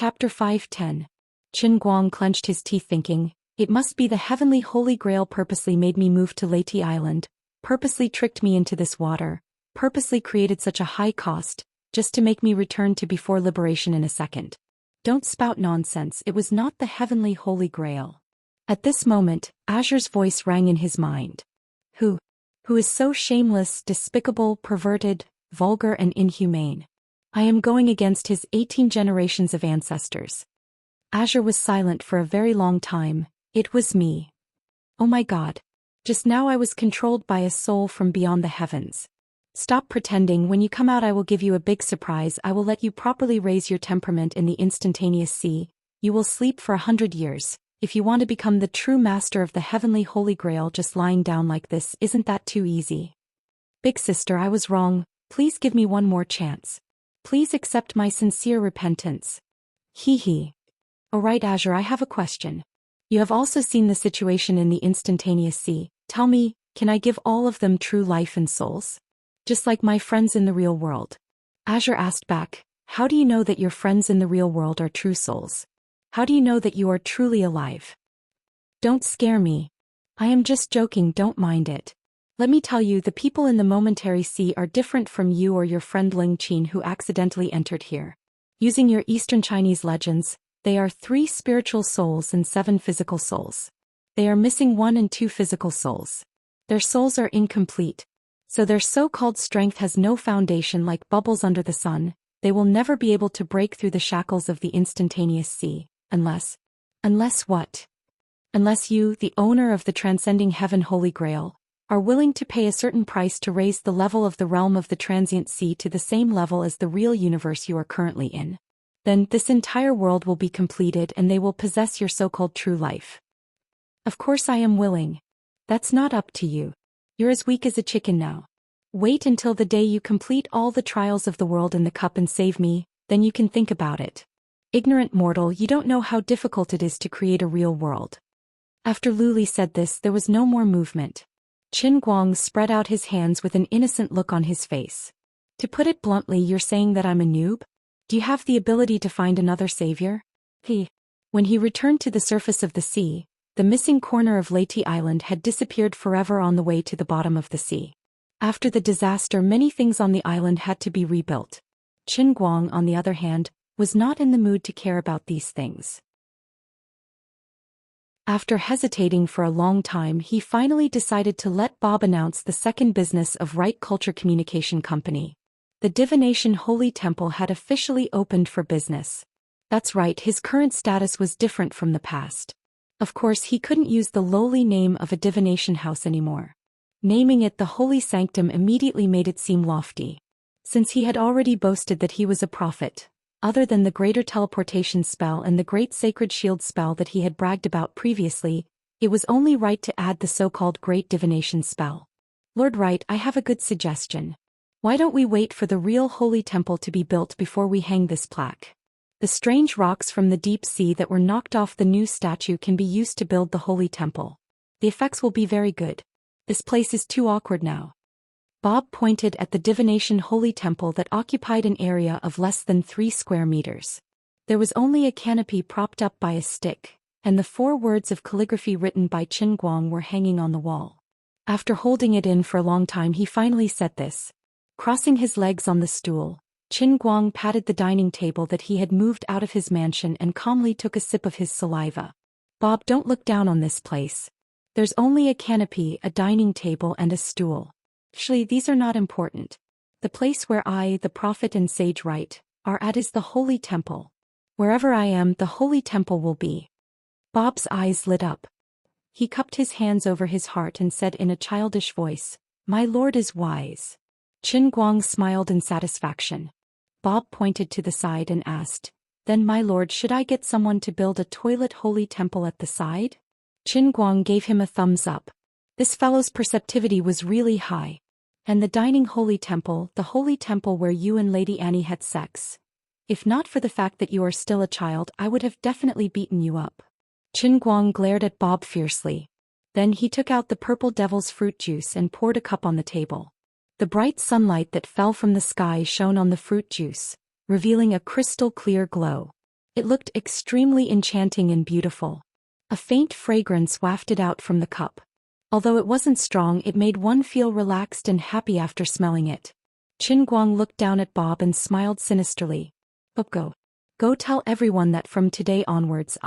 Chapter 510. Qin Guang clenched his teeth thinking, it must be the heavenly holy grail purposely made me move to Leyte Island, purposely tricked me into this water, purposely created such a high cost, just to make me return to before liberation in a second. Don't spout nonsense, it was not the heavenly holy grail. At this moment, Azure's voice rang in his mind. Who is so shameless, despicable, perverted, vulgar and inhumane? I am going against his 18 generations of ancestors. Azure was silent for a very long time. It was me. Oh my God. Just now I was controlled by a soul from beyond the heavens. Stop pretending, when you come out I will give you a big surprise. I will let you properly raise your temperament in the instantaneous sea. You will sleep for 100 years. If you want to become the true master of the heavenly holy grail just lying down like this, isn't that too easy? Big sister, I was wrong. Please give me one more chance. Please accept my sincere repentance. Hee. Alright Azure, I have a question. You have also seen the situation in the instantaneous sea. Tell me, can I give all of them true life and souls? Just like my friends in the real world. Azure asked back, how do you know that your friends in the real world are true souls? How do you know that you are truly alive? Don't scare me. I am just joking, don't mind it. Let me tell you, the people in the momentary sea are different from you or your friend Ling Qin who accidentally entered here. Using your Eastern Chinese legends, they are 3 spiritual souls and 7 physical souls. They are missing 1 and 2 physical souls. Their souls are incomplete. So their so-called strength has no foundation, like bubbles under the sun. They will never be able to break through the shackles of the instantaneous sea, unless what? Unless you, the owner of the transcending heaven holy grail, are willing to pay a certain price to raise the level of the realm of the transient sea to the same level as the real universe you are currently in. Then this entire world will be completed and they will possess your so-called true life. Of course I am willing. That's not up to you. You're as weak as a chicken now. Wait until the day you complete all the trials of the world in the cup and save me, then you can think about it. Ignorant mortal, you don't know how difficult it is to create a real world. After Luli said this, there was no more movement. Qin Guang spread out his hands with an innocent look on his face. To put it bluntly, you're saying that I'm a noob? Do you have the ability to find another savior? When he returned to the surface of the sea, the missing corner of Leyte Island had disappeared forever on the way to the bottom of the sea. After the disaster, many things on the island had to be rebuilt. Qin Guang, on the other hand, was not in the mood to care about these things. After hesitating for a long time, he finally decided to let Bob announce the second business of Right Culture Communication Company. The Divination Holy Temple had officially opened for business. That's right, his current status was different from the past. Of course, he couldn't use the lowly name of a divination house anymore. Naming it the Holy Sanctum immediately made it seem lofty. Since he had already boasted that he was a prophet, other than the greater teleportation spell and the great sacred shield spell that he had bragged about previously, it was only right to add the so-called great divination spell. Lord Wright, I have a good suggestion. Why don't we wait for the real holy temple to be built before we hang this plaque? The strange rocks from the deep sea that were knocked off the new statue can be used to build the holy temple. The effects will be very good. This place is too awkward now. Bob pointed at the divination holy temple that occupied an area of less than 3 square meters. There was only a canopy propped up by a stick, and the 4 words of calligraphy written by Qin Guang were hanging on the wall. After holding it in for a long time, he finally said this. Crossing his legs on the stool, Qin Guang patted the dining table that he had moved out of his mansion and calmly took a sip of his saliva. Bob, don't look down on this place. There's only a canopy, a dining table and a stool. Actually, these are not important. The place where I, the prophet and sage Wright, are at is the holy temple. Wherever I am, the holy temple will be. Bob's eyes lit up. He cupped his hands over his heart and said in a childish voice, My lord is wise. Qin Guang smiled in satisfaction. Bob pointed to the side and asked, Then my lord, should I get someone to build a toilet holy temple at the side? Qin Guang gave him a thumbs up. This fellow's perceptivity was really high. And the dining holy temple, the holy temple where you and Lady Annie had sex. If not for the fact that you are still a child, I would have definitely beaten you up. Qin Guang glared at Bob fiercely. Then he took out the purple devil's fruit juice and poured a cup on the table. The bright sunlight that fell from the sky shone on the fruit juice, revealing a crystal-clear glow. It looked extremely enchanting and beautiful. A faint fragrance wafted out from the cup. Although it wasn't strong, it made one feel relaxed and happy after smelling it. Qin Guang looked down at Bob and smiled sinisterly. Go tell everyone that from today onwards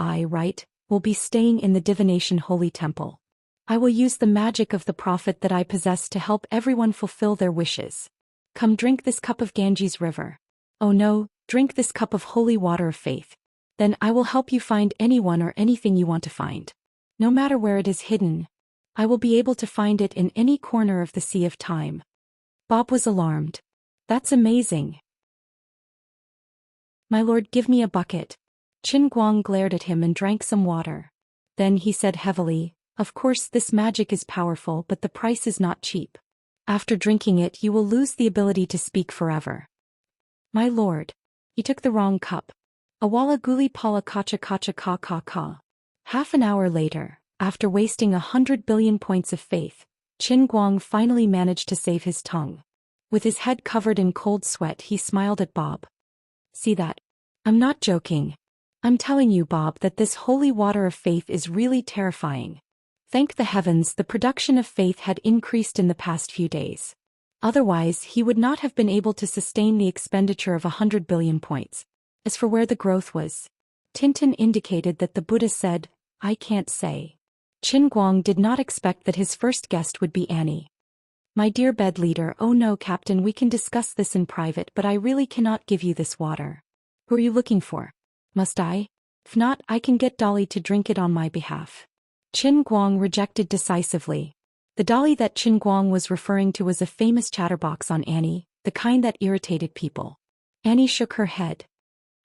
will be staying in the Divination Holy Temple. I will use the magic of the prophet that I possess to help everyone fulfill their wishes. Come drink this cup of Ganges River. Oh no, drink this cup of holy water of faith. Then I will help you find anyone or anything you want to find. No matter where it is hidden, I will be able to find it in any corner of the Sea of Time. Bob was alarmed. That's amazing. My lord, give me a bucket. Qin Guang glared at him and drank some water. Then he said heavily, of course this magic is powerful, but the price is not cheap. After drinking it you will lose the ability to speak forever. My lord. You took the wrong cup. Awala guli pala kacha kacha ka ka ka. Half an hour later, after wasting 100 billion points of faith, Qin Guang finally managed to save his tongue. With his head covered in cold sweat he smiled at Bob. See that? I'm not joking. I'm telling you, Bob, that this holy water of faith is really terrifying. Thank the heavens the production of faith had increased in the past few days. Otherwise he would not have been able to sustain the expenditure of 100 billion points. As for where the growth was, Tintin indicated that the Buddha said, I can't say. Qin Guang did not expect that his first guest would be Annie. My dear bed leader, oh no Captain, we can discuss this in private, but I really cannot give you this water. Who are you looking for? Must I? If not, I can get Dolly to drink it on my behalf. Qin Guang rejected decisively. The Dolly that Qin Guang was referring to was a famous chatterbox on Annie, the kind that irritated people. Annie shook her head.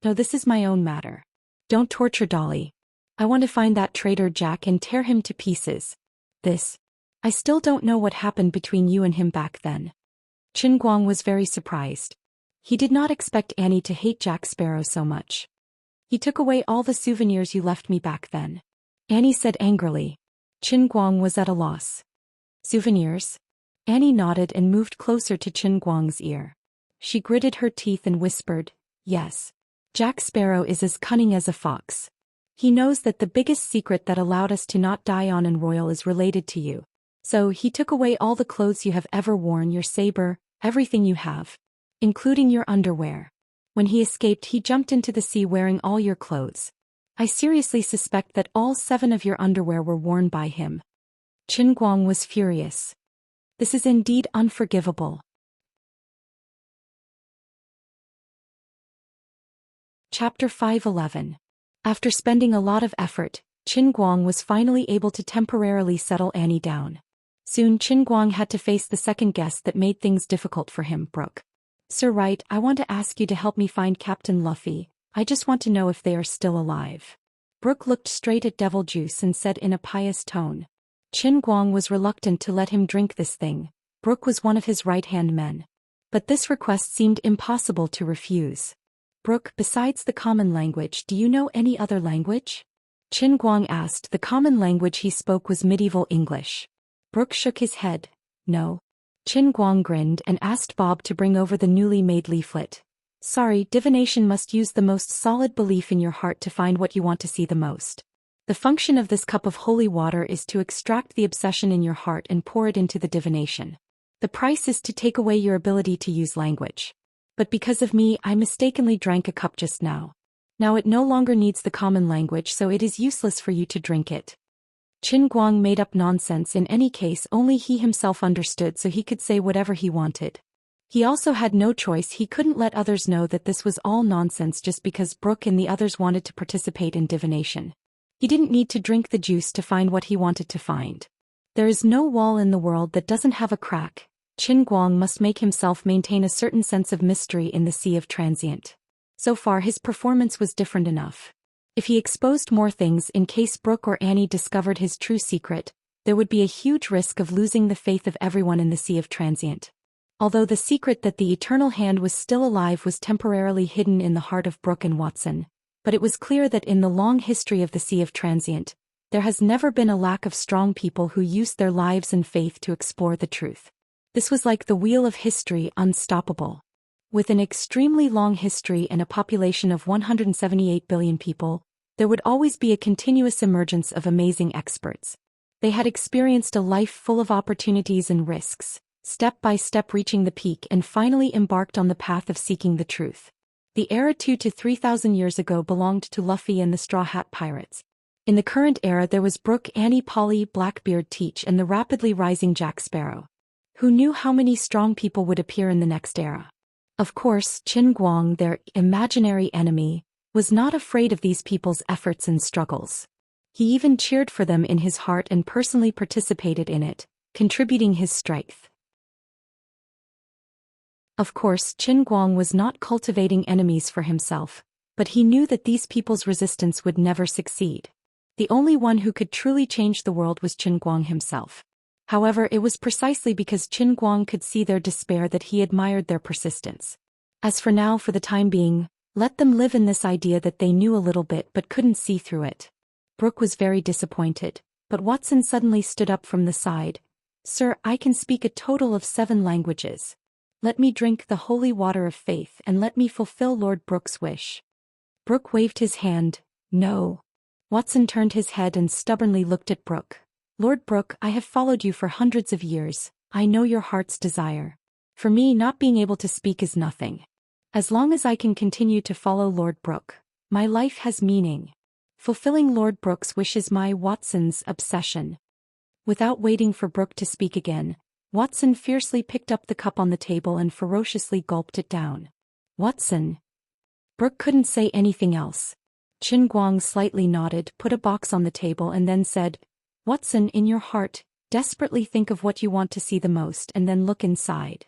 No, this is my own matter. Don't torture Dolly. I want to find that traitor Jack and tear him to pieces. I still don't know what happened between you and him back then. Qin Guang was very surprised. He did not expect Annie to hate Jack Sparrow so much. He took away all the souvenirs you left me back then. Annie said angrily. Qin Guang was at a loss. Souvenirs? Annie nodded and moved closer to Qin Guang's ear. She gritted her teeth and whispered, yes. Jack Sparrow is as cunning as a fox. He knows that the biggest secret that allowed us to not die on and royal is related to you. So he took away all the clothes you have ever worn, your saber, everything you have, including your underwear. When he escaped, he jumped into the sea wearing all your clothes. I seriously suspect that all 7 of your underwear were worn by him. Qin Guang was furious. This is indeed unforgivable. Chapter 511. After spending a lot of effort, Qin Guang was finally able to temporarily settle Annie down. Soon Qin Guang had to face the second guest that made things difficult for him, Brooke. Sir Wright, I want to ask you to help me find Captain Luffy. I just want to know if they are still alive. Brooke looked straight at Devil Juice and said in a pious tone. Qin Guang was reluctant to let him drink this thing. Brooke was one of his right-hand men. But this request seemed impossible to refuse. Brooke, besides the common language, do you know any other language? Qin Guang asked. The common language he spoke was medieval English. Brooke shook his head. No. Qin Guang grinned and asked Bob to bring over the newly made leaflet. Sorry, divination must use the most solid belief in your heart to find what you want to see the most. The function of this cup of holy water is to extract the obsession in your heart and pour it into the divination. The price is to take away your ability to use language. But because of me, I mistakenly drank a cup just now. Now it no longer needs the common language, so it is useless for you to drink it. Qin Guang made up nonsense. In any case, only he himself understood, so he could say whatever he wanted. He also had no choice. He couldn't let others know that this was all nonsense just because Brooke and the others wanted to participate in divination. He didn't need to drink the juice to find what he wanted to find. There is no wall in the world that doesn't have a crack. Qin Guang must make himself maintain a certain sense of mystery in the Sea of Transient. So far his performance was different enough. If he exposed more things in case Brooke or Annie discovered his true secret, there would be a huge risk of losing the faith of everyone in the Sea of Transient. Although the secret that the Eternal Hand was still alive was temporarily hidden in the heart of Brooke and Watson, but it was clear that in the long history of the Sea of Transient, there has never been a lack of strong people who used their lives and faith to explore the truth. This was like the wheel of history, unstoppable. With an extremely long history and a population of 178 billion people, there would always be a continuous emergence of amazing experts. They had experienced a life full of opportunities and risks, step by step reaching the peak and finally embarked on the path of seeking the truth. The era 2 to 3,000 years ago belonged to Luffy and the Straw Hat Pirates. In the current era there was Brook, Annie, Polly, Blackbeard, Teach and the rapidly rising Jack Sparrow. Who knew how many strong people would appear in the next era? Of course, Qin Guang, their imaginary enemy, was not afraid of these people's efforts and struggles. He even cheered for them in his heart and personally participated in it, contributing his strength. Of course, Qin Guang was not cultivating enemies for himself, but he knew that these people's resistance would never succeed. The only one who could truly change the world was Qin Guang himself. However, it was precisely because Qin Guang could see their despair that he admired their persistence. As for now, for the time being, let them live in this idea that they knew a little bit but couldn't see through it. Brook was very disappointed, but Watson suddenly stood up from the side. "Sir, I can speak a total of 7 languages. Let me drink the holy water of faith and let me fulfill Lord Brook's wish." Brook waved his hand. "No." Watson turned his head and stubbornly looked at Brook. "Lord Brook, I have followed you for hundreds of years. I know your heart's desire. For me, not being able to speak is nothing. As long as I can continue to follow Lord Brook, my life has meaning. Fulfilling Lord Brook's wish is my Watson's obsession." Without waiting for Brook to speak again, Watson fiercely picked up the cup on the table and ferociously gulped it down. "Watson." Brook couldn't say anything else. Qin Guang slightly nodded, put a box on the table and then said, "Watson, in your heart, desperately think of what you want to see the most and then look inside."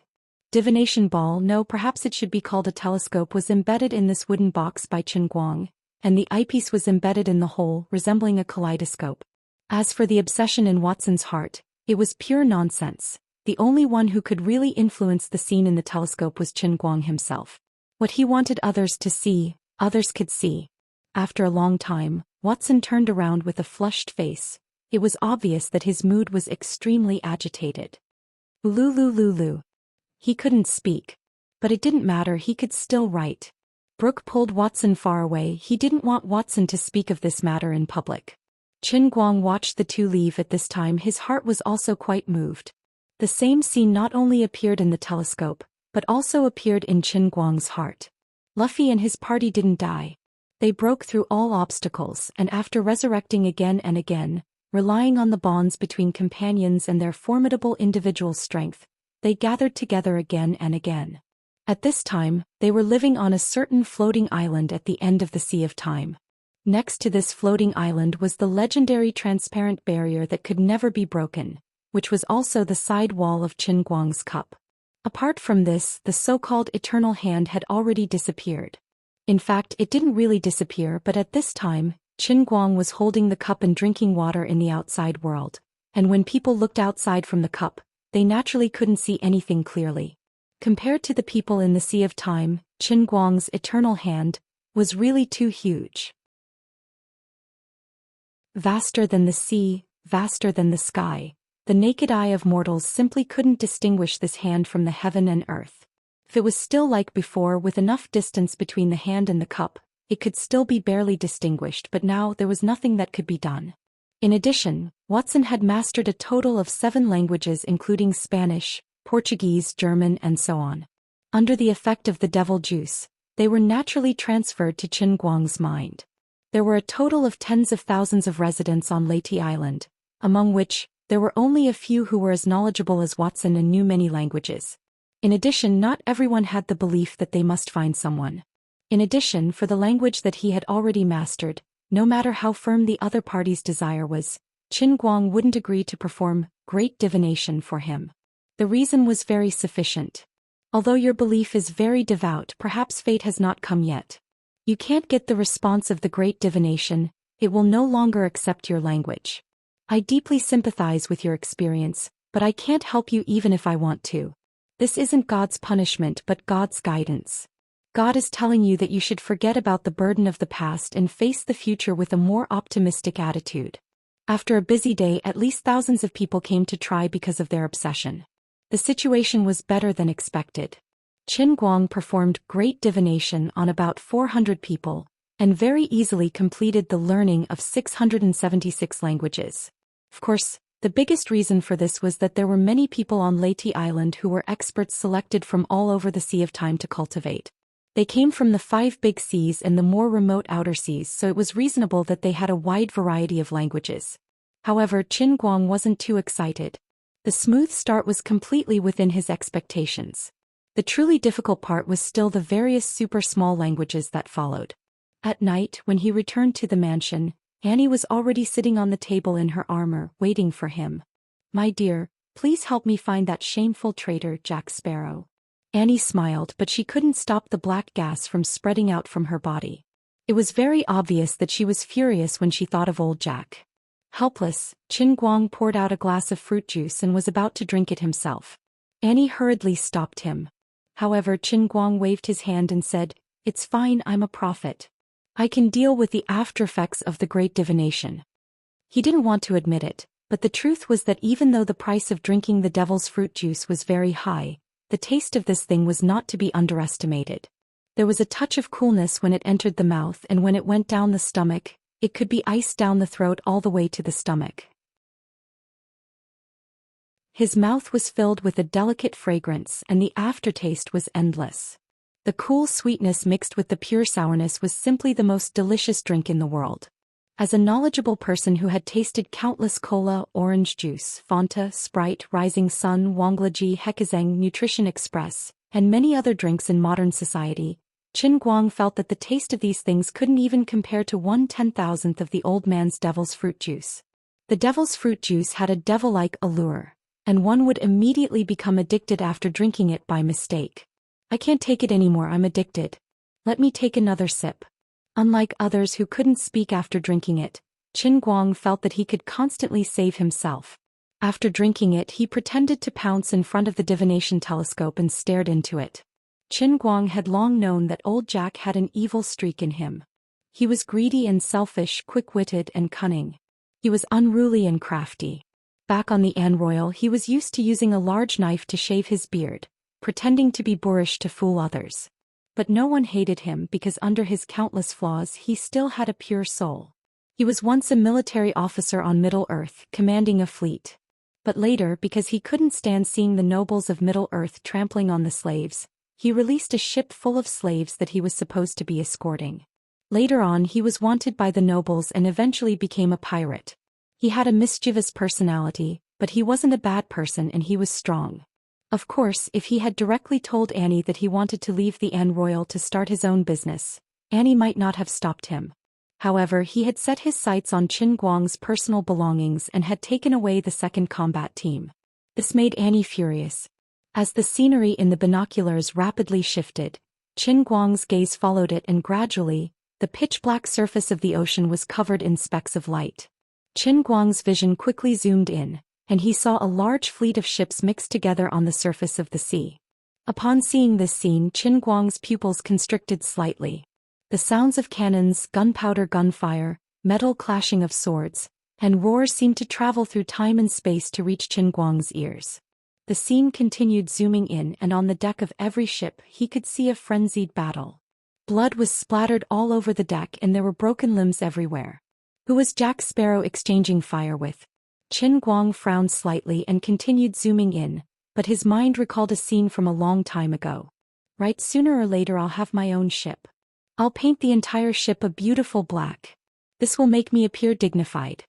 Divination ball, no, perhaps it should be called a telescope, was embedded in this wooden box by Qin Guang, and the eyepiece was embedded in the hole, resembling a kaleidoscope. As for the obsession in Watson's heart, it was pure nonsense. The only one who could really influence the scene in the telescope was Qin Guang himself. What he wanted others to see, others could see. After a long time, Watson turned around with a flushed face. It was obvious that his mood was extremely agitated. Lulu. He couldn't speak. But it didn't matter, he could still write. Brook pulled Watson far away. He didn't want Watson to speak of this matter in public. Qin Guang watched the two leave. At this time his heart was also quite moved. The same scene not only appeared in the telescope, but also appeared in Qin Guang's heart. Luffy and his party didn't die. They broke through all obstacles and after resurrecting again and again, relying on the bonds between companions and their formidable individual strength, they gathered together again and again. At this time, they were living on a certain floating island at the end of the Sea of Time. Next to this floating island was the legendary transparent barrier that could never be broken, which was also the side wall of Qin Guang's cup. Apart from this, the so-called Eternal Hand had already disappeared. In fact, it didn't really disappear, but at this time, Qin Guang was holding the cup and drinking water in the outside world, and when people looked outside from the cup, they naturally couldn't see anything clearly. Compared to the people in the Sea of Time, Qin Guang's Eternal Hand was really too huge. Vaster than the sea, vaster than the sky, the naked eye of mortals simply couldn't distinguish this hand from the heaven and earth. If it was still like before with enough distance between the hand and the cup, it could still be barely distinguished, but now there was nothing that could be done. In addition, Watson had mastered a total of 7 languages including Spanish, Portuguese, German, and so on. Under the effect of the devil juice, they were naturally transferred to Qin Guang's mind. There were a total of tens of thousands of residents on Leyte Island, among which, there were only a few who were as knowledgeable as Watson and knew many languages. In addition, not everyone had the belief that they must find someone. In addition, for the language that he had already mastered, no matter how firm the other party's desire was, Qin Guang wouldn't agree to perform great divination for him. The reason was very sufficient. Although your belief is very devout, perhaps fate has not come yet. You can't get the response of the great divination, it will no longer accept your language. I deeply sympathize with your experience, but I can't help you even if I want to. This isn't God's punishment but God's guidance. God is telling you that you should forget about the burden of the past and face the future with a more optimistic attitude. After a busy day, at least thousands of people came to try because of their obsession. The situation was better than expected. Qin Guang performed great divination on about 400 people, and very easily completed the learning of 676 languages. Of course, the biggest reason for this was that there were many people on Leyte Island who were experts selected from all over the Sea of Time to cultivate. They came from the 5 big seas and the more remote outer seas, so it was reasonable that they had a wide variety of languages. However, Qin Guang wasn't too excited. The smooth start was completely within his expectations. The truly difficult part was still the various super small languages that followed. At night, when he returned to the mansion, Annie was already sitting on the table in her armor, waiting for him. "My dear, please help me find that shameful traitor, Jack Sparrow." Annie smiled, but she couldn't stop the black gas from spreading out from her body. It was very obvious that she was furious when she thought of old Jack. Helpless, Qin Guang poured out a glass of fruit juice and was about to drink it himself. Annie hurriedly stopped him. However, Qin Guang waved his hand and said, "It's fine, I'm a prophet. I can deal with the after-effects of the great divination." He didn't want to admit it, but the truth was that even though the price of drinking the devil's fruit juice was very high, the taste of this thing was not to be underestimated. There was a touch of coolness when it entered the mouth, and when it went down the stomach, it could be iced down the throat all the way to the stomach. His mouth was filled with a delicate fragrance and the aftertaste was endless. The cool sweetness mixed with the pure sourness was simply the most delicious drink in the world. As a knowledgeable person who had tasted countless cola, orange juice, Fanta, Sprite, Rising Sun, Wanglaji, Hekazeng, Nutrition Express, and many other drinks in modern society, Qin Guang felt that the taste of these things couldn't even compare to 1/10,000th of the old man's devil's fruit juice. The devil's fruit juice had a devil-like allure, and one would immediately become addicted after drinking it by mistake. "I can't take it anymore, I'm addicted. Let me take another sip." Unlike others who couldn't speak after drinking it, Qin Guang felt that he could constantly save himself. After drinking it, he pretended to pounce in front of the divination telescope and stared into it. Qin Guang had long known that old Jack had an evil streak in him. He was greedy and selfish, quick-witted and cunning. He was unruly and crafty. Back on the An Royal, he was used to using a large knife to shave his beard, pretending to be boorish to fool others. But no one hated him because under his countless flaws he still had a pure soul. He was once a military officer on Middle-earth, commanding a fleet. But later, because he couldn't stand seeing the nobles of Middle-earth trampling on the slaves, he released a ship full of slaves that he was supposed to be escorting. Later on, he was wanted by the nobles and eventually became a pirate. He had a mischievous personality, but he wasn't a bad person and he was strong. Of course, if he had directly told Annie that he wanted to leave the An Royal to start his own business, Annie might not have stopped him. However, he had set his sights on Qin Guang's personal belongings and had taken away the second combat team. This made Annie furious. As the scenery in the binoculars rapidly shifted, Qin Guang's gaze followed it and gradually, the pitch-black surface of the ocean was covered in specks of light. Qin Guang's vision quickly zoomed in, and he saw a large fleet of ships mixed together on the surface of the sea. Upon seeing this scene, Qin Guang's pupils constricted slightly. The sounds of cannons, gunpowder, gunfire, metal clashing of swords, and roars seemed to travel through time and space to reach Qin Guang's ears. The scene continued zooming in, and on the deck of every ship he could see a frenzied battle. Blood was splattered all over the deck and there were broken limbs everywhere. Who was Jack Sparrow exchanging fire with? Qin Guang frowned slightly and continued zooming in, but his mind recalled a scene from a long time ago. "Right, sooner or later I'll have my own ship. I'll paint the entire ship a beautiful black. This will make me appear dignified."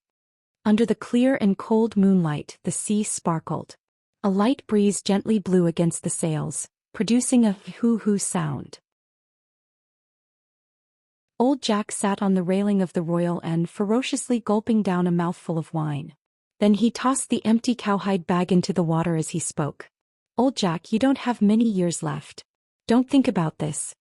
Under the clear and cold moonlight, the sea sparkled. A light breeze gently blew against the sails, producing a hoo-hoo sound. Old Jack sat on the railing of the Royal and ferociously gulping down a mouthful of wine. Then he tossed the empty cowhide bag into the water as he spoke. "Old Jack, you don't have many years left. Don't think about this."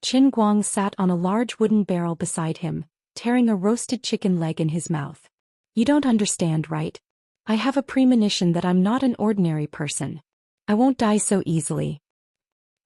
Qin Guang sat on a large wooden barrel beside him, tearing a roasted chicken leg in his mouth. "You don't understand, right? I have a premonition that I'm not an ordinary person. I won't die so easily.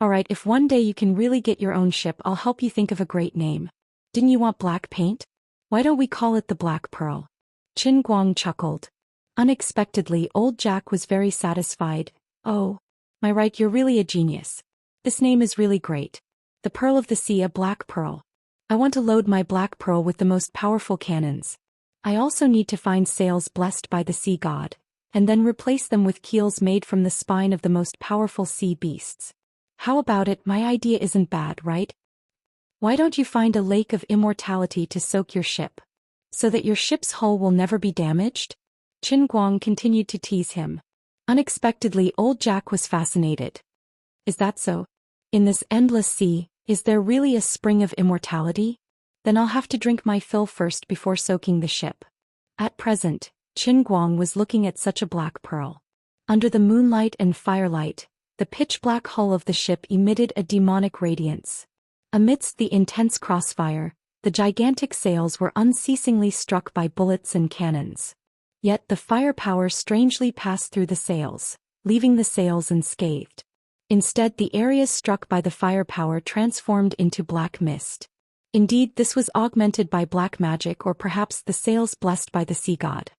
Alright, if one day you can really get your own ship, I'll help you think of a great name. Didn't you want black paint? Why don't we call it the Black Pearl?" Qin Guang chuckled. Unexpectedly, old Jack was very satisfied. "Oh, my right, you're really a genius. This name is really great. The Pearl of the Sea, a black pearl. I want to load my black pearl with the most powerful cannons. I also need to find sails blessed by the sea god, and then replace them with keels made from the spine of the most powerful sea beasts. How about it? My idea isn't bad, right? Why don't you find a lake of immortality to soak your ship, so that your ship's hull will never be damaged? Qin Guang continued to tease him. Unexpectedly, old Jack was fascinated. Is that so? In this endless sea, is there really a spring of immortality? Then I'll have to drink my fill first before soaking the ship. At present, Qin Guang was looking at such a black pearl. Under the moonlight and firelight, the pitch-black hull of the ship emitted a demonic radiance. Amidst the intense crossfire, the gigantic sails were unceasingly struck by bullets and cannons. Yet the firepower strangely passed through the sails, leaving the sails unscathed. Instead, the areas struck by the firepower transformed into black mist. Indeed, this was augmented by black magic, or perhaps the sails blessed by the sea god.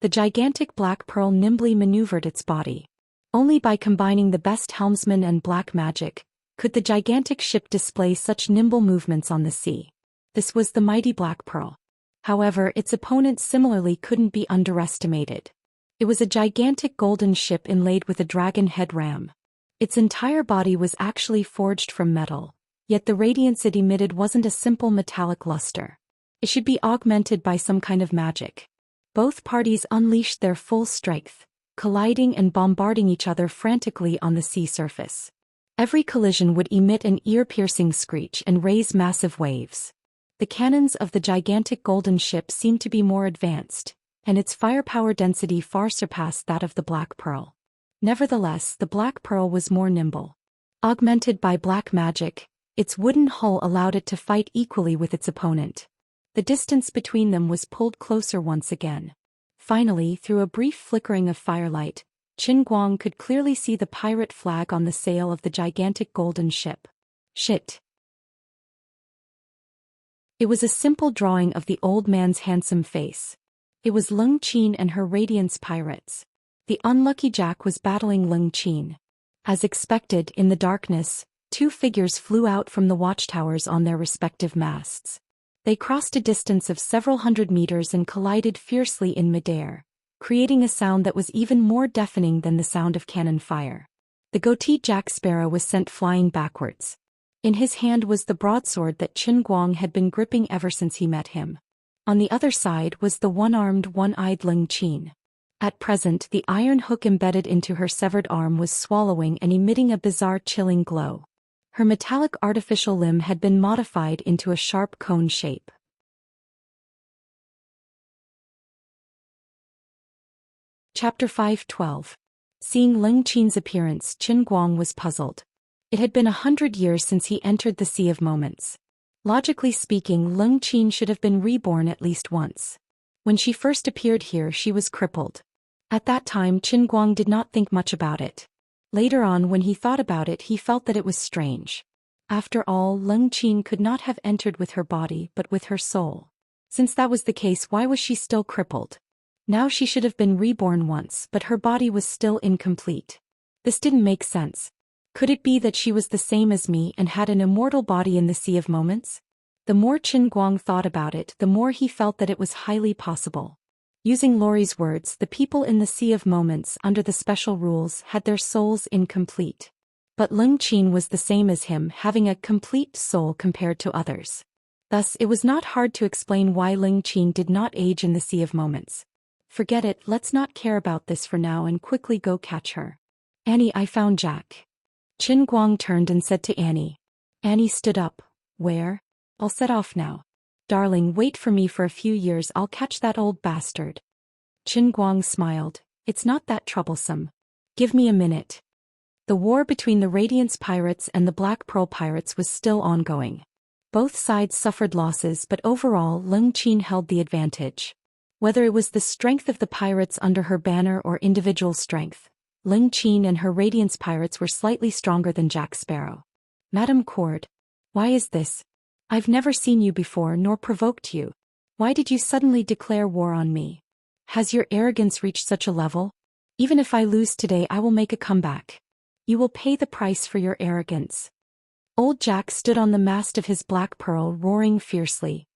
The gigantic black pearl nimbly maneuvered its body. Only by combining the best helmsman and black magic could the gigantic ship display such nimble movements on the sea. This was the mighty black pearl. However, its opponent similarly couldn't be underestimated. It was a gigantic golden ship inlaid with a dragon head ram. Its entire body was actually forged from metal, yet the radiance it emitted wasn't a simple metallic luster. It should be augmented by some kind of magic. Both parties unleashed their full strength, colliding and bombarding each other frantically on the sea surface. Every collision would emit an ear-piercing screech and raise massive waves. The cannons of the gigantic golden ship seemed to be more advanced, and its firepower density far surpassed that of the black pearl. Nevertheless, the black pearl was more nimble. Augmented by black magic, its wooden hull allowed it to fight equally with its opponent. The distance between them was pulled closer once again. Finally, through a brief flickering of firelight, Qin Guang could clearly see the pirate flag on the sail of the gigantic golden ship. Shit. It was a simple drawing of the old man's handsome face. It was Leng Qin and her Radiance pirates. The unlucky Jack was battling Leng Qin. As expected, in the darkness, two figures flew out from the watchtowers on their respective masts. They crossed a distance of several hundred meters and collided fiercely in midair, creating a sound that was even more deafening than the sound of cannon fire. The goateed Jack Sparrow was sent flying backwards. In his hand was the broadsword that Qin Guang had been gripping ever since he met him. On the other side was the one-armed, one-eyed Leng Qin. At present, the iron hook embedded into her severed arm was swallowing and emitting a bizarre chilling glow. Her metallic artificial limb had been modified into a sharp cone shape. Chapter 5:12. Seeing Leng Qin's appearance, Qin Guang was puzzled. It had been 100 years since he entered the Sea of Moments. Logically speaking, Leng Qin should have been reborn at least once. When she first appeared here, she was crippled. At that time, Qin Guang did not think much about it. Later on, when he thought about it, he felt that it was strange. After all, Leng Qin could not have entered with her body but with her soul. Since that was the case, why was she still crippled? Now she should have been reborn once, but her body was still incomplete. This didn't make sense. Could it be that she was the same as me and had an immortal body in the Sea of Moments? The more Qin Guang thought about it, the more he felt that it was highly possible. Using Lori's words, the people in the Sea of Moments, under the special rules, had their souls incomplete. But Leng Qin was the same as him, having a complete soul compared to others. Thus, it was not hard to explain why Leng Qin did not age in the Sea of Moments. Forget it, let's not care about this for now and quickly go catch her. Annie, I found Jack. Qin Guang turned and said to Annie. Annie stood up. Where? I'll set off now. Darling, wait for me for a few years, I'll catch that old bastard. Qin Guang smiled. It's not that troublesome. Give me a minute. The war between the Radiance pirates and the Black Pearl pirates was still ongoing. Both sides suffered losses, but overall Leng Qin held the advantage. Whether it was the strength of the pirates under her banner or individual strength, Leng Qin and her Radiance pirates were slightly stronger than Jack Sparrow. Madam Cord. Why is this? I've never seen you before nor provoked you. Why did you suddenly declare war on me? Has your arrogance reached such a level? Even if I lose today, I will make a comeback. You will pay the price for your arrogance. Old Jack stood on the mast of his black pearl, roaring fiercely.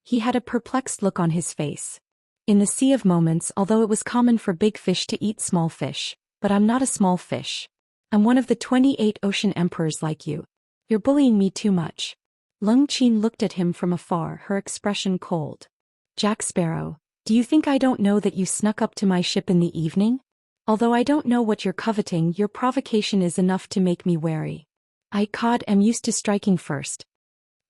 He had a perplexed look on his face. In the Sea of Moments, although it was common for big fish to eat small fish, but I'm not a small fish. I'm one of the 28 ocean emperors like you. You're bullying me too much. Leng Qin looked at him from afar, her expression cold. Jack Sparrow, do you think I don't know that you snuck up to my ship in the evening? Although I don't know what you're coveting, your provocation is enough to make me wary. I am used to striking first.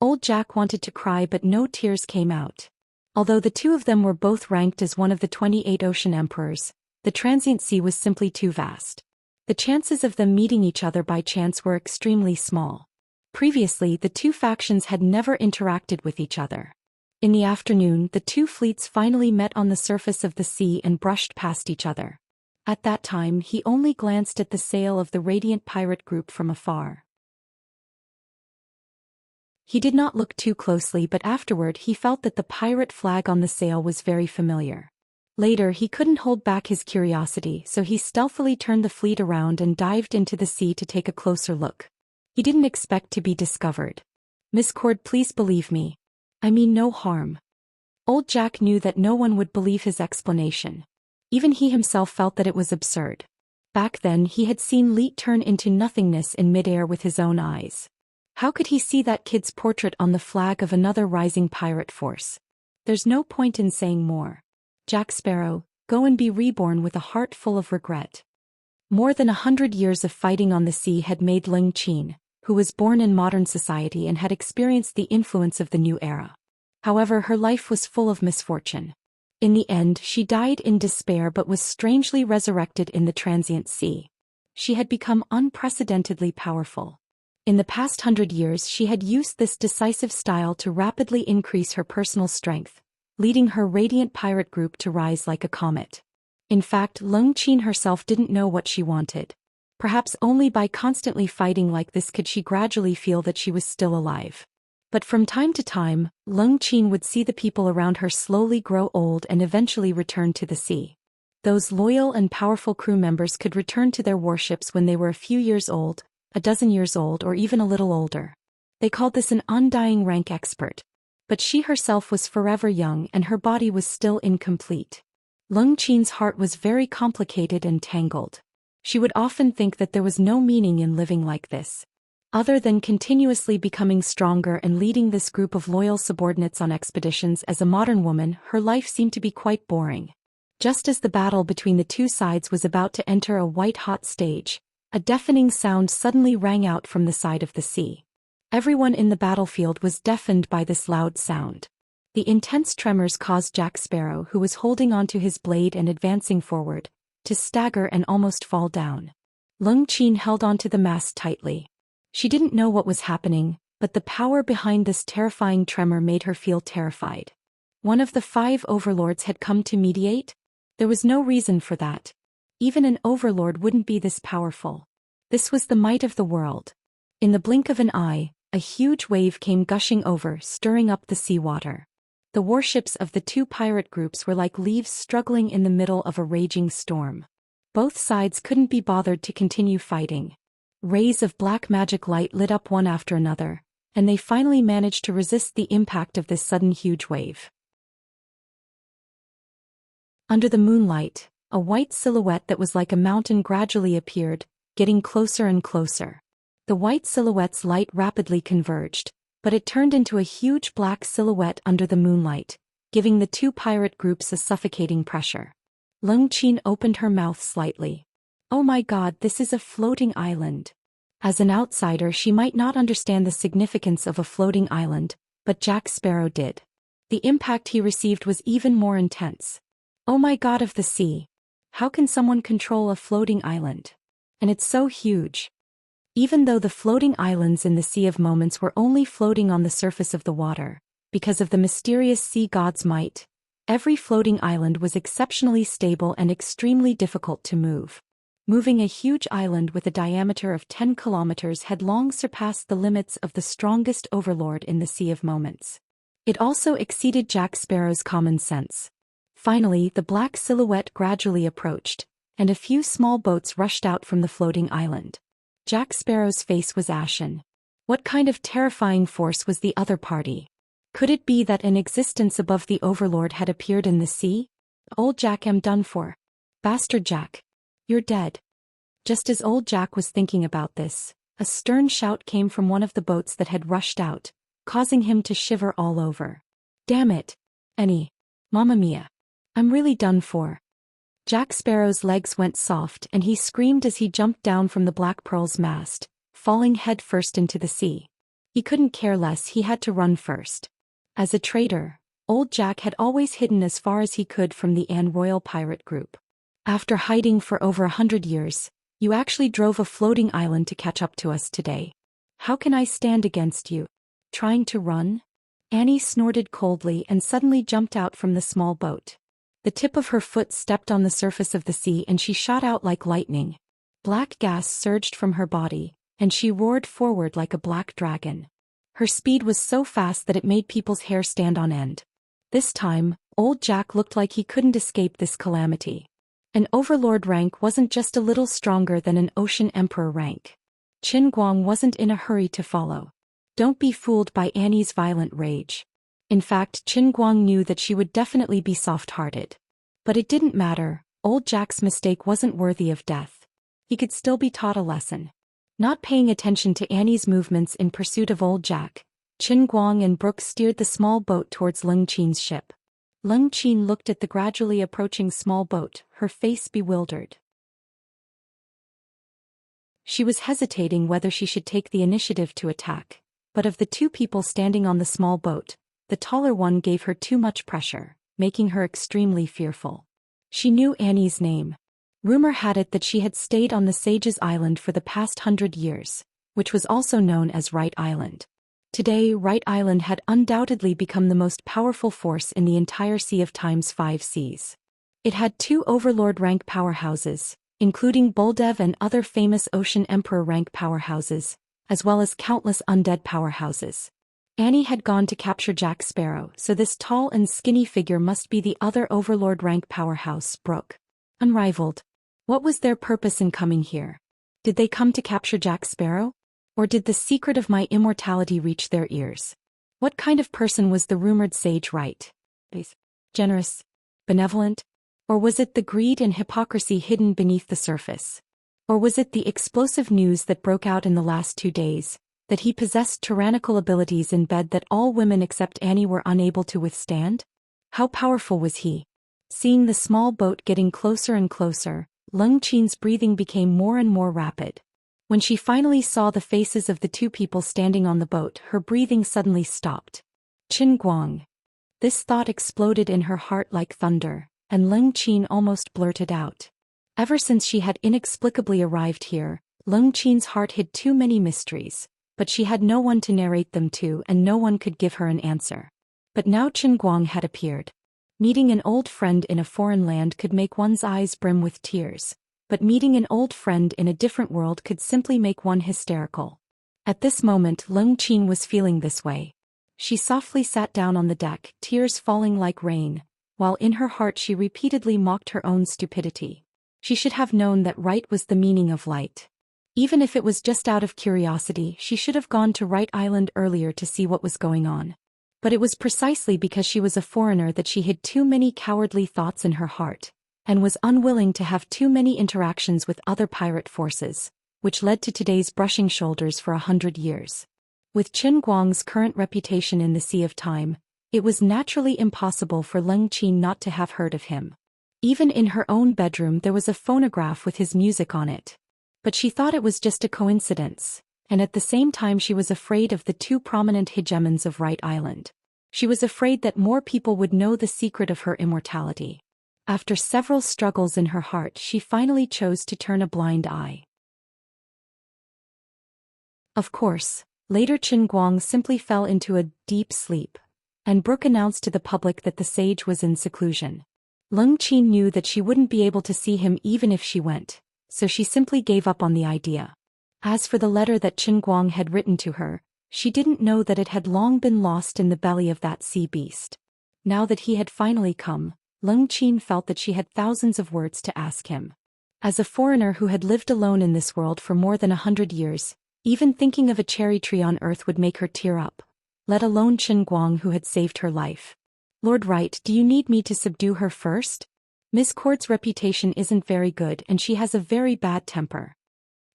Old Jack wanted to cry, but no tears came out. Although the two of them were both ranked as one of the 28 ocean emperors, the transient sea was simply too vast. The chances of them meeting each other by chance were extremely small. Previously, the two factions had never interacted with each other. In the afternoon, the two fleets finally met on the surface of the sea and brushed past each other. At that time, he only glanced at the sail of the Radiant Pirate Group from afar. He did not look too closely, but afterward he felt that the pirate flag on the sail was very familiar. Later, he couldn't hold back his curiosity, so he stealthily turned the fleet around and dived into the sea to take a closer look. He didn't expect to be discovered. Miss Cord, please believe me. I mean no harm. Old Jack knew that no one would believe his explanation. Even he himself felt that it was absurd. Back then he had seen Leet turn into nothingness in midair with his own eyes. How could he see that kid's portrait on the flag of another rising pirate force? There's no point in saying more. Jack Sparrow, go and be reborn with a heart full of regret. More than 100 years of fighting on the sea had made Leng Qin, who was born in modern society and had experienced the influence of the new era. However, her life was full of misfortune. In the end, she died in despair but was strangely resurrected in the transient sea. She had become unprecedentedly powerful. In the past 100 years, she had used this decisive style to rapidly increase her personal strength, leading her Radiant Pirate Group to rise like a comet. In fact, Leng Qin herself didn't know what she wanted. Perhaps only by constantly fighting like this could she gradually feel that she was still alive. But from time to time, Leng Qin would see the people around her slowly grow old and eventually return to the sea. Those loyal and powerful crew members could return to their warships when they were a few years old, a dozen years old, or even a little older. They called this an undying rank expert. But she herself was forever young and her body was still incomplete. Leng Qin's heart was very complicated and tangled. She would often think that there was no meaning in living like this. Other than continuously becoming stronger and leading this group of loyal subordinates on expeditions as a modern woman, her life seemed to be quite boring. Just as the battle between the two sides was about to enter a white-hot stage, a deafening sound suddenly rang out from the side of the sea. Everyone in the battlefield was deafened by this loud sound. The intense tremors caused Jack Sparrow, who was holding onto his blade and advancing forward, to stagger and almost fall down. Leng Qin held onto the mast tightly. She didn't know what was happening, but the power behind this terrifying tremor made her feel terrified. One of the 5 overlords had come to mediate? There was no reason for that. Even an overlord wouldn't be this powerful. This was the might of the world. In the blink of an eye, a huge wave came gushing over, stirring up the seawater. The warships of the two pirate groups were like leaves struggling in the middle of a raging storm. Both sides couldn't be bothered to continue fighting. Rays of black magic light lit up one after another, and they finally managed to resist the impact of this sudden huge wave. Under the moonlight, a white silhouette that was like a mountain gradually appeared, getting closer and closer. The white silhouette's light rapidly converged, but it turned into a huge black silhouette under the moonlight, giving the two pirate groups a suffocating pressure. Leng Qin opened her mouth slightly. Oh my god, this is a floating island. As an outsider, she might not understand the significance of a floating island, but Jack Sparrow did. The impact he received was even more intense. Oh my god of the sea. How can someone control a floating island? And it's so huge. Even though the floating islands in the Sea of Moments were only floating on the surface of the water, because of the mysterious sea god's might, every floating island was exceptionally stable and extremely difficult to move. Moving a huge island with a diameter of 10 kilometers had long surpassed the limits of the strongest overlord in the Sea of Moments. It also exceeded Jack Sparrow's common sense. Finally, the black silhouette gradually approached, and a few small boats rushed out from the floating island. Jack Sparrow's face was ashen. What kind of terrifying force was the other party? Could it be that an existence above the Overlord had appeared in the sea? Old Jack, am done for. Bastard Jack. You're dead. Just as old Jack was thinking about this, a stern shout came from one of the boats that had rushed out, causing him to shiver all over. Damn it. Annie. Mamma mia. I'm really done for. Jack Sparrow's legs went soft and he screamed as he jumped down from the Black Pearl's mast, falling headfirst into the sea. He couldn't care less, he had to run first. As a traitor, old Jack had always hidden as far as he could from the Anne Royal pirate group. After hiding for over 100 years, you actually drove a floating island to catch up to us today. How can I stand against you? Trying to run? Annie snorted coldly and suddenly jumped out from the small boat. The tip of her foot stepped on the surface of the sea and she shot out like lightning. Black gas surged from her body, and she roared forward like a black dragon. Her speed was so fast that it made people's hair stand on end. This time, old Jack looked like he couldn't escape this calamity. An overlord rank wasn't just a little stronger than an ocean emperor rank. Qin Guang wasn't in a hurry to follow. Don't be fooled by Annie's violent rage. In fact, Qin Guang knew that she would definitely be soft-hearted. But it didn't matter, old Jack's mistake wasn't worthy of death. He could still be taught a lesson. Not paying attention to Annie's movements in pursuit of old Jack, Qin Guang and Brooke steered the small boat towards Leng Qin's ship. Leng Qin looked at the gradually approaching small boat, her face bewildered. She was hesitating whether she should take the initiative to attack, but of the two people standing on the small boat, the taller one gave her too much pressure, making her extremely fearful. She knew Annie's name. Rumor had it that she had stayed on the Sage's Island for the past 100 years, which was also known as Right Island. Today, Right Island had undoubtedly become the most powerful force in the entire Sea of Time's 5 seas. It had 2 Overlord rank powerhouses, including Boldev and other famous Ocean Emperor rank powerhouses, as well as countless undead powerhouses. Annie had gone to capture Jack Sparrow, so this tall and skinny figure must be the other Overlord rank powerhouse, Brooke. Unrivaled. What was their purpose in coming here? Did they come to capture Jack Sparrow? Or did the secret of my immortality reach their ears? What kind of person was the rumored sage Right? Generous? Benevolent? Or was it the greed and hypocrisy hidden beneath the surface? Or was it the explosive news that broke out in the last 2 days, that he possessed tyrannical abilities in bed that all women except Annie were unable to withstand? How powerful was he? Seeing the small boat getting closer and closer, Leng Qin's breathing became more and more rapid. When she finally saw the faces of the 2 people standing on the boat, her breathing suddenly stopped. Qin Guang. This thought exploded in her heart like thunder, and Leng Qin almost blurted out. Ever since she had inexplicably arrived here, Leng Qin's heart hid too many mysteries, but she had no one to narrate them to and no one could give her an answer. But now Qin Guang had appeared. Meeting an old friend in a foreign land could make one's eyes brim with tears, but meeting an old friend in a different world could simply make one hysterical. At this moment Leng Qin was feeling this way. She softly sat down on the deck, tears falling like rain, while in her heart she repeatedly mocked her own stupidity. She should have known that right was the meaning of light. Even if it was just out of curiosity, she should have gone to Right Island earlier to see what was going on. But it was precisely because she was a foreigner that she hid too many cowardly thoughts in her heart, and was unwilling to have too many interactions with other pirate forces, which led to today's brushing shoulders for 100 years. With Qin Guang's current reputation in the Sea of Time, it was naturally impossible for Leng Qin not to have heard of him. Even in her own bedroom there was a phonograph with his music on it. But she thought it was just a coincidence, and at the same time she was afraid of the 2 prominent hegemons of Right Island. She was afraid that more people would know the secret of her immortality. After several struggles in her heart, she finally chose to turn a blind eye. Of course, later Qin Guang simply fell into a deep sleep, and Brooke announced to the public that the sage was in seclusion. Leng Qin knew that she wouldn't be able to see him even if she went, so she simply gave up on the idea. As for the letter that Qin Guang had written to her, she didn't know that it had long been lost in the belly of that sea beast. Now that he had finally come, Leng Qin felt that she had thousands of words to ask him. As a foreigner who had lived alone in this world for more than 100 years, Even thinking of a cherry tree on earth would make her tear up, let alone Qin Guang who had saved her life. Lord Wright, do you need me to subdue her first? Miss Cord's reputation isn't very good and she has a very bad temper.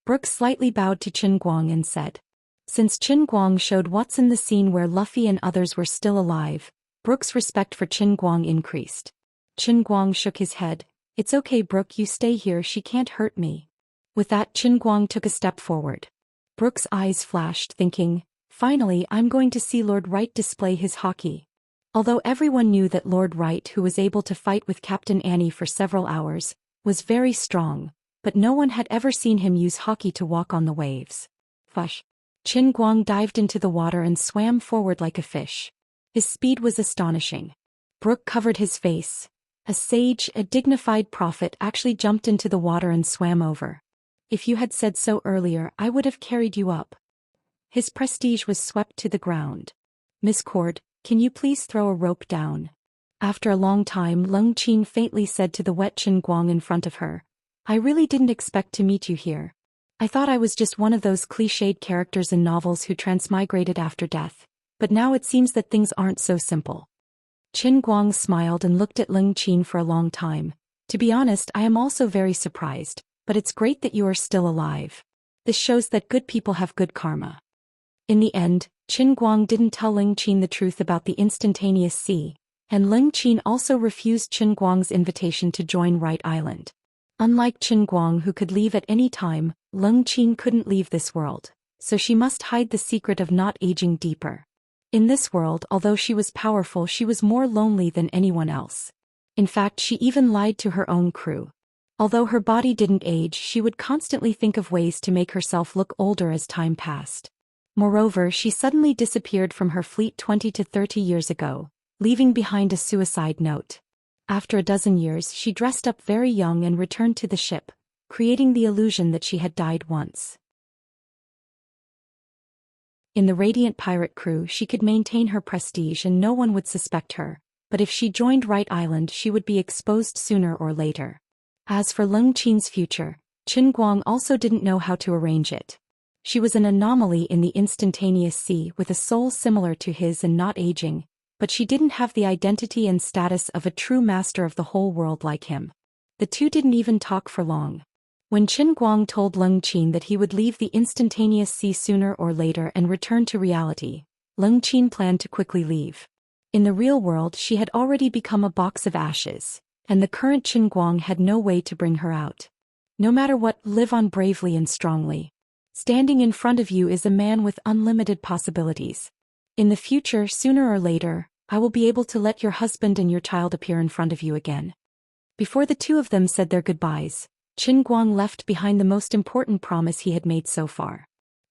Brooke slightly bowed to Qin Guang and said. Since Qin Guang showed what's in the scene where Luffy and others were still alive, Brooke's respect for Qin Guang increased. Qin Guang shook his head. It's okay Brooke, you stay here, she can't hurt me. With that, Qin Guang took a step forward. Brooke's eyes flashed, thinking, finally I'm going to see Lord Wright display his hockey. Although everyone knew that Lord Wright, who was able to fight with Captain Annie for several hours, was very strong, but no one had ever seen him use hockey to walk on the waves. Fush. Qin Guang dived into the water and swam forward like a fish. His speed was astonishing. Brooke covered his face. A sage, a dignified prophet actually jumped into the water and swam over. If you had said so earlier, I would have carried you up. His prestige was swept to the ground. Miss Cord, can you please throw a rope down? After a long time, Leng Qin faintly said to the wet Qin Guang in front of her, I really didn't expect to meet you here. I thought I was just one of those cliched characters in novels who transmigrated after death, but now it seems that things aren't so simple. Qin Guang smiled and looked at Leng Qin for a long time. To be honest, I am also very surprised, but it's great that you are still alive. This shows that good people have good karma. In the end, Qin Guang didn't tell Leng Qin the truth about the instantaneous sea, and Leng Qin also refused Qin Guang's invitation to join Wright Island. Unlike Qin Guang who could leave at any time, Leng Qin couldn't leave this world, so she must hide the secret of not aging deeper. In this world, although she was powerful, she was more lonely than anyone else. In fact, she even lied to her own crew. Although her body didn't age, she would constantly think of ways to make herself look older as time passed. Moreover, she suddenly disappeared from her fleet 20 to 30 years ago, leaving behind a suicide note. After a dozen years, she dressed up very young and returned to the ship, creating the illusion that she had died once. In the Radiant Pirate crew, she could maintain her prestige and no one would suspect her, but if she joined Wright Island, she would be exposed sooner or later. As for Leng Qin's future, Qin Guang also didn't know how to arrange it. She was an anomaly in the instantaneous sea with a soul similar to his and not aging, but she didn't have the identity and status of a true master of the whole world like him. The two didn't even talk for long. When Qin Guang told Leng Qin that he would leave the instantaneous sea sooner or later and return to reality, Leng Qin planned to quickly leave. In the real world, she had already become a box of ashes, and the current Qin Guang had no way to bring her out. No matter what, live on bravely and strongly. Standing in front of you is a man with unlimited possibilities. In the future, sooner or later, I will be able to let your husband and your child appear in front of you again. Before the two of them said their goodbyes, Qin Guang left behind the most important promise he had made so far.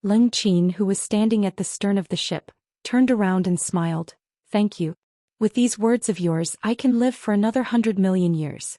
Leng Qin, who was standing at the stern of the ship, turned around and smiled. Thank you. With these words of yours, I can live for another 100 million years.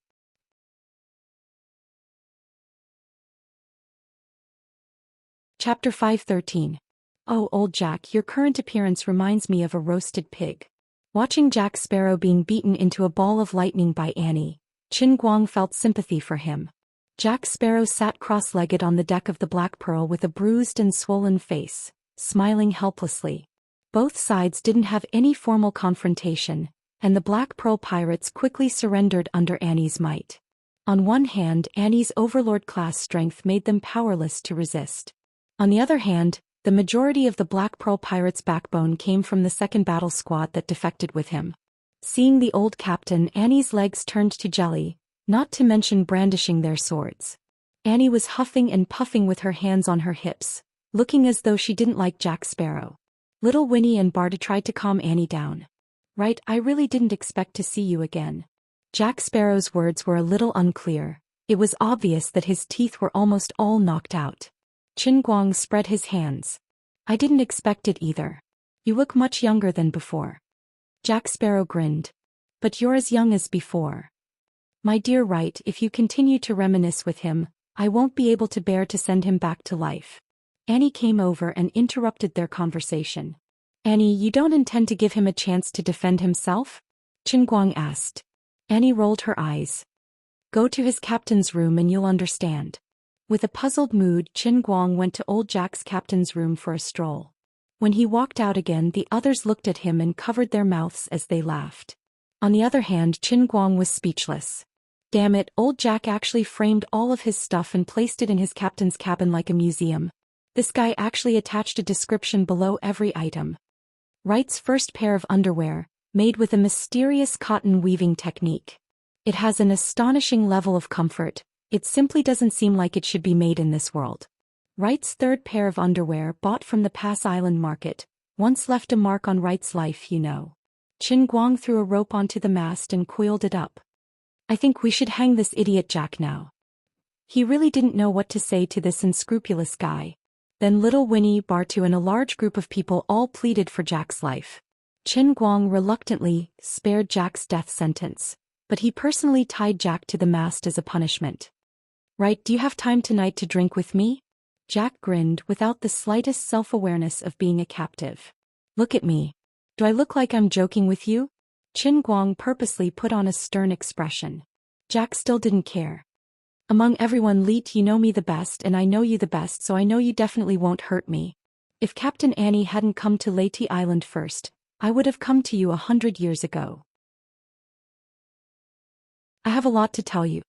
Chapter 513. Oh, old Jack, your current appearance reminds me of a roasted pig. Watching Jack Sparrow being beaten into a ball of lightning by Annie, Qin Guang felt sympathy for him. Jack Sparrow sat cross-legged on the deck of the Black Pearl with a bruised and swollen face, smiling helplessly. Both sides didn't have any formal confrontation, and the Black Pearl pirates quickly surrendered under Annie's might. On one hand, Annie's overlord-class strength made them powerless to resist. On the other hand, the majority of the Black Pearl pirates' backbone came from the second battle squad that defected with him. Seeing the old captain, Annie's legs turned to jelly, not to mention brandishing their swords. Annie was huffing and puffing with her hands on her hips, looking as though she didn't like Jack Sparrow. Little Winnie and Barda tried to calm Annie down. Right, I really didn't expect to see you again. Jack Sparrow's words were a little unclear. It was obvious that his teeth were almost all knocked out. Qin Guang spread his hands. I didn't expect it either. You look much younger than before. Jack Sparrow grinned. But you're as young as before. My dear Wright, if you continue to reminisce with him, I won't be able to bear to send him back to life. Annie came over and interrupted their conversation. Annie, you don't intend to give him a chance to defend himself? Qin Guang asked. Annie rolled her eyes. Go to his captain's room and you'll understand. With a puzzled mood, Qin Guang went to old Jack's captain's room for a stroll. When he walked out again, the others looked at him and covered their mouths as they laughed. On the other hand, Qin Guang was speechless. Damn it, old Jack actually framed all of his stuff and placed it in his captain's cabin like a museum. This guy actually attached a description below every item. Wright's first pair of underwear, made with a mysterious cotton weaving technique. It has an astonishing level of comfort. It simply doesn't seem like it should be made in this world. Wright's third pair of underwear, bought from the Pass Island market, once left a mark on Wright's life, you know. Qin Guang threw a rope onto the mast and coiled it up. I think we should hang this idiot Jack now. He really didn't know what to say to this unscrupulous guy. Then little Winnie, Bartu and a large group of people all pleaded for Jack's life. Qin Guang reluctantly spared Jack's death sentence, but he personally tied Jack to the mast as a punishment. Right, do you have time tonight to drink with me? Jack grinned without the slightest self-awareness of being a captive. Look at me. Do I look like I'm joking with you? Qin Guang purposely put on a stern expression. Jack still didn't care. Among everyone, Leet, you know me the best and I know you the best, so I know you definitely won't hurt me. If Captain Annie hadn't come to Leyte Island first, I would have come to you 100 years ago. I have a lot to tell you.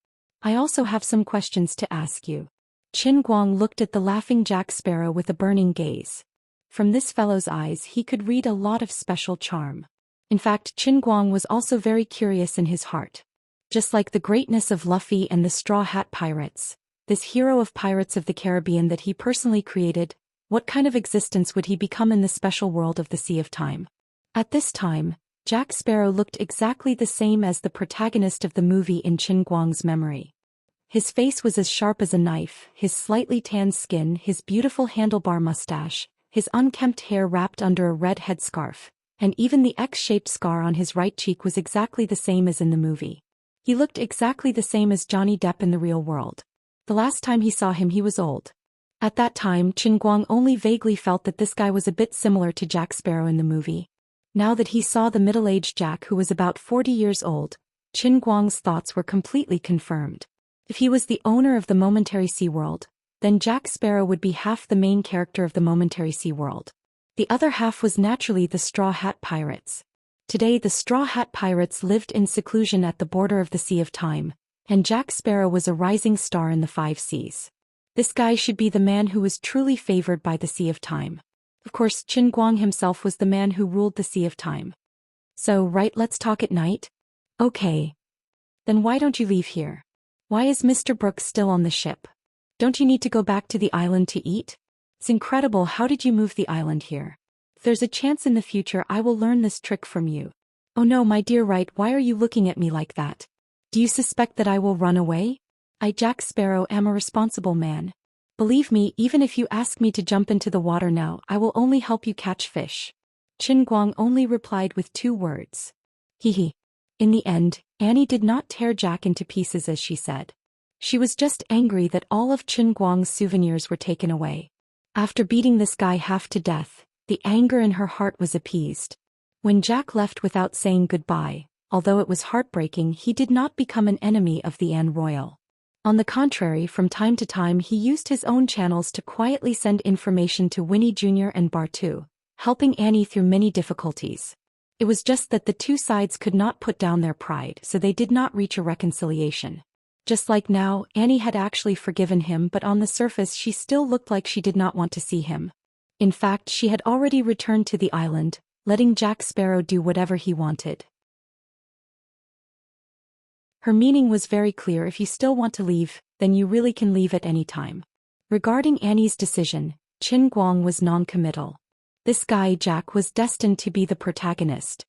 I also have some questions to ask you. Qin Guang looked at the laughing Jack Sparrow with a burning gaze. From this fellow's eyes he could read a lot of special charm. In fact, Qin Guang was also very curious in his heart. Just like the greatness of Luffy and the Straw Hat Pirates, this hero of Pirates of the Caribbean that he personally created, what kind of existence would he become in the special world of the Sea of Time? At this time, Jack Sparrow looked exactly the same as the protagonist of the movie in Qin Guang's memory. His face was as sharp as a knife, his slightly tanned skin, his beautiful handlebar mustache, his unkempt hair wrapped under a red headscarf, and even the X-shaped scar on his right cheek was exactly the same as in the movie. He looked exactly the same as Johnny Depp in the real world. The last time he saw him he was old. At that time, Qin Guang only vaguely felt that this guy was a bit similar to Jack Sparrow in the movie. Now that he saw the middle-aged Jack who was about 40 years old, Qin Guang's thoughts were completely confirmed. If he was the owner of the Momentary Sea World, then Jack Sparrow would be half the main character of the Momentary Sea World. The other half was naturally the Straw Hat Pirates. Today the Straw Hat Pirates lived in seclusion at the border of the Sea of Time, and Jack Sparrow was a rising star in the Five Seas. This guy should be the man who was truly favored by the Sea of Time. Of course, Qin Guang himself was the man who ruled the Sea of Time. So, right, let's talk at night? Okay. Then why don't you leave here? Why is Mr. Brooks still on the ship? Don't you need to go back to the island to eat? It's incredible, how did you move the island here? If there's a chance in the future I will learn this trick from you. Oh no, my dear Wright, why are you looking at me like that? Do you suspect that I will run away? I, Jack Sparrow, am a responsible man. Believe me, even if you ask me to jump into the water now, I will only help you catch fish. Qin Guang only replied with 2 words. Hee. In the end, Annie did not tear Jack into pieces as she said. She was just angry that all of Qin Guang's souvenirs were taken away. After beating this guy half to death, the anger in her heart was appeased. When Jack left without saying goodbye, although it was heartbreaking, he did not become an enemy of the Anne Royal. On the contrary, from time to time he used his own channels to quietly send information to Winnie Jr. and Bartu, helping Annie through many difficulties. It was just that the two sides could not put down their pride, so they did not reach a reconciliation. Just like now, Annie had actually forgiven him, but on the surface she still looked like she did not want to see him. In fact, she had already returned to the island, letting Jack Sparrow do whatever he wanted. Her meaning was very clear: if you still want to leave, then you really can leave at any time. Regarding Annie's decision, Qin Guang was non-committal. This guy Jack was destined to be the protagonist.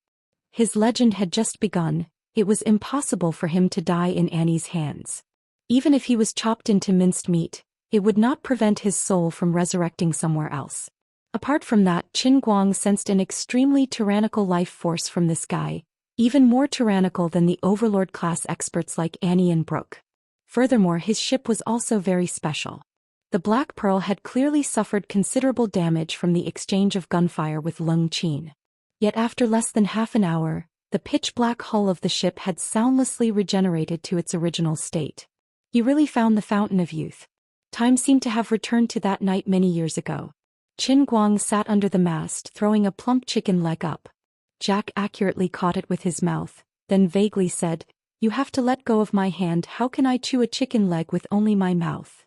His legend had just begun. It was impossible for him to die in Annie's hands. Even if he was chopped into minced meat, it would not prevent his soul from resurrecting somewhere else. Apart from that, Qin Guang sensed an extremely tyrannical life force from this guy, even more tyrannical than the overlord-class experts like Annie and Brooke. Furthermore, his ship was also very special. The Black Pearl had clearly suffered considerable damage from the exchange of gunfire with Lung Qin. Yet after less than half an hour, the pitch-black hull of the ship had soundlessly regenerated to its original state. He really found the fountain of youth. Time seemed to have returned to that night many years ago. Qin Guang sat under the mast throwing a plump chicken leg up. Jack accurately caught it with his mouth, then vaguely said, "You have to let go of my hand. How can I chew a chicken leg with only my mouth?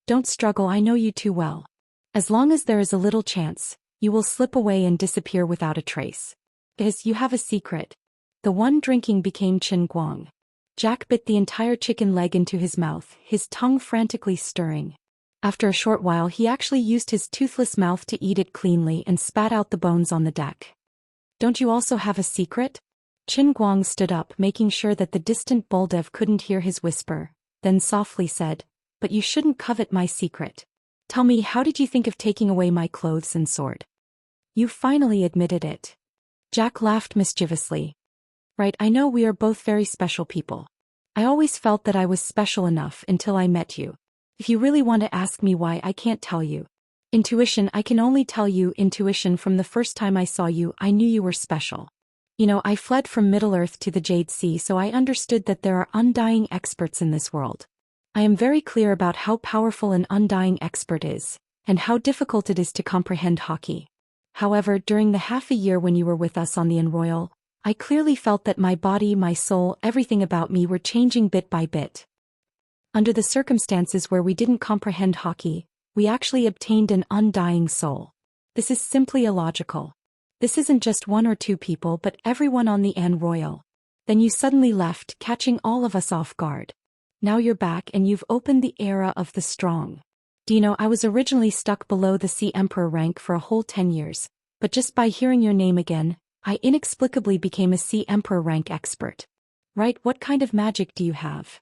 Don't struggle, I know you too well. As long as there is a little chance, you will slip away and disappear without a trace. Because you have a secret." The one drinking became Qin Guang. Jack bit the entire chicken leg into his mouth, his tongue frantically stirring. After a short while he actually used his toothless mouth to eat it cleanly and spat out the bones on the deck. "Don't you also have a secret?" Qin Guang stood up, making sure that the distant Buldev couldn't hear his whisper, then softly said, "But you shouldn't covet my secret. Tell me, how did you think of taking away my clothes and sword? You finally admitted it." Jack laughed mischievously. "Right, I know we are both very special people. I always felt that I was special enough until I met you. If you really want to ask me why, I can't tell you. Intuition, I can only tell you intuition. From the first time I saw you, I knew you were special. You know, I fled from Middle-earth to the Jade Sea, so I understood that there are undying experts in this world. I am very clear about how powerful an undying expert is, and how difficult it is to comprehend hockey. However, during the half a year when you were with us on the Royal, I clearly felt that my body, my soul, everything about me were changing bit by bit. Under the circumstances where we didn't comprehend hockey, we actually obtained an undying soul. This is simply illogical. This isn't just one or two people but everyone on the Royal. Then you suddenly left, catching all of us off guard. Now you're back and you've opened the era of the strong. Do you know, I was originally stuck below the Sea Emperor rank for a whole 10 years, but just by hearing your name again, I inexplicably became a Sea Emperor rank expert. Right, what kind of magic do you have?"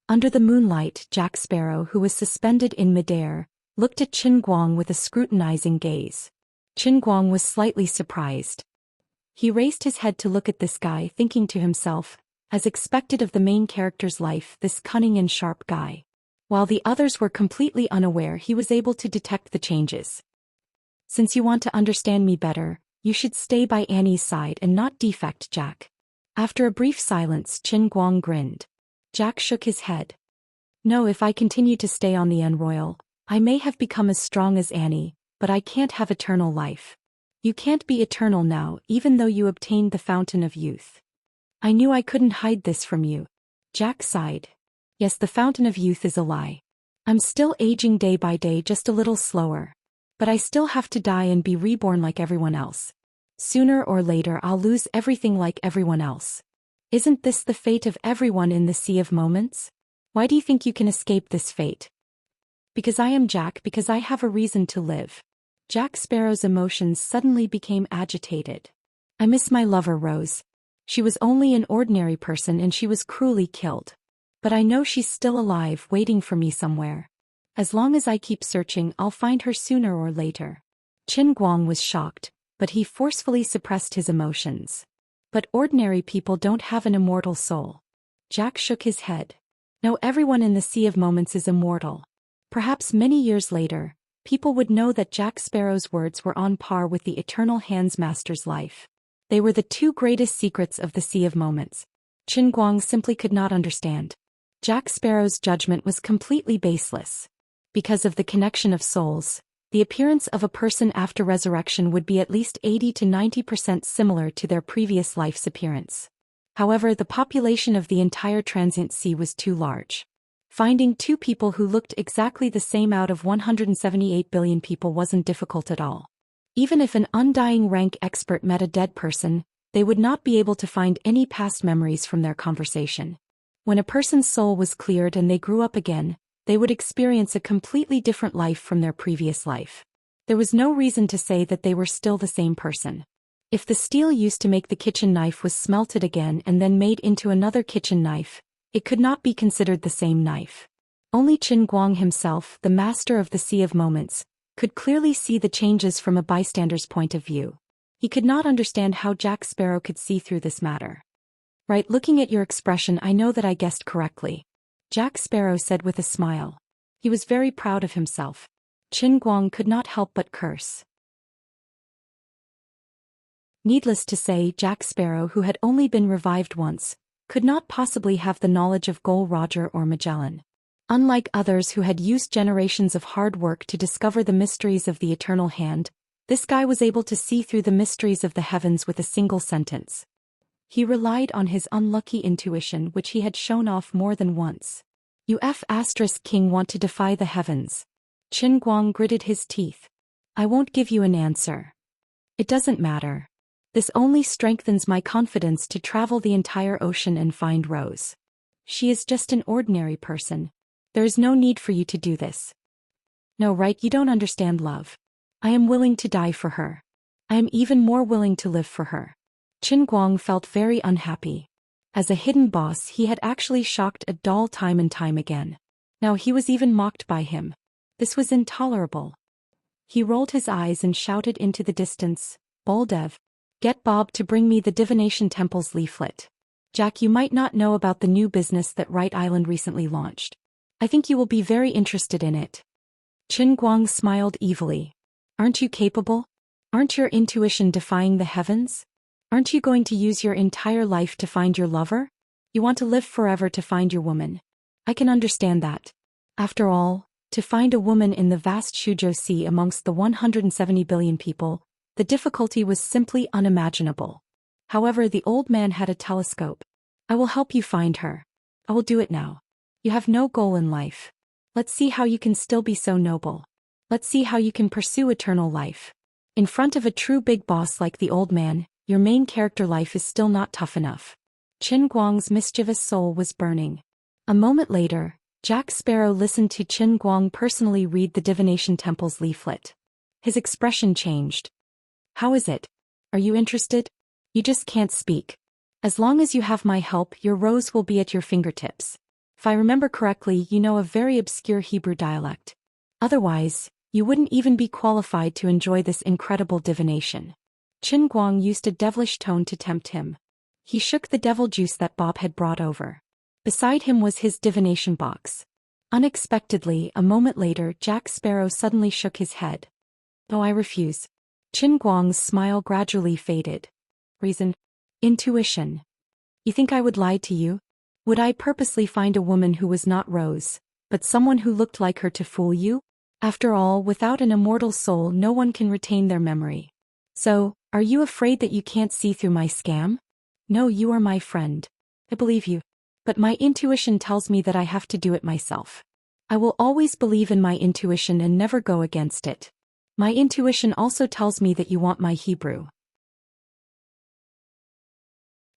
Under the moonlight, Jack Sparrow, who was suspended in midair, looked at Qin Guang with a scrutinizing gaze. Qin Guang was slightly surprised. He raised his head to look at this guy, thinking to himself, as expected of the main character's life, this cunning and sharp guy. While the others were completely unaware, he was able to detect the changes. "Since you want to understand me better, you should stay by Annie's side and not defect, Jack." After a brief silence, Qin Guang grinned. Jack shook his head. "No, if I continue to stay on the Royal, I may have become as strong as Annie, but I can't have eternal life. You can't be eternal now, even though you obtained the Fountain of Youth." "I knew I couldn't hide this from you." Jack sighed. "Yes, the Fountain of Youth is a lie. I'm still aging day by day, just a little slower. But I still have to die and be reborn like everyone else. Sooner or later I'll lose everything like everyone else. Isn't this the fate of everyone in the Sea of Moments? Why do you think you can escape this fate?" "Because I am Jack, because I have a reason to live." Jack Sparrow's emotions suddenly became agitated. "I miss my lover Rose. She was only an ordinary person and she was cruelly killed. But I know she's still alive, waiting for me somewhere. As long as I keep searching, I'll find her sooner or later." Qin Guang was shocked, but he forcefully suppressed his emotions. "But ordinary people don't have an immortal soul." Jack shook his head. "No, everyone in the Sea of Moments is immortal. Perhaps many years later, people would know that Jack Sparrow's words were on par with the Eternal Hands Master's life. They were the two greatest secrets of the Sea of Moments." Qin Guang simply could not understand. Jack Sparrow's judgment was completely baseless. Because of the connection of souls, the appearance of a person after resurrection would be at least 80 to 90% similar to their previous life's appearance. However, the population of the entire transient sea was too large. Finding two people who looked exactly the same out of 178 billion people wasn't difficult at all. Even if an undying rank expert met a dead person, they would not be able to find any past memories from their conversation. When a person's soul was cleared and they grew up again, they would experience a completely different life from their previous life. There was no reason to say that they were still the same person. If the steel used to make the kitchen knife was smelted again and then made into another kitchen knife, it could not be considered the same knife. Only Qin Guang himself, the master of the Sea of Moments, could clearly see the changes from a bystander's point of view. He could not understand how Jack Sparrow could see through this matter. "Right, looking at your expression, I know that I guessed correctly," Jack Sparrow said with a smile. He was very proud of himself. Qin Guang could not help but curse. Needless to say, Jack Sparrow, who had only been revived once, could not possibly have the knowledge of Gol Roger or Magellan. Unlike others who had used generations of hard work to discover the mysteries of the eternal hand, this guy was able to see through the mysteries of the heavens with a single sentence. He relied on his unlucky intuition, which he had shown off more than once. You King want to defy the heavens. Qin Guang gritted his teeth. I won't give you an answer. It doesn't matter. This only strengthens my confidence to travel the entire ocean and find Rose. She is just an ordinary person. There is no need for you to do this. No, right? You don't understand love. I am willing to die for her. I am even more willing to live for her. Qin Guang felt very unhappy. As a hidden boss, he had actually shocked a doll time and time again. Now he was even mocked by him. This was intolerable. He rolled his eyes and shouted into the distance, Boldev, get Bob to bring me the Divination Temple's leaflet. Jack, you might not know about the new business that Right Island recently launched. I think you will be very interested in it. Qin Guang smiled evilly. Aren't you capable? Aren't your intuition defying the heavens? Aren't you going to use your entire life to find your lover? You want to live forever to find your woman. I can understand that. After all, to find a woman in the vast Shuzhou Sea amongst the 170 billion people, the difficulty was simply unimaginable. However, the old man had a telescope. I will help you find her. I will do it now. You have no goal in life. Let's see how you can still be so noble. Let's see how you can pursue eternal life. In front of a true big boss like the old man, your main character life is still not tough enough. Qin Guang's mischievous soul was burning. A moment later, Jack Sparrow listened to Qin Guang personally read the Divination Temple's leaflet. His expression changed. How is it? Are you interested? You just can't speak. As long as you have my help, your rose will be at your fingertips. If I remember correctly, you know a very obscure Hebrew dialect. Otherwise, you wouldn't even be qualified to enjoy this incredible divination. Qin Guang used a devilish tone to tempt him. He shook the devil juice that Bob had brought over. Beside him was his divination box. Unexpectedly, a moment later, Jack Sparrow suddenly shook his head. Oh, I refuse. Qin Guang's smile gradually faded. Reason? Intuition. You think I would lie to you? Would I purposely find a woman who was not Rose, but someone who looked like her to fool you? After all, without an immortal soul, no one can retain their memory. So, are you afraid that you can't see through my scam? No, you are my friend. I believe you. But my intuition tells me that I have to do it myself. I will always believe in my intuition and never go against it. My intuition also tells me that you want my Hebrew.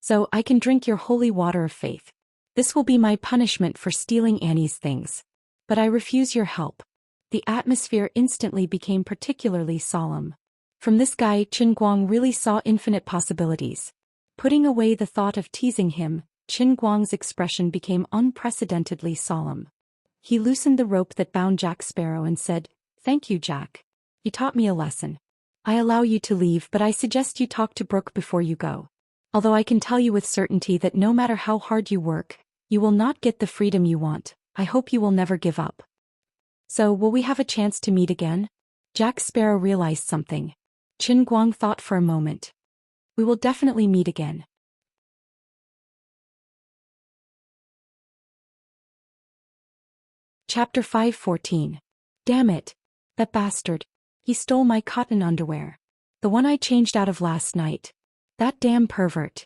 So I can drink your holy water of faith. This will be my punishment for stealing Annie's things. But I refuse your help. The atmosphere instantly became particularly solemn. From this guy, Qin Guang really saw infinite possibilities. Putting away the thought of teasing him, Qin Guang's expression became unprecedentedly solemn. He loosened the rope that bound Jack Sparrow and said, "Thank you, Jack. You taught me a lesson. I allow you to leave, but I suggest you talk to Brooke before you go. Although I can tell you with certainty that no matter how hard you work, you will not get the freedom you want. I hope you will never give up." So, will we have a chance to meet again? Jack Sparrow realized something. Qin Guang thought for a moment. We will definitely meet again. Chapter 5:14. Damn it. That bastard. He stole my cotton underwear. The one I changed out of last night. That damn pervert.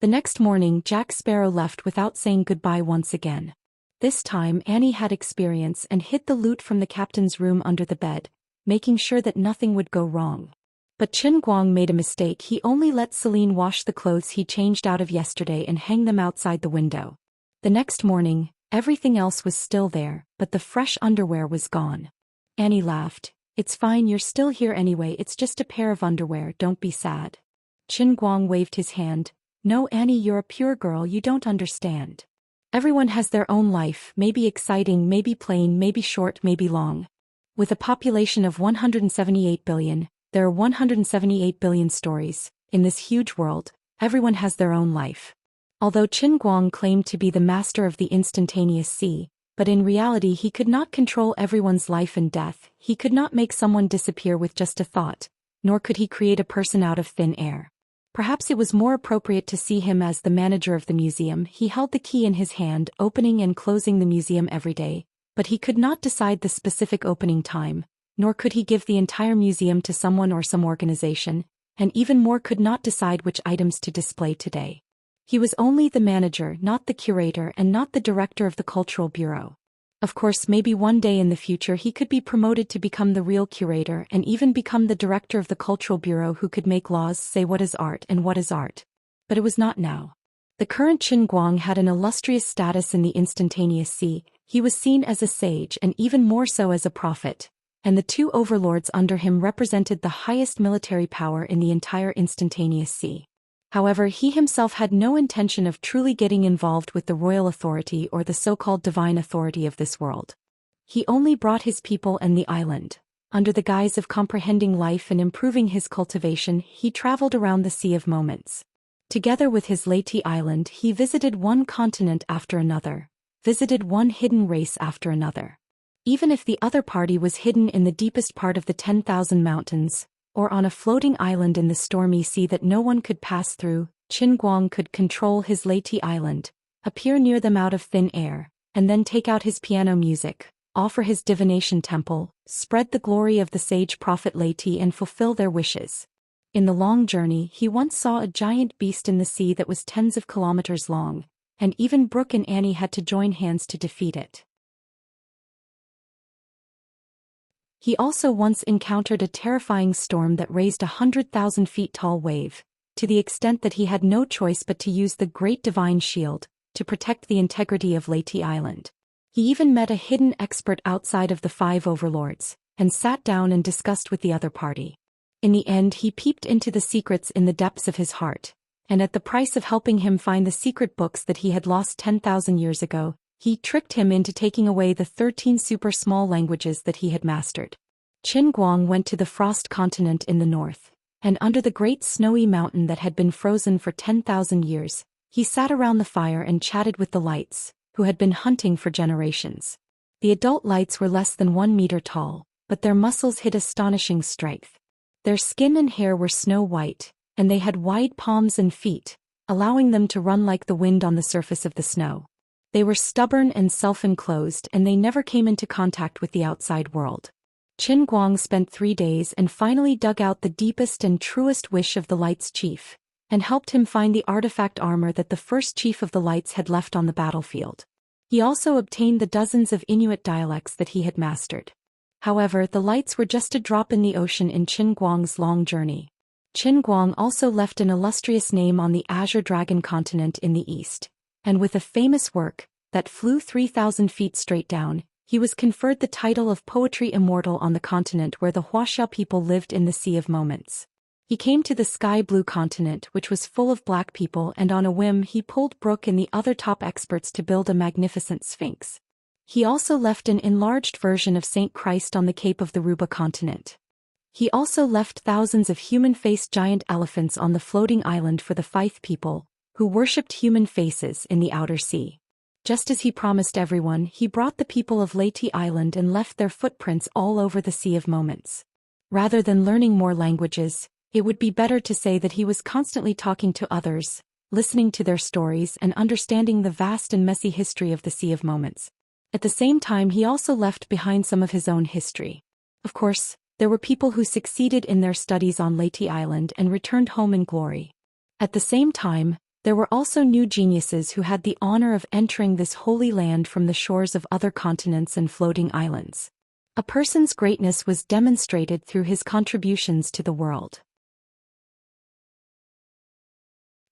The next morning, Jack Sparrow left without saying goodbye once again. This time, Annie had experience and hid the loot from the captain's room under the bed, making sure that nothing would go wrong. But Qin Guang made a mistake. He only let Celine wash the clothes he changed out of yesterday and hang them outside the window. The next morning, everything else was still there, but the fresh underwear was gone. Annie laughed. "It's fine, you're still here anyway, it's just a pair of underwear, don't be sad." Qin Guang waved his hand. "No, Annie, you're a pure girl, you don't understand. Everyone has their own life, maybe exciting, maybe plain, maybe short, maybe long. With a population of 178 billion, there are 178 billion stories. In this huge world, everyone has their own life." Although Qin Guang claimed to be the master of the instantaneous sea, but in reality he could not control everyone's life and death. He could not make someone disappear with just a thought, nor could he create a person out of thin air. Perhaps it was more appropriate to see him as the manager of the museum. He held the key in his hand, opening and closing the museum every day, But he could not decide the specific opening time, nor could he give the entire museum to someone or some organization, and even more could not decide which items to display today. He was only the manager, not the curator and not the director of the Cultural Bureau. Of course, maybe one day in the future he could be promoted to become the real curator and even become the director of the Cultural Bureau who could make laws, say what is art and what is art. But it was not now. The current Qin Guang had an illustrious status in the instantaneous sea. He was seen as a sage and even more so as a prophet, and the two overlords under him represented the highest military power in the entire instantaneous sea. However, he himself had no intention of truly getting involved with the royal authority or the so-called divine authority of this world. He only brought his people and the island. Under the guise of comprehending life and improving his cultivation, he traveled around the Sea of Moments. Together with his Leyte Island, he visited one continent after another, visited one hidden race after another. Even if the other party was hidden in the deepest part of the 10,000 mountains, or on a floating island in the stormy sea that no one could pass through, Qin Guang could control his Leyte Island, appear near them out of thin air, and then take out his piano music, offer his divination temple, spread the glory of the sage prophet Leyte and fulfill their wishes. In the long journey, he once saw a giant beast in the sea that was tens of kilometers long, and even Brooke and Annie had to join hands to defeat it. He also once encountered a terrifying storm that raised 100,000 feet tall wave, to the extent that he had no choice but to use the Great Divine Shield to protect the integrity of Leyte Island. He even met a hidden expert outside of the five overlords, and sat down and discussed with the other party. In the end, he peeped into the secrets in the depths of his heart, and at the price of helping him find the secret books that he had lost 10,000 years ago, he tricked him into taking away the 13 super small languages that he had mastered. Qin Guang went to the frost continent in the north, and under the great snowy mountain that had been frozen for 10,000 years, he sat around the fire and chatted with the lights, who had been hunting for generations. The adult lights were less than 1 meter tall, but their muscles hid astonishing strength. Their skin and hair were snow white, and they had wide palms and feet, allowing them to run like the wind on the surface of the snow. They were stubborn and self-enclosed, and they never came into contact with the outside world. Qin Guang spent 3 days and finally dug out the deepest and truest wish of the Light's chief, and helped him find the artifact armor that the first chief of the Lights had left on the battlefield. He also obtained the dozens of Inuit dialects that he had mastered. However, the Lights were just a drop in the ocean in Qin Guang's long journey. Qin Guang also left an illustrious name on the Azure Dragon continent in the east, and with a famous work that flew 3,000 feet straight down, he was conferred the title of Poetry Immortal on the continent where the Wuxia people lived in the Sea of Moments. He came to the sky-blue continent, which was full of black people, and on a whim he pulled Brooke and the other top experts to build a magnificent sphinx. He also left an enlarged version of Saint Christ on the Cape of the Ruba continent. He also left thousands of human-faced giant elephants on the floating island for the Fife people, who worshipped human faces in the outer sea. Just as he promised everyone, he brought the people of Leyte Island and left their footprints all over the Sea of Moments. Rather than learning more languages, it would be better to say that he was constantly talking to others, listening to their stories and understanding the vast and messy history of the Sea of Moments. At the same time, he also left behind some of his own history. Of course, there were people who succeeded in their studies on Leyte Island and returned home in glory. At the same time, there were also new geniuses who had the honor of entering this holy land from the shores of other continents and floating islands. A person's greatness was demonstrated through his contributions to the world.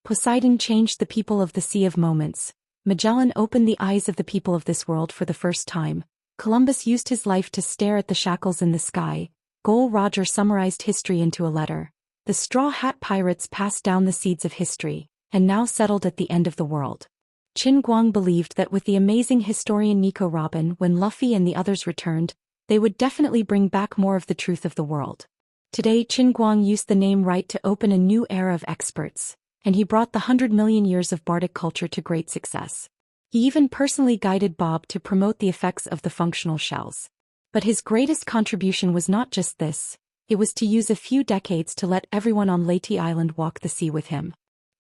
Poseidon changed the people of the Sea of Moments. Magellan opened the eyes of the people of this world for the first time. Columbus used his life to stare at the shackles in the sky. Gol Roger summarized history into a letter. The Straw Hat Pirates passed down the seeds of history, and now settled at the end of the world. Qin Guang believed that with the amazing historian Nico Robin, when Luffy and the others returned, they would definitely bring back more of the truth of the world. Today, Qin Guang used the name right to open a new era of experts, and he brought the 100 million years of bardic culture to great success. He even personally guided Bob to promote the effects of the functional shells. But his greatest contribution was not just this, it was to use a few decades to let everyone on Leyte Island walk the sea with him.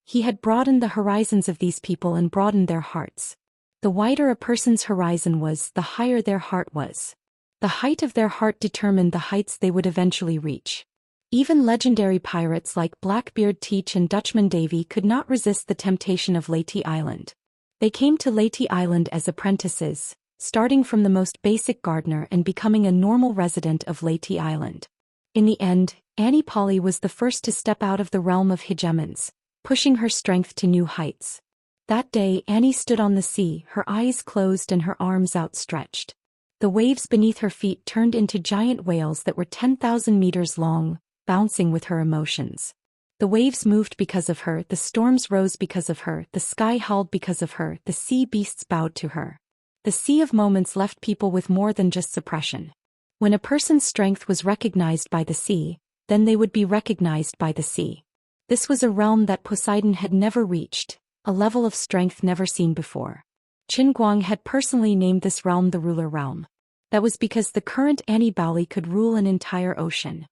He had broadened the horizons of these people and broadened their hearts. The wider a person's horizon was, the higher their heart was. The height of their heart determined the heights they would eventually reach. Even legendary pirates like Blackbeard Teach and Dutchman Davy could not resist the temptation of Leyte Island. They came to Leyte Island as apprentices, starting from the most basic gardener and becoming a normal resident of Leyte Island. In the end, Annie Polly was the first to step out of the realm of hegemons, pushing her strength to new heights. That day Annie stood on the sea, her eyes closed and her arms outstretched. The waves beneath her feet turned into giant whales that were 10,000 meters long, bouncing with her emotions. The waves moved because of her, the storms rose because of her, the sky howled because of her, the sea beasts bowed to her. The sea of moments left people with more than just suppression. When a person's strength was recognized by the sea, then they would be recognized by the sea. This was a realm that Poseidon had never reached, a level of strength never seen before. Qin Guang had personally named this realm the Ruler Realm. That was because the current Annie Bowley could rule an entire ocean.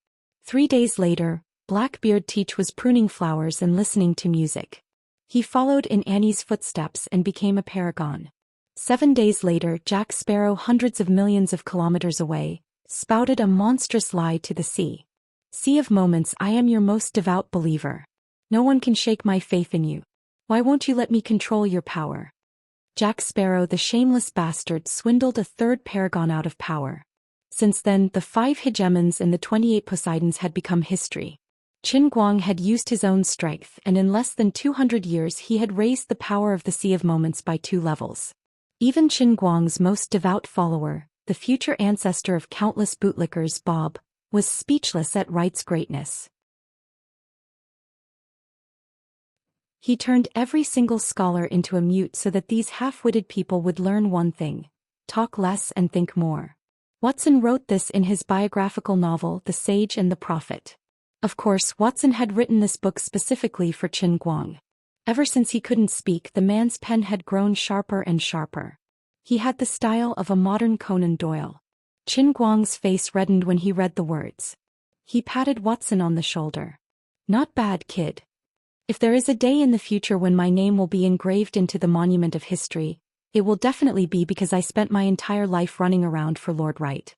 3 days later, Blackbeard Teach was pruning flowers and listening to music. He followed in Annie's footsteps and became a paragon. 7 days later, Jack Sparrow, hundreds of millions of kilometers away, spouted a monstrous lie to the sea. Sea of moments, I am your most devout believer. No one can shake my faith in you. Why won't you let me control your power? Jack Sparrow, the shameless bastard, swindled a third paragon out of power. Since then, the 5 hegemons and the 28 Poseidons had become history. Qin Guang had used his own strength, and in less than 200 years he had raised the power of the Sea of Moments by 2 levels. Even Qin Guang's most devout follower, the future ancestor of countless bootlickers, Bob, was speechless at Wright's greatness. He turned every single scholar into a mute so that these half-witted people would learn one thing: talk less and think more. Watson wrote this in his biographical novel, The Sage and the Prophet. Of course, Watson had written this book specifically for Qin Guang. Ever since he couldn't speak, the man's pen had grown sharper and sharper. He had the style of a modern Conan Doyle. Qin Guang's face reddened when he read the words. He patted Watson on the shoulder. Not bad, kid. If there is a day in the future when my name will be engraved into the monument of history, it will definitely be because I spent my entire life running around for Lord Wright.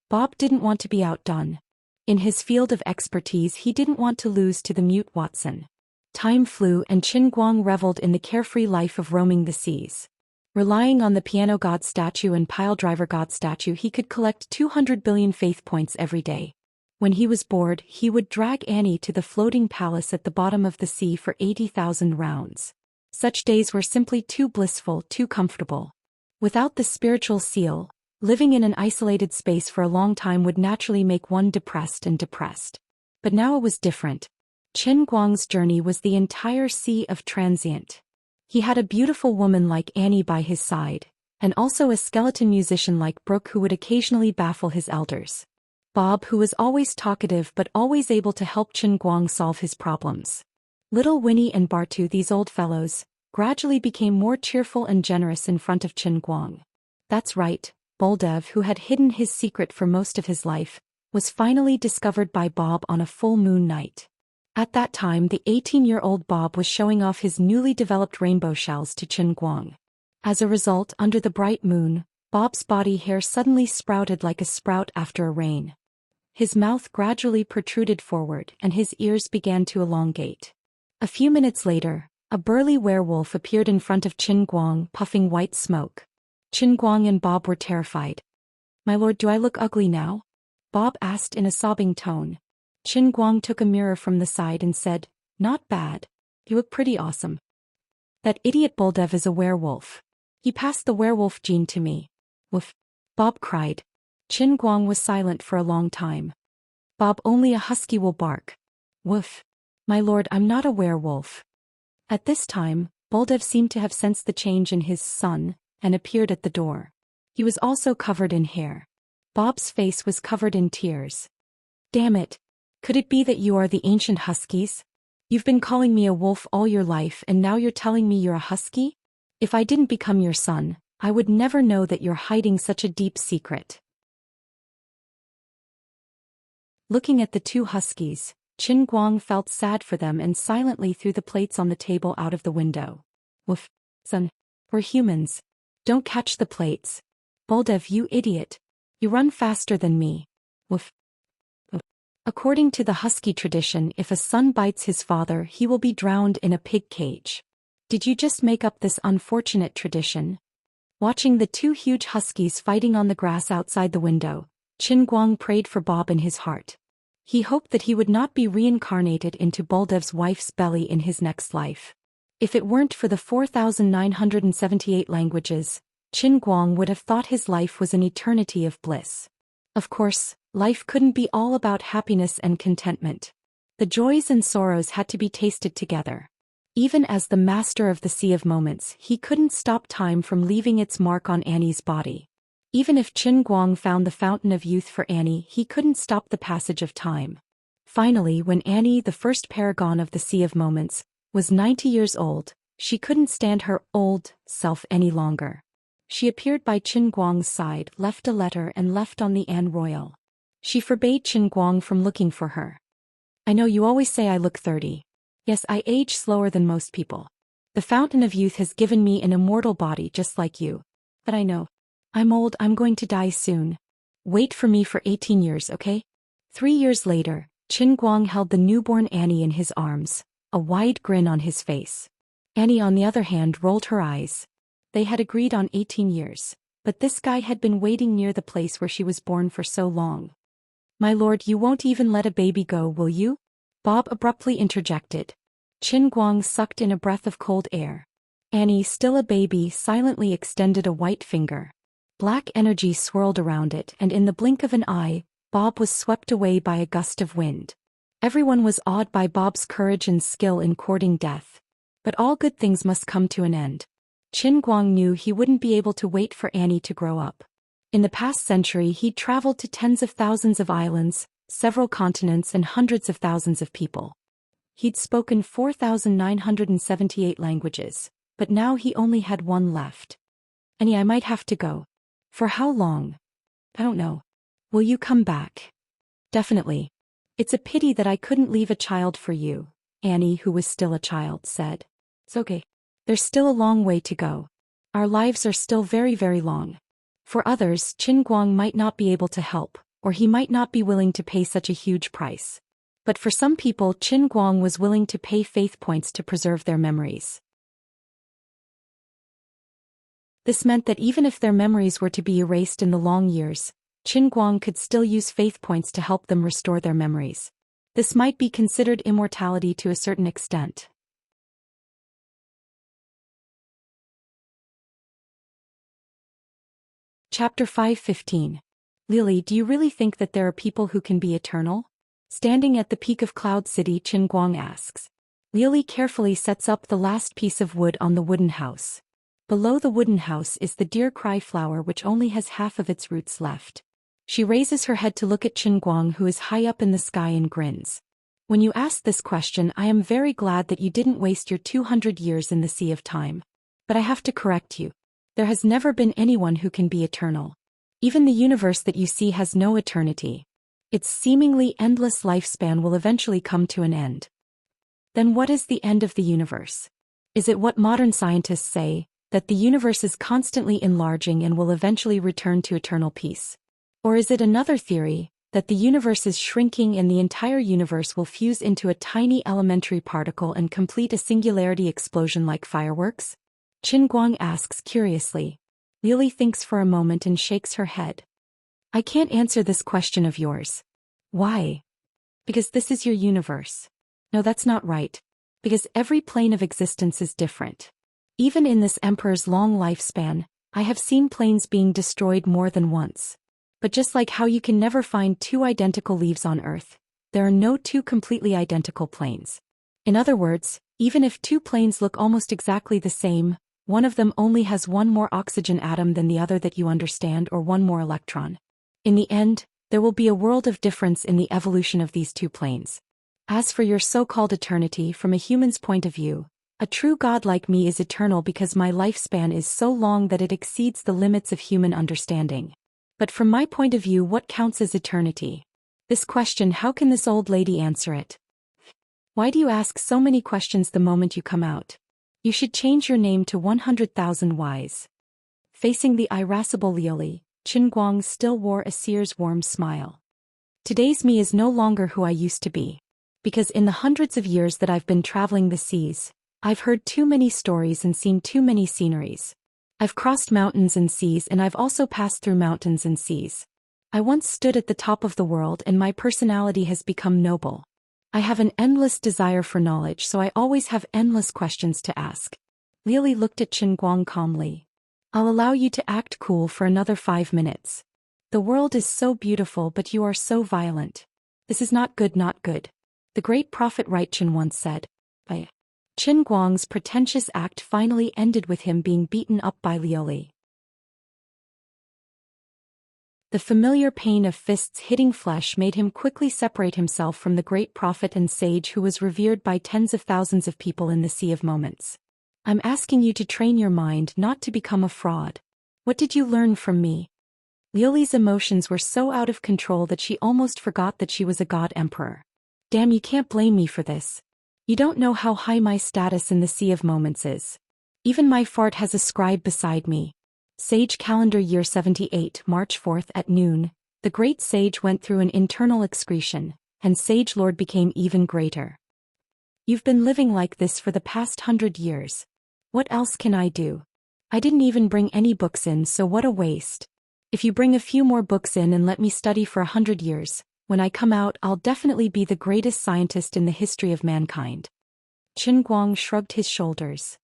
Bob didn't want to be outdone. In his field of expertise, he didn't want to lose to the mute Watson. Time flew and Qin Guang reveled in the carefree life of roaming the seas. Relying on the piano god statue and piledriver god statue, he could collect 200 billion faith points every day. When he was bored, he would drag Annie to the floating palace at the bottom of the sea for 80,000 rounds. Such days were simply too blissful, too comfortable. Without the spiritual seal, living in an isolated space for a long time would naturally make one depressed and depressed. But now it was different. Qin Guang's journey was the entire sea of transient. He had a beautiful woman like Annie by his side, and also a skeleton musician like Brooke who would occasionally baffle his elders. Bob, who was always talkative but always able to help Qin Guang solve his problems. Little Winnie and Bartu, these old fellows, gradually became more cheerful and generous in front of Qin Guang. That's right, Boldev, who had hidden his secret for most of his life, was finally discovered by Bob on a full moon night. At that time, the 18-year-old Bob was showing off his newly developed rainbow shells to Qin Guang. As a result, under the bright moon, Bob's body hair suddenly sprouted like a sprout after a rain. His mouth gradually protruded forward and his ears began to elongate. A few minutes later, a burly werewolf appeared in front of Qin Guang, puffing white smoke. Qin Guang and Bob were terrified. "My lord, do I look ugly now?" Bob asked in a sobbing tone. Qin Guang took a mirror from the side and said, "Not bad. You look pretty awesome." "That idiot Boldev is a werewolf. He passed the werewolf gene to me." "Woof," Bob cried. Qin Guang was silent for a long time. "Bob, only a husky will bark." "Woof. My lord, I'm not a werewolf." At this time, Boldev seemed to have sensed the change in his son, and appeared at the door. He was also covered in hair. Bob's face was covered in tears. "Damn it. Could it be that you are the ancient huskies? You've been calling me a wolf all your life and now you're telling me you're a husky? If I didn't become your son, I would never know that you're hiding such a deep secret." Looking at the 2 huskies, Qin Guang felt sad for them and silently threw the plates on the table out of the window. "Woof, son. We're humans. Don't catch the plates. Boldev, you idiot. You run faster than me. Woof. Woof. According to the husky tradition, if a son bites his father, he will be drowned in a pig cage. Did you just make up this unfortunate tradition? Watching the two huge huskies fighting on the grass outside the window, Qin Guang prayed for Bob in his heart. He hoped that he would not be reincarnated into Boldev's wife's belly in his next life. If it weren't for the 4,978 languages, Qin Guang would have thought his life was an eternity of bliss. Of course, life couldn't be all about happiness and contentment. The joys and sorrows had to be tasted together. Even as the master of the Sea of Moments, he couldn't stop time from leaving its mark on Annie's body. Even if Qin Guang found the fountain of youth for Annie, he couldn't stop the passage of time. Finally, when Annie, the first paragon of the Sea of Moments, was 90 years old, she couldn't stand her old self any longer. She appeared by Qin Guang's side, left a letter and left on the Anne Royal. She forbade Qin Guang from looking for her. I know you always say I look 30. Yes, I age slower than most people. The fountain of youth has given me an immortal body just like you. But I know. I'm old, I'm going to die soon. Wait for me for 18 years, okay? 3 years later, Qin Guang held the newborn Annie in his arms, a wide grin on his face. Annie, on the other hand, rolled her eyes. They had agreed on 18 years, but this guy had been waiting near the place where she was born for so long. My lord, you won't even let a baby go, will you? Bob abruptly interjected. Qin Guang sucked in a breath of cold air. Annie, still a baby, silently extended a white finger. Black energy swirled around it, and in the blink of an eye, Bob was swept away by a gust of wind. Everyone was awed by Bob's courage and skill in courting death. But all good things must come to an end. Qin Guang knew he wouldn't be able to wait for Annie to grow up. In the past century, he'd traveled to tens of thousands of islands, several continents, and hundreds of thousands of people. He'd spoken 4,978 languages, but now he only had one left. Annie, I might have to go. For how long? I don't know. Will you come back? Definitely. It's a pity that I couldn't leave a child for you, Annie, who was still a child, said. It's okay. There's still a long way to go. Our lives are still very, very long. For others, Qin Guang might not be able to help, or he might not be willing to pay such a huge price. But for some people, Qin Guang was willing to pay faith points to preserve their memories. This meant that even if their memories were to be erased in the long years, Qin Guang could still use faith points to help them restore their memories. This might be considered immortality to a certain extent. Chapter 5:15. Lily, do you really think that there are people who can be eternal? Standing at the peak of Cloud City, Qin Guang asks. Lily carefully sets up the last piece of wood on the wooden house. Below the wooden house is the deer cry flower, which only has half of its roots left. She raises her head to look at Qin Guang, who is high up in the sky, and grins. When you asked this question, I am very glad that you didn't waste your 200 years in the sea of time. But I have to correct you. There has never been anyone who can be eternal. Even the universe that you see has no eternity. Its seemingly endless lifespan will eventually come to an end. Then what is the end of the universe? Is it what modern scientists say, that the universe is constantly enlarging and will eventually return to eternal peace? Or is it another theory, that the universe is shrinking and the entire universe will fuse into a tiny elementary particle and complete a singularity explosion like fireworks? Qin Guang asks curiously. Lily thinks for a moment and shakes her head. I can't answer this question of yours. Why? Because this is your universe. No, that's not right. Because every plane of existence is different. Even in this emperor's long lifespan, I have seen planes being destroyed more than once. But just like how you can never find two identical leaves on Earth, there are no two completely identical planes. In other words, even if two planes look almost exactly the same, one of them only has one more oxygen atom than the other that you understand, or one more electron. In the end, there will be a world of difference in the evolution of these two planes. As for your so-called eternity, from a human's point of view, a true god like me is eternal because my lifespan is so long that it exceeds the limits of human understanding. But from my point of view, what counts as eternity? This question, how can this old lady answer it? Why do you ask so many questions the moment you come out? You should change your name to 100,000 Wise. Facing the irascible Liuli, Qin Guang still wore a seer's warm smile. Today's me is no longer who I used to be. Because in the hundreds of years that I've been traveling the seas, I've heard too many stories and seen too many sceneries. I've crossed mountains and seas, and I've also passed through mountains and seas. I once stood at the top of the world, and my personality has become noble. I have an endless desire for knowledge, so I always have endless questions to ask. Liuli looked at Qin Guang calmly. I'll allow you to act cool for another 5 minutes. The world is so beautiful, but you are so violent. This is not good, not good. The great prophet Qin once said. Qin Guang's pretentious act finally ended with him being beaten up by Liuli. The familiar pain of fists hitting flesh made him quickly separate himself from the great prophet and sage who was revered by tens of thousands of people in the Sea of Moments. I'm asking you to train your mind not to become a fraud. What did you learn from me? Liuli's emotions were so out of control that she almost forgot that she was a god emperor. Damn, you can't blame me for this. You don't know how high my status in the Sea of Moments is. Even my fart has a scribe beside me. Sage calendar year 78, March 4th at noon, the great sage went through an internal excretion, and Sage Lord became even greater. You've been living like this for the past 100 years. What else can I do? I didn't even bring any books in, so what a waste. If you bring a few more books in and let me study for 100 years, when I come out I'll definitely be the greatest scientist in the history of mankind. Qin Guang shrugged his shoulders.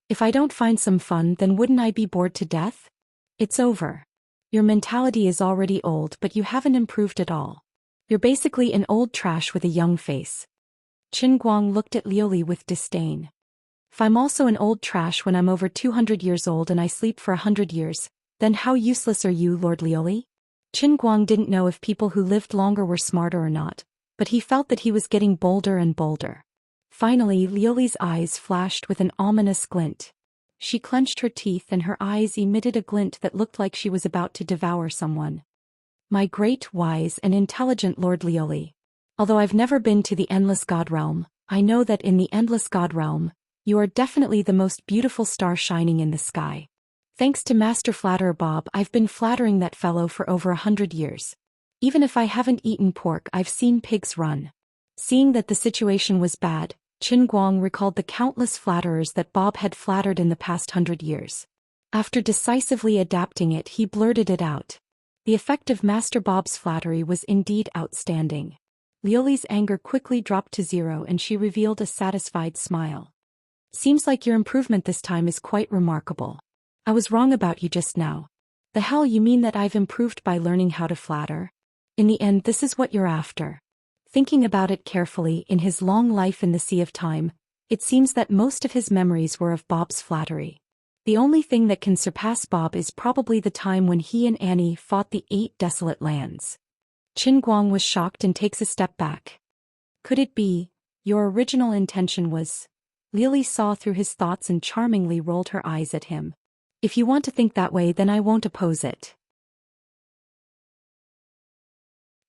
If I don't find some fun, then wouldn't I be bored to death? It's over. Your mentality is already old, but you haven't improved at all. You're basically an old trash with a young face. Qin Guang looked at Liuli with disdain. If I'm also an old trash when I'm over 200 years old and I sleep for 100 years, then how useless are you, Lord Liuli? Qin Guang didn't know if people who lived longer were smarter or not, but he felt that he was getting bolder and bolder. Finally, Liuli's eyes flashed with an ominous glint. She clenched her teeth and her eyes emitted a glint that looked like she was about to devour someone. My great, wise, and intelligent Lord Liuli. Although I've never been to the Endless God Realm, I know that in the Endless God Realm, you are definitely the most beautiful star shining in the sky. Thanks to Master Flatterer Bob, I've been flattering that fellow for over 100 years. Even if I haven't eaten pork, I've seen pigs run. Seeing that the situation was bad, Qin Guang recalled the countless flatterers that Bob had flattered in the past 100 years. After decisively adapting it, he blurted it out. The effect of Master Bob's flattery was indeed outstanding. Liuli's anger quickly dropped to zero and she revealed a satisfied smile. Seems like your improvement this time is quite remarkable. I was wrong about you just now. The hell, you mean that I've improved by learning how to flatter? In the end, this is what you're after. Thinking about it carefully, in his long life in the Sea of Time, it seems that most of his memories were of Bob's flattery. The only thing that can surpass Bob is probably the time when he and Annie fought the 8 desolate lands. Qin Guang was shocked and takes a step back. Could it be, your original intention was... Liuli saw through his thoughts and charmingly rolled her eyes at him. If you want to think that way, then I won't oppose it.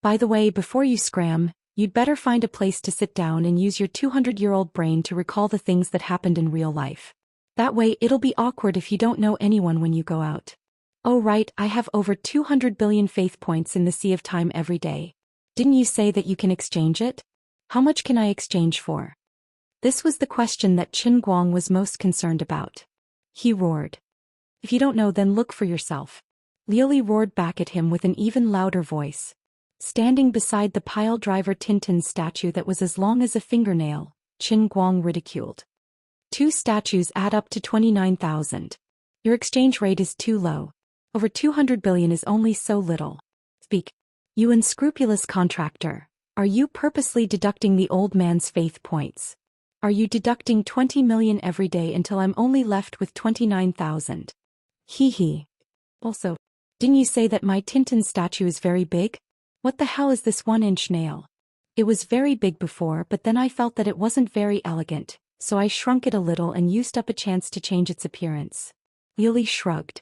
By the way, before you scram, you'd better find a place to sit down and use your 200-year-old brain to recall the things that happened in real life. That way it'll be awkward if you don't know anyone when you go out. Oh right, I have over 200 billion faith points in the Sea of Time every day. Didn't you say that you can exchange it? How much can I exchange for? This was the question that Qin Guang was most concerned about. He roared. If you don't know, then look for yourself. Liuli roared back at him with an even louder voice. Standing beside the pile driver Tintin's statue that was as long as a fingernail, Qin Guang ridiculed. 2 statues add up to 29,000. Your exchange rate is too low. Over 200 billion is only so little. Speak. You unscrupulous contractor. Are you purposely deducting the old man's faith points? Are you deducting 20 million every day until I'm only left with 29,000? Hee hee. Also, didn't you say that my Tintin statue is very big? What the hell is this 1-inch nail? It was very big before, but then I felt that it wasn't very elegant, so I shrunk it a little and used up a chance to change its appearance. Liuli shrugged.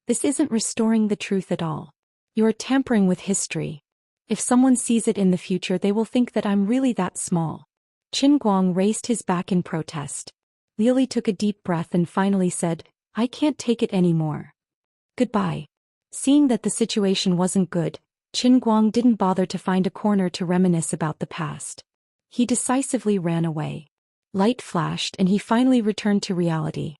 This isn't restoring the truth at all. You're tampering with history. If someone sees it in the future, they will think that I'm really that small. Qin Guang raised his back in protest. Liuli took a deep breath and finally said, I can't take it anymore. Goodbye. Seeing that the situation wasn't good, Qin Guang didn't bother to find a corner to reminisce about the past. He decisively ran away. Light flashed and he finally returned to reality.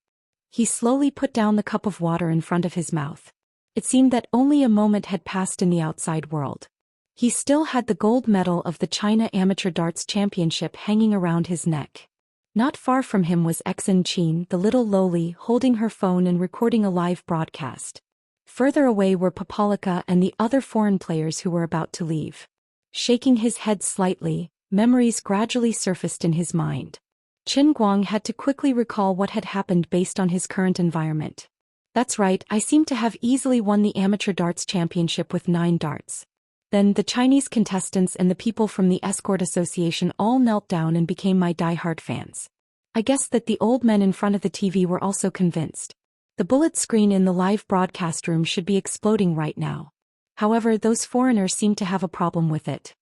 He slowly put down the cup of water in front of his mouth. It seemed that only a moment had passed in the outside world. He still had the gold medal of the China Amateur Darts Championship hanging around his neck. Not far from him was Xin Qin, the little lowly, holding her phone and recording a live broadcast. Further away were Papalika and the other foreign players who were about to leave. Shaking his head slightly, memories gradually surfaced in his mind. Qin Guang had to quickly recall what had happened based on his current environment. That's right, I seem to have easily won the Amateur Darts Championship with 9 darts. Then the Chinese contestants and the people from the Escort Association all knelt down and became my die-hard fans. I guess that the old men in front of the TV were also convinced. The bullet screen in the live broadcast room should be exploding right now. However, those foreigners seemed to have a problem with it.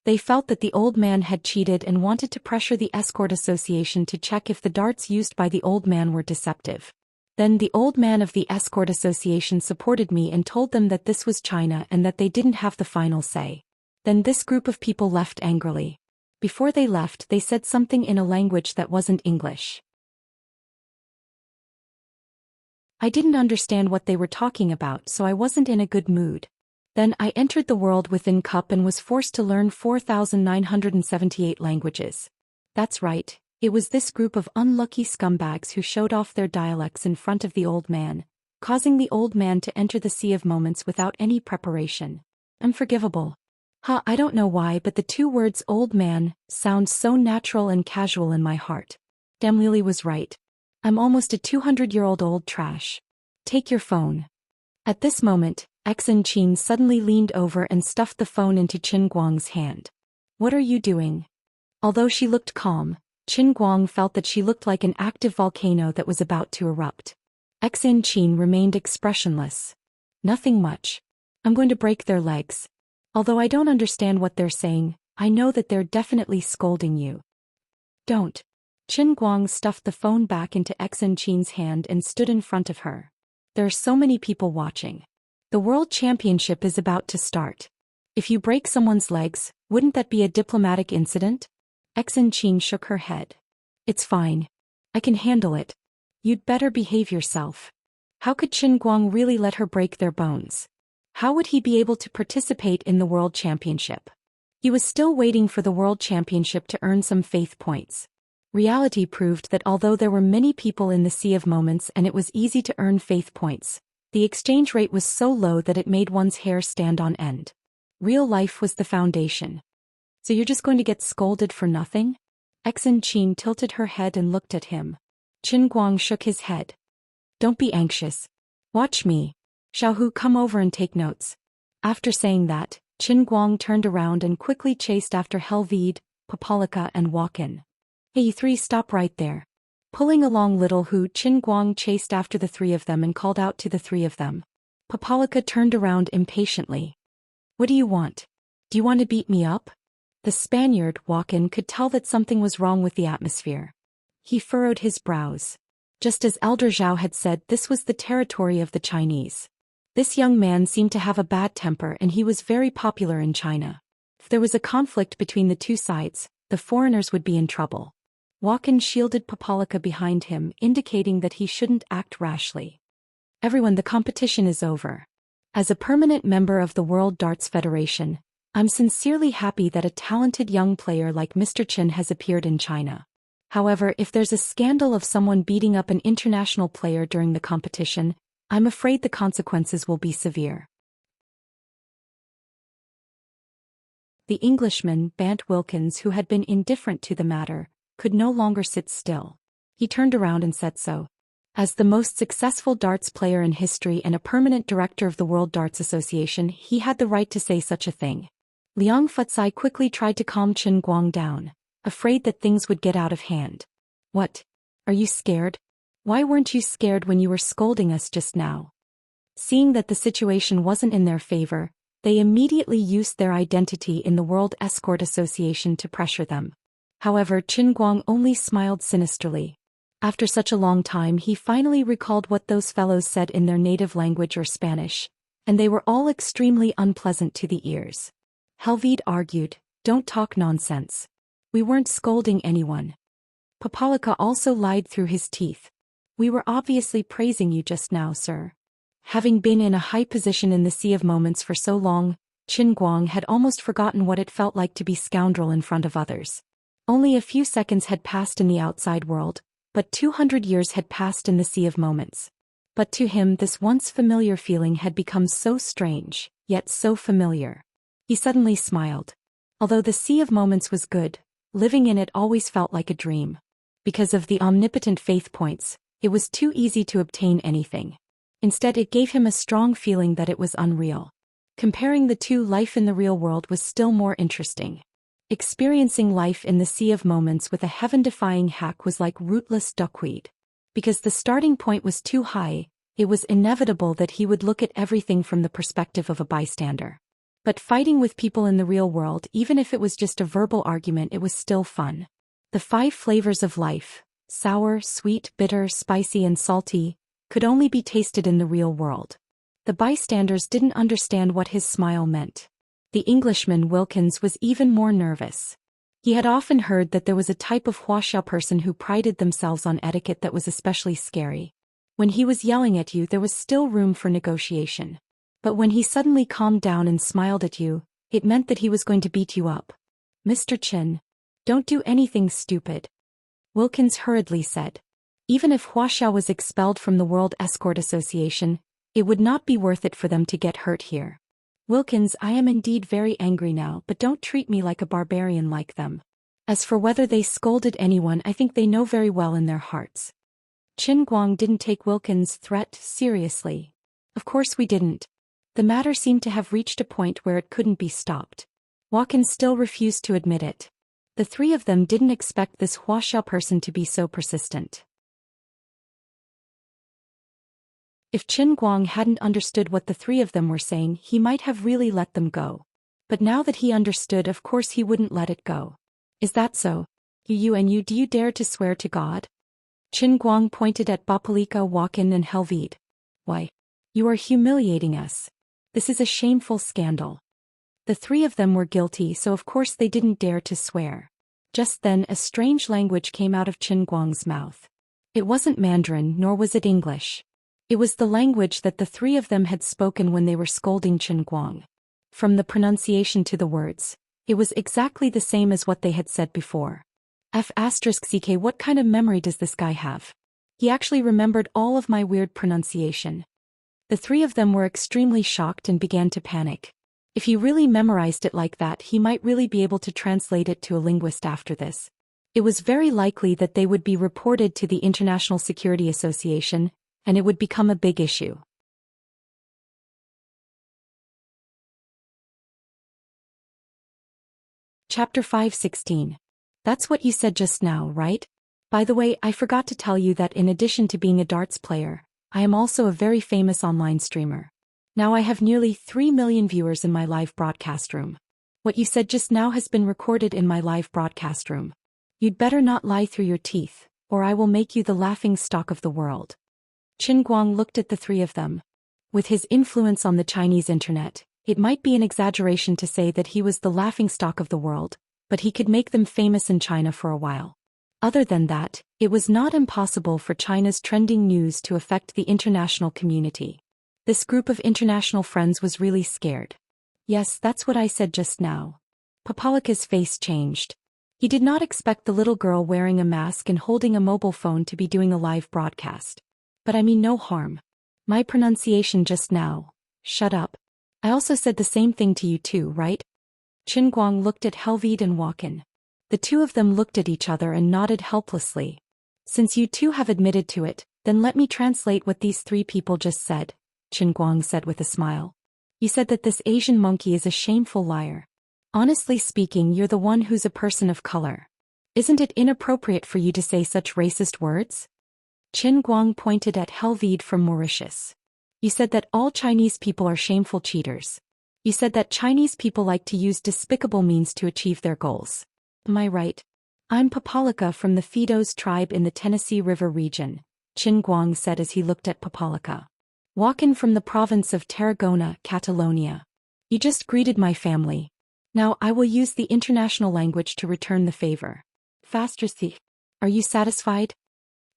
They felt that the old man had cheated and wanted to pressure the Escort Association to check if the darts used by the old man were deceptive. Then the old man of the Escort Association supported me and told them that this was China and that they didn't have the final say. Then this group of people left angrily. Before they left, they said something in a language that wasn't English. I didn't understand what they were talking about, so I wasn't in a good mood. Then I entered the world within Cup and was forced to learn 4,978 languages. That's right, it was this group of unlucky scumbags who showed off their dialects in front of the old man, causing the old man to enter the Sea of Moments without any preparation. Unforgivable. I don't know why, but the 2 words old man sound so natural and casual in my heart. Damn, Lily was right. I'm almost a 200-year-old old trash. Take your phone. At this moment, Xin Qin suddenly leaned over and stuffed the phone into Qin Guang's hand. What are you doing? Although she looked calm, Qin Guang felt that she looked like an active volcano that was about to erupt. Xin Qin remained expressionless. Nothing much. I'm going to break their legs. Although I don't understand what they're saying, I know that they're definitely scolding you. Don't. Qin Guang stuffed the phone back into Xin Qin's hand and stood in front of her. There are so many people watching. The World Championship is about to start. If you break someone's legs, wouldn't that be a diplomatic incident? Xin Qin shook her head. It's fine. I can handle it. You'd better behave yourself. How could Qin Guang really let her break their bones? How would he be able to participate in the World Championship? He was still waiting for the World Championship to earn some faith points. Reality proved that although there were many people in the Sea of Moments and it was easy to earn faith points, the exchange rate was so low that it made one's hair stand on end. Real life was the foundation. So you're just going to get scolded for nothing? Xin Qin tilted her head and looked at him. Qin Guang shook his head. Don't be anxious. Watch me. Xiaohu, come over and take notes. After saying that, Qin Guang turned around and quickly chased after Helvide, Papalika and Walken. Hey, you 3, stop right there. Pulling along Little Hu, Qin Guang chased after the 3 of them and called out to the 3 of them. Papalika turned around impatiently. What do you want? Do you want to beat me up? The Spaniard, Walken, could tell that something was wrong with the atmosphere. He furrowed his brows. Just as Elder Zhao had said, this was the territory of the Chinese. This young man seemed to have a bad temper and he was very popular in China. If there was a conflict between the 2 sides, the foreigners would be in trouble. Walken shielded Papalika behind him, indicating that he shouldn't act rashly. Everyone, the competition is over. As a permanent member of the World Darts Federation, I'm sincerely happy that a talented young player like Mr. Chen has appeared in China. However, if there's a scandal of someone beating up an international player during the competition, I'm afraid the consequences will be severe. The Englishman, Bant Wilkins, who had been indifferent to the matter, could no longer sit still. He turned around and said so. As the most successful darts player in history and a permanent director of the World Darts Association, he had the right to say such a thing. Liang Futsai quickly tried to calm Qin Guang down, afraid that things would get out of hand. What? Are you scared? Why weren't you scared when you were scolding us just now? Seeing that the situation wasn't in their favor, they immediately used their identity in the World Escort Association to pressure them. However, Qin Guang only smiled sinisterly. After such a long time he finally recalled what those fellows said in their native language or Spanish, and they were all extremely unpleasant to the ears. Helvide argued, "Don't talk nonsense. We weren't scolding anyone." Papalika also lied through his teeth. "We were obviously praising you just now, sir." Having been in a high position in the Sea of Moments for so long, Qin Guang had almost forgotten what it felt like to be scoundrel in front of others. Only a few seconds had passed in the outside world, but 200 years had passed in the Sea of Moments. But to him this once familiar feeling had become so strange, yet so familiar. He suddenly smiled. Although the Sea of Moments was good, living in it always felt like a dream. Because of the omnipotent faith points, it was too easy to obtain anything. Instead it gave him a strong feeling that it was unreal. Comparing the two, life in the real world was still more interesting. Experiencing life in the Sea of Moments with a heaven-defying hack was like rootless duckweed. Because the starting point was too high, it was inevitable that he would look at everything from the perspective of a bystander. But fighting with people in the real world, even if it was just a verbal argument, it was still fun. The 5 flavors of life, sour, sweet, bitter, spicy and salty, could only be tasted in the real world. The bystanders didn't understand what his smile meant. The Englishman Wilkins was even more nervous. He had often heard that there was a type of Wuxia person who prided themselves on etiquette that was especially scary. When he was yelling at you, there was still room for negotiation. But when he suddenly calmed down and smiled at you, it meant that he was going to beat you up. "Mr. Qin, don't do anything stupid," Wilkins hurriedly said. Even if Wuxia was expelled from the World Escort Association, it would not be worth it for them to get hurt here. "Wilkins, I am indeed very angry now, but don't treat me like a barbarian like them. As for whether they scolded anyone, I think they know very well in their hearts." Qin Guang didn't take Wilkins' threat seriously. "Of course we didn't." The matter seemed to have reached a point where it couldn't be stopped. Wilkins still refused to admit it. The 3 of them didn't expect this Wuxia person to be so persistent. If Qin Guang hadn't understood what the 3 of them were saying, he might have really let them go. But now that he understood, of course he wouldn't let it go. "Is that so? You and you, do you dare to swear to God?" Qin Guang pointed at Papalika, Wokin and Helvide. "Why? You are humiliating us. This is a shameful scandal." The 3 of them were guilty, so of course they didn't dare to swear. Just then a strange language came out of Qin Guang's mouth. It wasn't Mandarin, nor was it English. It was the language that the 3 of them had spoken when they were scolding Qin Guang. From the pronunciation to the words, it was exactly the same as what they had said before. F***ck, what kind of memory does this guy have? He actually remembered all of my weird pronunciation. The 3 of them were extremely shocked and began to panic. If he really memorized it like that, he might really be able to translate it to a linguist after this. It was very likely that they would be reported to the International Security Association, and it would become a big issue. Chapter 5:16. That's what you said just now, right? By the way, I forgot to tell you that in addition to being a darts player, I am also a very famous online streamer. Now I have nearly 3 million viewers in my live broadcast room. What you said just now has been recorded in my live broadcast room. You'd better not lie through your teeth, or I will make you the laughing stock of the world. Qin Guang looked at the 3 of them. With his influence on the Chinese internet, it might be an exaggeration to say that he was the laughingstock of the world, but he could make them famous in China for a while. Other than that, it was not impossible for China's trending news to affect the international community. This group of international friends was really scared. "Yes, that's what I said just now." Papalika's face changed. He did not expect the little girl wearing a mask and holding a mobile phone to be doing a live broadcast. "But I mean no harm. My pronunciation just now." "Shut up. I also said the same thing to you too, right?" Qin Guang looked at Helvide and Wokin. The 2 of them looked at each other and nodded helplessly. "Since you 2 have admitted to it, then let me translate what these 3 people just said," Qin Guang said with a smile. "You said that this Asian monkey is a shameful liar. Honestly speaking, you're the one who's a person of color. Isn't it inappropriate for you to say such racist words?" Qin Guang pointed at Helvide from Mauritius. "You said that all Chinese people are shameful cheaters. You said that Chinese people like to use despicable means to achieve their goals. Am I right?" I'm Papalika from the Fidos tribe in the Tennessee River region, Qin Guang said as he looked at Papalika. Walkin from the province of Tarragona, Catalonia. You just greeted my family. Now I will use the international language to return the favor. Faster see. Are you satisfied?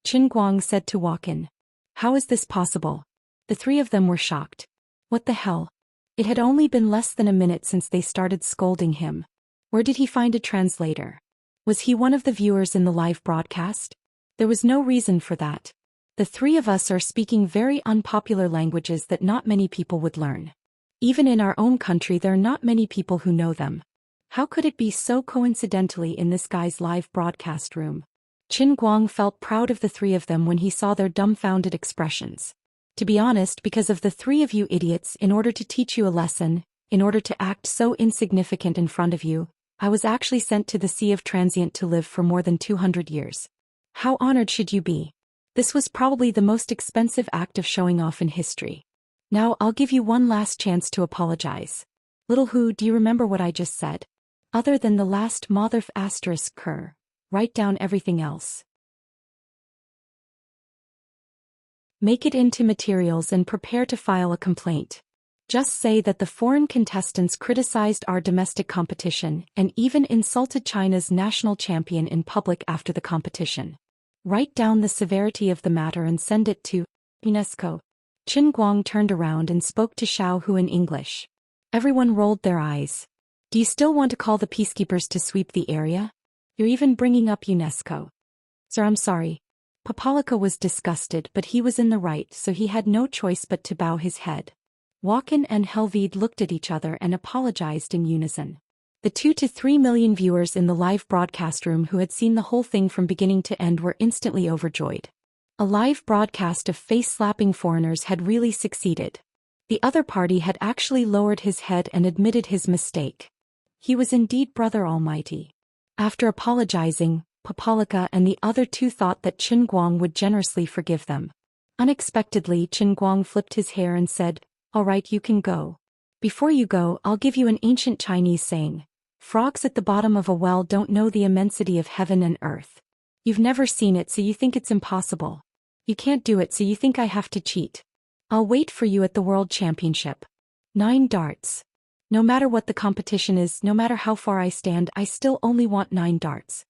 Qin Guang said to Walkin. How is this possible? The three of them were shocked. What the hell? It had only been less than a minute since they started scolding him. Where did he find a translator? Was he one of the viewers in the live broadcast? There was no reason for that. The three of us are speaking very unpopular languages that not many people would learn. Even in our own country there are not many people who know them. How could it be so coincidentally in this guy's live broadcast room? Qin Guang felt proud of the three of them when he saw their dumbfounded expressions. To be honest, because of the three of you idiots, in order to teach you a lesson, in order to act so insignificant in front of you, I was actually sent to the Sea of Transient to live for more than 200 years. How honored should you be? This was probably the most expensive act of showing off in history. Now I'll give you one last chance to apologize. Little Hu, do you remember what I just said? Other than the last motherf asterisk cur, write down everything else. Make it into materials and prepare to file a complaint. Just say that the foreign contestants criticized our domestic competition and even insulted China's national champion in public after the competition. Write down the severity of the matter and send it to UNESCO. Qin Guang turned around and spoke to Xiao Hu in English. Everyone rolled their eyes. Do you still want to call the peacekeepers to sweep the area? You're even bringing up UNESCO. Sir, I'm sorry. Papalika was disgusted, but he was in the right, so he had no choice but to bow his head. Walkin and Helvide looked at each other and apologized in unison. The 2 to 3 million viewers in the live broadcast room who had seen the whole thing from beginning to end were instantly overjoyed. A live broadcast of face-slapping foreigners had really succeeded. The other party had actually lowered his head and admitted his mistake. He was indeed Brother Almighty. After apologizing, Papalika and the other two thought that Qin Guang would generously forgive them. Unexpectedly, Qin Guang flipped his hair and said, "All right, you can go. Before you go, I'll give you an ancient Chinese saying. Frogs at the bottom of a well don't know the immensity of heaven and earth. You've never seen it, so you think it's impossible. You can't do it, so you think I have to cheat. I'll wait for you at the World Championship. 9 darts. No matter what the competition is, no matter how far I stand, I still only want 9 darts."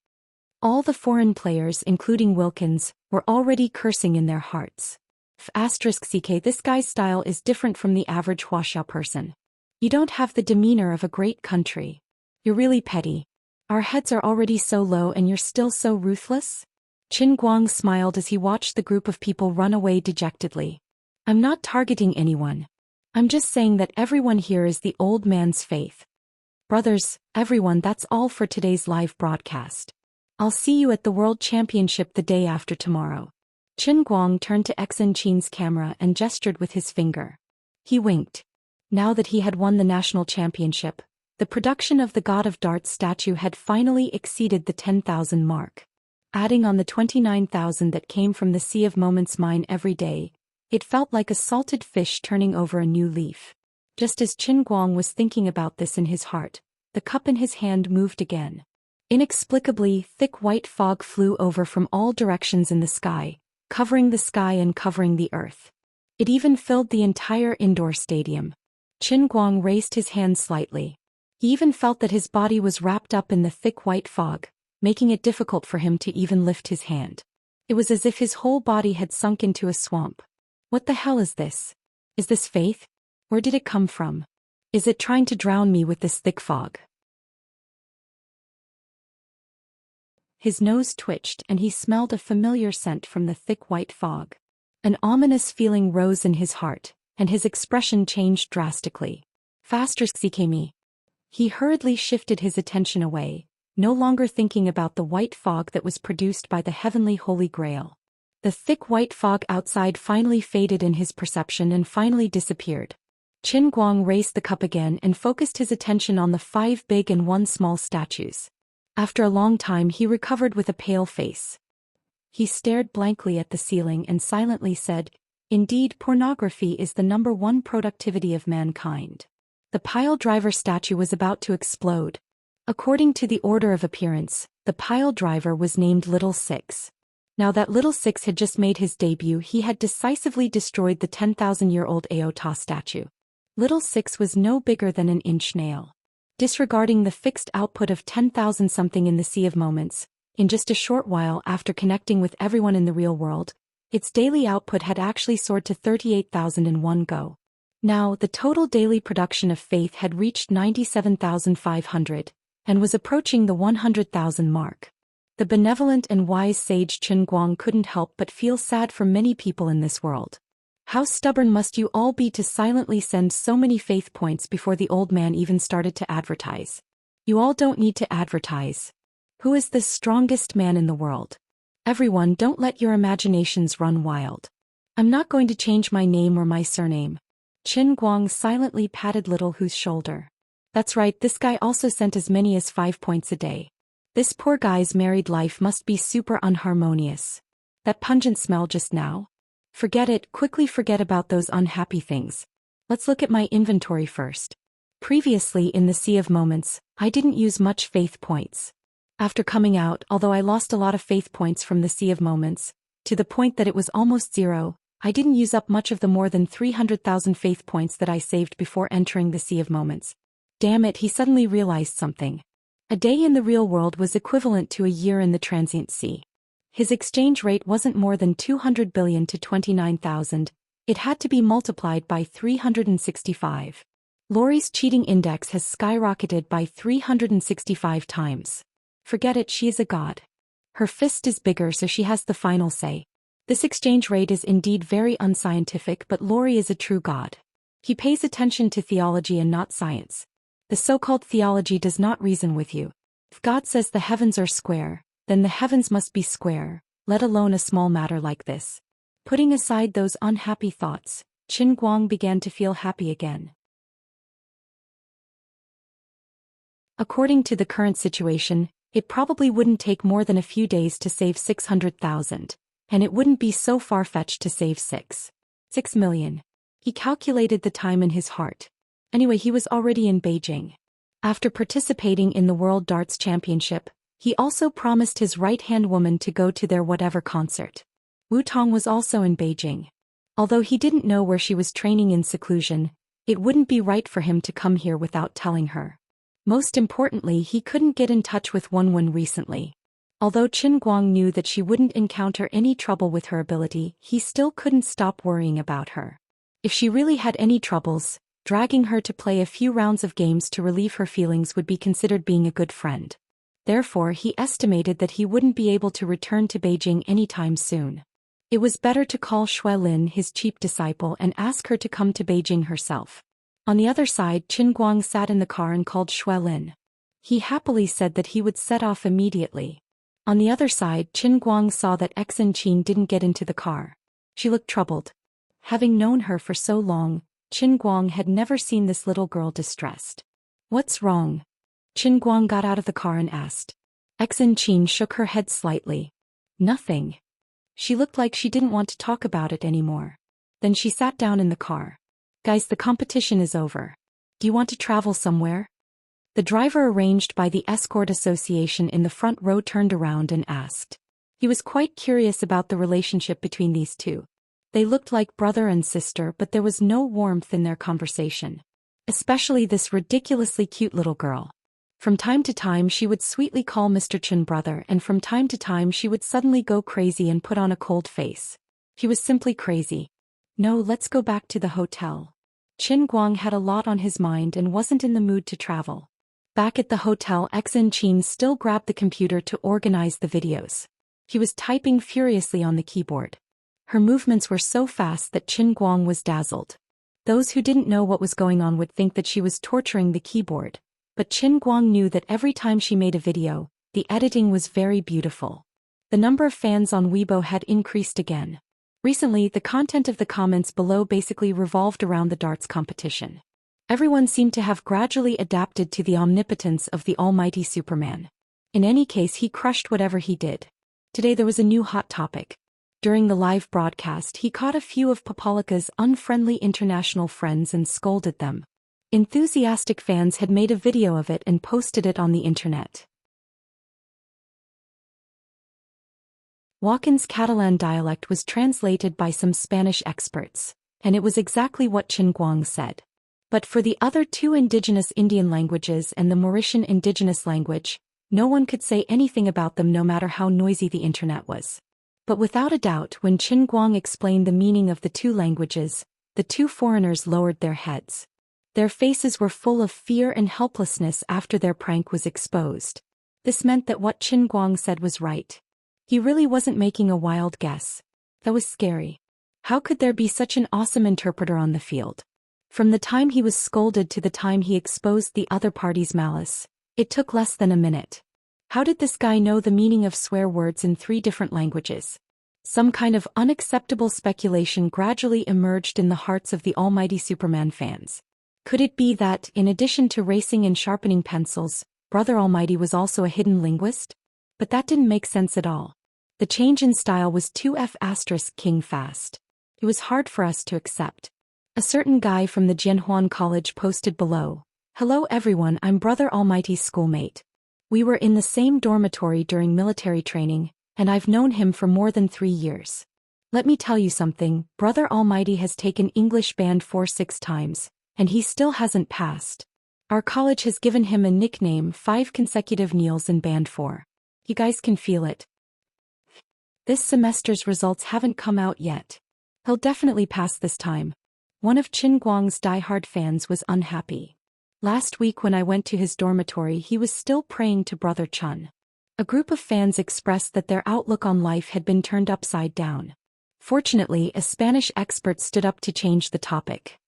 All the foreign players, including Wilkins, were already cursing in their hearts. *CK, this guy's style is different from the average Wuxia person. You don't have the demeanor of a great country. You're really petty. Our heads are already so low and you're still so ruthless? Qin Guang smiled as he watched the group of people run away dejectedly. I'm not targeting anyone. I'm just saying that everyone here is the old man's faith. Brothers, everyone, that's all for today's live broadcast. I'll see you at the World Championship the day after tomorrow. Qin Guang turned to Xen Qin's camera and gestured with his finger. He winked. Now that he had won the national championship, the production of the God of Darts statue had finally exceeded the 10,000 mark. Adding on the 29,000 that came from the Sea of Moments mine every day, it felt like a salted fish turning over a new leaf. Just as Qin Guang was thinking about this in his heart, the cup in his hand moved again. Inexplicably, thick white fog flew over from all directions in the sky, covering the sky and covering the earth. It even filled the entire indoor stadium. Qin Guang raised his hand slightly. He even felt that his body was wrapped up in the thick white fog, making it difficult for him to even lift his hand. It was as if his whole body had sunk into a swamp. What the hell is this? Is this faith? Where did it come from? Is it trying to drown me with this thick fog? His nose twitched and he smelled a familiar scent from the thick white fog. An ominous feeling rose in his heart, and his expression changed drastically. Faster, CK. He hurriedly shifted his attention away, no longer thinking about the white fog that was produced by the heavenly Holy Grail. The thick white fog outside finally faded in his perception and finally disappeared. Qin Guang raised the cup again and focused his attention on the 5 big and 1 small statues. After a long time he recovered with a pale face. He stared blankly at the ceiling and silently said, "Indeed, pornography is the #1 productivity of mankind." The pile driver statue was about to explode. According to the order of appearance, The pile driver was named Little Six. Now that Little Six had just made his debut, he had decisively destroyed the 10,000-year-old Aota statue. Little Six was no bigger than an inch nail. Disregarding the fixed output of 10,000 something in the Sea of Moments, in just a short while after connecting with everyone in the real world, its daily output had actually soared to 38,000 in one go. Now, the total daily production of faith had reached 97,500, and was approaching the 100,000 mark. The benevolent and wise sage Chen Guang couldn't help but feel sad for many people in this world. How stubborn must you all be to silently send so many faith points before the old man even started to advertise? You all don't need to advertise. Who is the strongest man in the world? Everyone, don't let your imaginations run wild. I'm not going to change my name or my surname. Chen Guang silently patted Little Hu's shoulder. That's right, this guy also sent as many as 5 points a day. This poor guy's married life must be super unharmonious. That pungent smell just now? Forget it, quickly forget about those unhappy things. Let's look at my inventory first. Previously in the Sea of Moments, I didn't use much faith points. After coming out, although I lost a lot of faith points from the Sea of Moments, to the point that it was almost zero, I didn't use up much of the more than 300,000 faith points that I saved before entering the Sea of Moments. Damn it, he suddenly realized something. A day in the real world was equivalent to a year in the transient sea. His exchange rate wasn't more than 200 billion to 29,000, it had to be multiplied by 365. Lori's cheating index has skyrocketed by 365 times. Forget it, she is a god. Her fist is bigger, so she has the final say. This exchange rate is indeed very unscientific, but Lori is a true god. He pays attention to theology and not science. The so-called theology does not reason with you. If God says the heavens are square, then the heavens must be square, let alone a small matter like this. Putting aside those unhappy thoughts, Chen Guang began to feel happy again. According to the current situation, it probably wouldn't take more than a few days to save 600,000, and it wouldn't be so far-fetched to save 6 million. He calculated the time in his heart. Anyway, he was already in Beijing. After participating in the World Darts Championship, he also promised his right-hand woman to go to their whatever concert. Wu Tong was also in Beijing. Although he didn't know where she was training in seclusion, it wouldn't be right for him to come here without telling her. Most importantly, he couldn't get in touch with Wenwen recently. Although Chen Guang knew that she wouldn't encounter any trouble with her ability, he still couldn't stop worrying about her. If she really had any troubles, dragging her to play a few rounds of games to relieve her feelings would be considered being a good friend. Therefore, he estimated that he wouldn't be able to return to Beijing anytime soon. It was better to call Shui Lin, his cheap disciple, and ask her to come to Beijing herself. On the other side, Chen Guang sat in the car and called Shui Lin. He happily said that he would set off immediately. On the other side, Chen Guang saw that Exin Qin didn't get into the car. She looked troubled. Having known her for so long, Chen Guang had never seen this little girl distressed. What's wrong? Chen Guang got out of the car and asked. Exin Qin shook her head slightly. Nothing. She looked like she didn't want to talk about it anymore. Then she sat down in the car. Guys, the competition is over. Do you want to travel somewhere? The driver arranged by the Escort Association in the front row turned around and asked. He was quite curious about the relationship between these two. They looked like brother and sister, but there was no warmth in their conversation. Especially this ridiculously cute little girl. From time to time she would sweetly call Mr. Chen brother, and from time to time she would suddenly go crazy and put on a cold face. He was simply crazy. No, let's go back to the hotel. Chen Guang had a lot on his mind and wasn't in the mood to travel. Back at the hotel, Exin Qin still grabbed the computer to organize the videos. He was typing furiously on the keyboard. Her movements were so fast that Chen Guang was dazzled. Those who didn't know what was going on would think that she was torturing the keyboard, but Chen Guang knew that every time she made a video, the editing was very beautiful. The number of fans on Weibo had increased again. Recently, the content of the comments below basically revolved around the darts competition. Everyone seemed to have gradually adapted to the omnipotence of the almighty Superman. In any case, he crushed whatever he did. Today there was a new hot topic. During the live broadcast, he caught a few of Papalika's unfriendly international friends and scolded them. Enthusiastic fans had made a video of it and posted it on the internet. Walken's Catalan dialect was translated by some Spanish experts, and it was exactly what Qin Guang said. But for the other two indigenous Indian languages and the Mauritian indigenous language, no one could say anything about them no matter how noisy the internet was. But without a doubt, when Qin Guang explained the meaning of the two languages, the two foreigners lowered their heads. Their faces were full of fear and helplessness after their prank was exposed. This meant that what Qin Guang said was right. He really wasn't making a wild guess. That was scary. How could there be such an awesome interpreter on the field? From the time he was scolded to the time he exposed the other party's malice, it took less than a minute. How did this guy know the meaning of swear words in 3 different languages? Some kind of unacceptable speculation gradually emerged in the hearts of the almighty Superman fans. Could it be that, in addition to racing and sharpening pencils, Brother Almighty was also a hidden linguist? But that didn't make sense at all. The change in style was 2F** king fast. It was hard for us to accept. A certain guy from the Jianhuan College posted below, "Hello everyone, I'm Brother Almighty's schoolmate. We were in the same dormitory during military training, and I've known him for more than 3 years. Let me tell you something, Brother Almighty has taken English band 4-6 times, and he still hasn't passed. Our college has given him a nickname 5 consecutive kneels in band 4. You guys can feel it. This semester's results haven't come out yet. He'll definitely pass this time." One of Qin Guang's diehard fans was unhappy. Last week when I went to his dormitory he was still praying to Brother Chun. A group of fans expressed that their outlook on life had been turned upside down. Fortunately, a Spanish expert stood up to change the topic.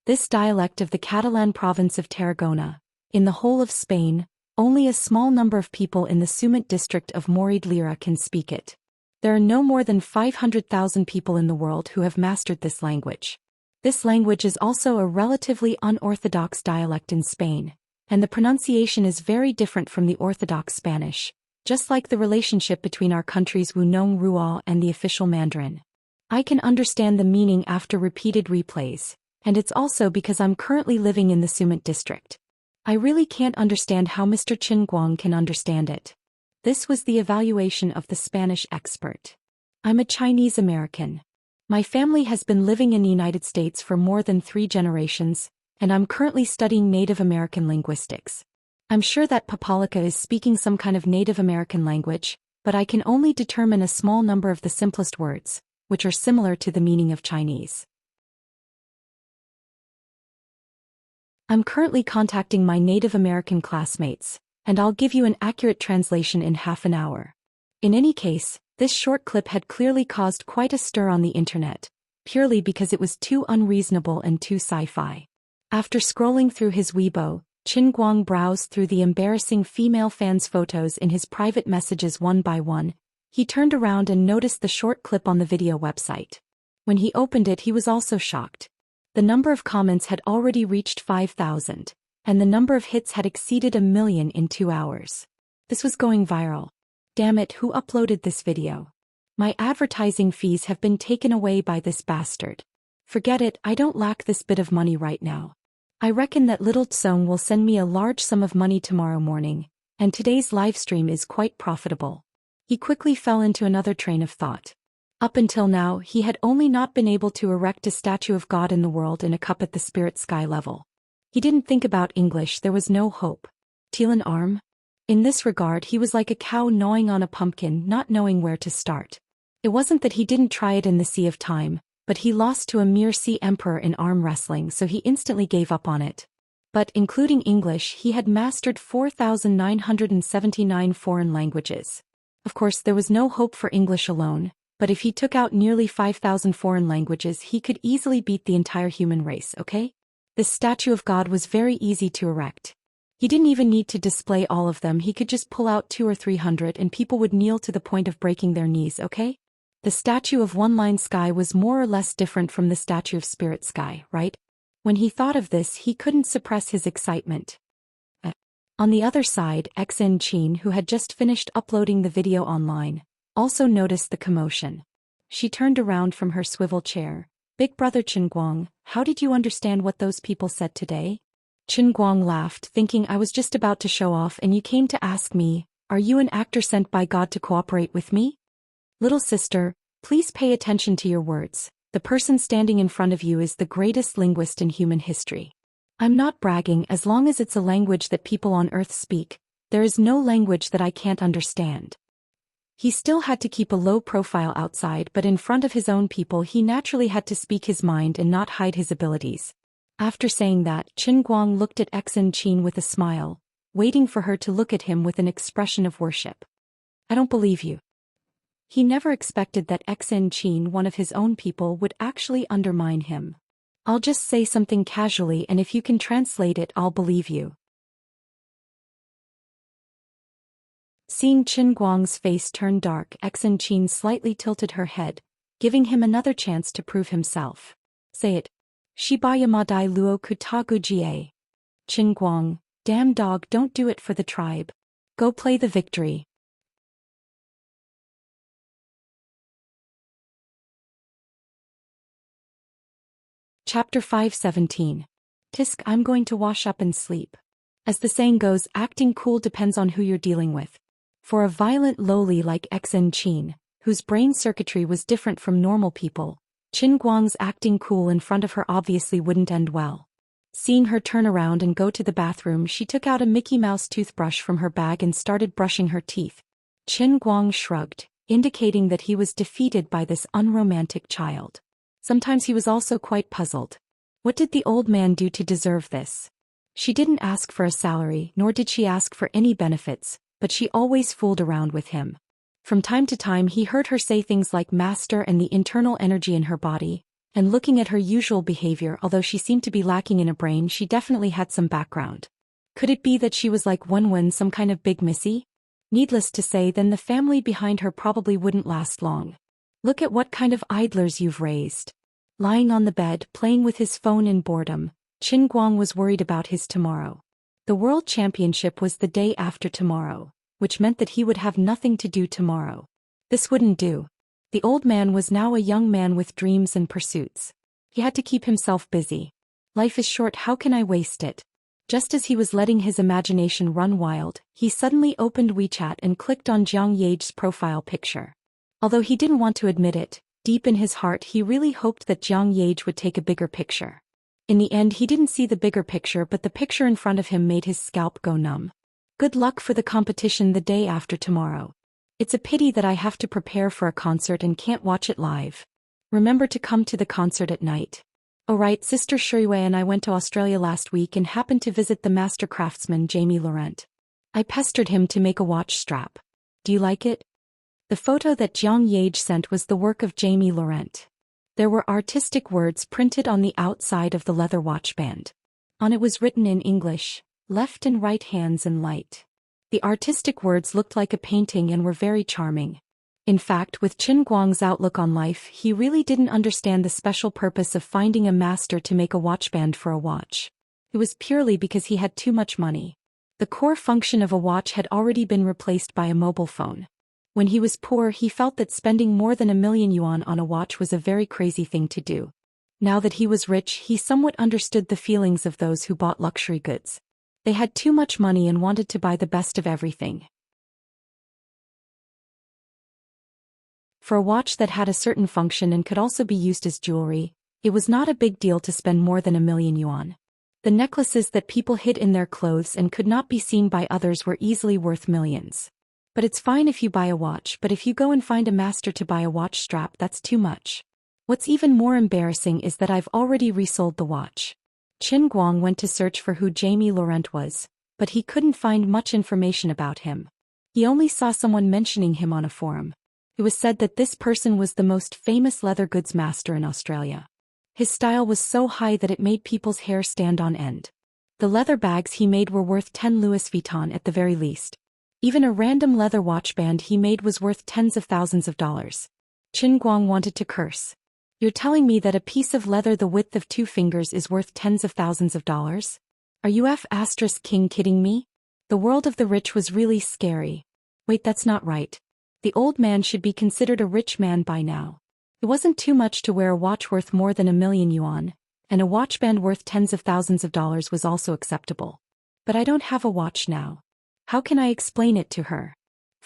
This dialect of the Catalan province of Tarragona, in the whole of Spain, only a small number of people in the Sumat district of Morid-Lira can speak it. There are no more than 500,000 people in the world who have mastered this language. This language is also a relatively unorthodox dialect in Spain, and the pronunciation is very different from the orthodox Spanish, just like the relationship between our country's Wunong Ruo and the official Mandarin. I can understand the meaning after repeated replays, and it's also because I'm currently living in the Sumat district. I really can't understand how Mr. Qin Guang can understand it. This was the evaluation of the Spanish expert. I'm a Chinese American. My family has been living in the United States for more than 3 generations, and I'm currently studying Native American linguistics. I'm sure that Papalika is speaking some kind of Native American language, but I can only determine a small number of the simplest words, which are similar to the meaning of Chinese. I'm currently contacting my Native American classmates, and I'll give you an accurate translation in half an hour. In any case, this short clip had clearly caused quite a stir on the internet, purely because it was too unreasonable and too sci-fi. After scrolling through his Weibo, Qin Guang browsed through the embarrassing female fans' photos in his private messages one by one. He turned around and noticed the short clip on the video website. When he opened it he was also shocked. The number of comments had already reached 5,000, and the number of hits had exceeded 1 million in 2 hours. This was going viral. Damn it, who uploaded this video? My advertising fees have been taken away by this bastard. Forget it, I don't lack this bit of money right now. I reckon that little Tsong will send me a large sum of money tomorrow morning, and today's livestream is quite profitable. He quickly fell into another train of thought. Up until now he had only not been able to erect a statue of God in the world in a cup at the spirit sky level. He didn't think about English, there was no hope. Teal an arm? In this regard he was like a cow gnawing on a pumpkin, not knowing where to start. It wasn't that he didn't try it in the Sea of Time, but he lost to a mere sea emperor in arm wrestling, so he instantly gave up on it. But including English he had mastered 4,979 foreign languages. Of course there was no hope for English alone, but if he took out nearly 5,000 foreign languages he could easily beat the entire human race, okay? This statue of God was very easy to erect. He didn't even need to display all of them, he could just pull out 200 or 300 and people would kneel to the point of breaking their knees, okay? The statue of One Line Sky was more or less different from the statue of Spirit Sky, right? When he thought of this he couldn't suppress his excitement. On the other side, Xin Qin, who had just finished uploading the video online, also noticed the commotion. She turned around from her swivel chair. "Big brother Qin Guang, how did you understand what those people said today?" Qin Guang laughed, thinking I was just about to show off and you came to ask me, are you an actor sent by God to cooperate with me? Little sister, please pay attention to your words. The person standing in front of you is the greatest linguist in human history. I'm not bragging. As long as it's a language that people on Earth speak, there is no language that I can't understand. He still had to keep a low profile outside, but in front of his own people he naturally had to speak his mind and not hide his abilities. After saying that, Qin Guang looked at Xianxia with a smile, waiting for her to look at him with an expression of worship. I don't believe you. He never expected that Xianxia, one of his own people, would actually undermine him. I'll just say something casually, and if you can translate it, I'll believe you. Seeing Qin Guang's face turn dark, Xianxia slightly tilted her head, giving him another chance to prove himself. Say it. Shibaya Madai Luo Kutagu Jie. Qin Guang, damn dog, don't do it for the tribe. Go play the victory. Chapter 5:17. Tisk, I'm going to wash up and sleep. As the saying goes, acting cool depends on who you're dealing with. For a violent lowly like Xianxia, whose brain circuitry was different from normal people, Qin Guang's acting cool in front of her obviously wouldn't end well. Seeing her turn around and go to the bathroom, she took out a Mickey Mouse toothbrush from her bag and started brushing her teeth. Qin Guang shrugged, indicating that he was defeated by this unromantic child. Sometimes he was also quite puzzled. What did the old man do to deserve this? She didn't ask for a salary, nor did she ask for any benefits, but she always fooled around with him. From time to time he heard her say things like master and the internal energy in her body, and looking at her usual behavior, although she seemed to be lacking in a brain, she definitely had some background. Could it be that she was like Wenwen, some kind of big missy? Needless to say, then the family behind her probably wouldn't last long. Look at what kind of idlers you've raised. Lying on the bed, playing with his phone in boredom, Qin Guang was worried about his tomorrow. The World Championship was the day after tomorrow, which meant that he would have nothing to do tomorrow. This wouldn't do. The old man was now a young man with dreams and pursuits. He had to keep himself busy. Life is short, how can I waste it? Just as he was letting his imagination run wild, he suddenly opened WeChat and clicked on Jiang Yage's profile picture. Although he didn't want to admit it, deep in his heart he really hoped that Jiang Yage would take a bigger picture. In the end he didn't see the bigger picture, but the picture in front of him made his scalp go numb. Good luck for the competition the day after tomorrow. It's a pity that I have to prepare for a concert and can't watch it live. Remember to come to the concert at night. Oh right, Sister Shuiwei and I went to Australia last week and happened to visit the master craftsman Jamie Laurent. I pestered him to make a watch strap. Do you like it? The photo that Jiang Yage sent was the work of Jamie Laurent. There were artistic words printed on the outside of the leather watchband. On it was written in English, left and right hands and light. The artistic words looked like a painting and were very charming. In fact, with Qin Guang's outlook on life, he really didn't understand the special purpose of finding a master to make a watchband for a watch. It was purely because he had too much money. The core function of a watch had already been replaced by a mobile phone. When he was poor, he felt that spending more than 1,000,000 yuan on a watch was a very crazy thing to do. Now that he was rich, he somewhat understood the feelings of those who bought luxury goods. They had too much money and wanted to buy the best of everything. For a watch that had a certain function and could also be used as jewelry, it was not a big deal to spend more than 1,000,000 yuan. The necklaces that people hid in their clothes and could not be seen by others were easily worth millions. But it's fine if you buy a watch, but if you go and find a master to buy a watch strap, that's too much. What's even more embarrassing is that I've already resold the watch. Qin Guang went to search for who Jamie Laurent was, but he couldn't find much information about him. He only saw someone mentioning him on a forum. It was said that this person was the most famous leather goods master in Australia. His style was so high that it made people's hair stand on end. The leather bags he made were worth 10 Louis Vuitton at the very least. Even a random leather watchband he made was worth tens of thousands of dollars. Qin Guang wanted to curse. You're telling me that a piece of leather the width of 2 fingers is worth tens of thousands of dollars? Are you King kidding me? The world of the rich was really scary. Wait, that's not right. The old man should be considered a rich man by now. It wasn't too much to wear a watch worth more than 1,000,000 yuan, and a watchband worth tens of thousands of dollars was also acceptable. But I don't have a watch now. How can I explain it to her?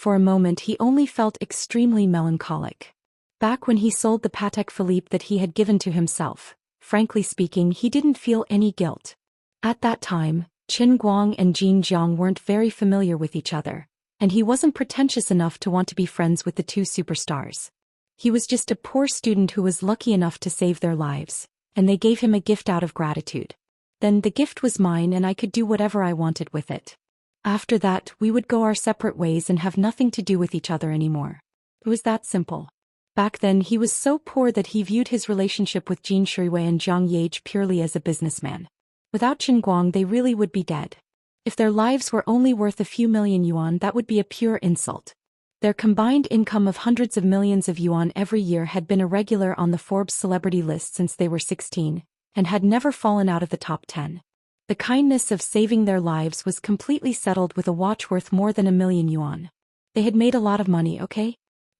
For a moment he only felt extremely melancholic. Back when he sold the Patek Philippe that he had given to himself, frankly speaking, he didn't feel any guilt. At that time, Qin Guang and Jin Jiang weren't very familiar with each other, and he wasn't pretentious enough to want to be friends with the two superstars. He was just a poor student who was lucky enough to save their lives, and they gave him a gift out of gratitude. Then the gift was mine and I could do whatever I wanted with it. After that, we would go our separate ways and have nothing to do with each other anymore. It was that simple. Back then he was so poor that he viewed his relationship with Jin Shuiwei and Zhang Yage purely as a businessman. Without Qin Guang they really would be dead. If their lives were only worth a few million yuan, that would be a pure insult. Their combined income of hundreds of millions of yuan every year had been a regular on the Forbes celebrity list since they were 16, and had never fallen out of the top 10. The kindness of saving their lives was completely settled with a watch worth more than 1 million yuan. They had made a lot of money, okay?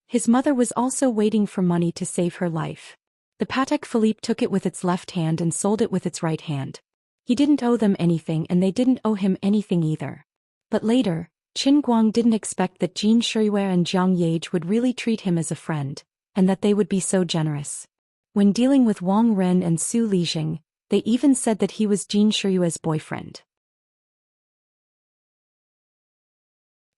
His mother was also waiting for money to save her life. The Patek Philippe took it with its left hand and sold it with its right hand. He didn't owe them anything and they didn't owe him anything either. But later, Qin Guang didn't expect that Jin Shuiwei and Zhang Yage would really treat him as a friend, and that they would be so generous. When dealing with Wang Ren and Su Lijing, they even said that he was Jin Shuiwei's boyfriend.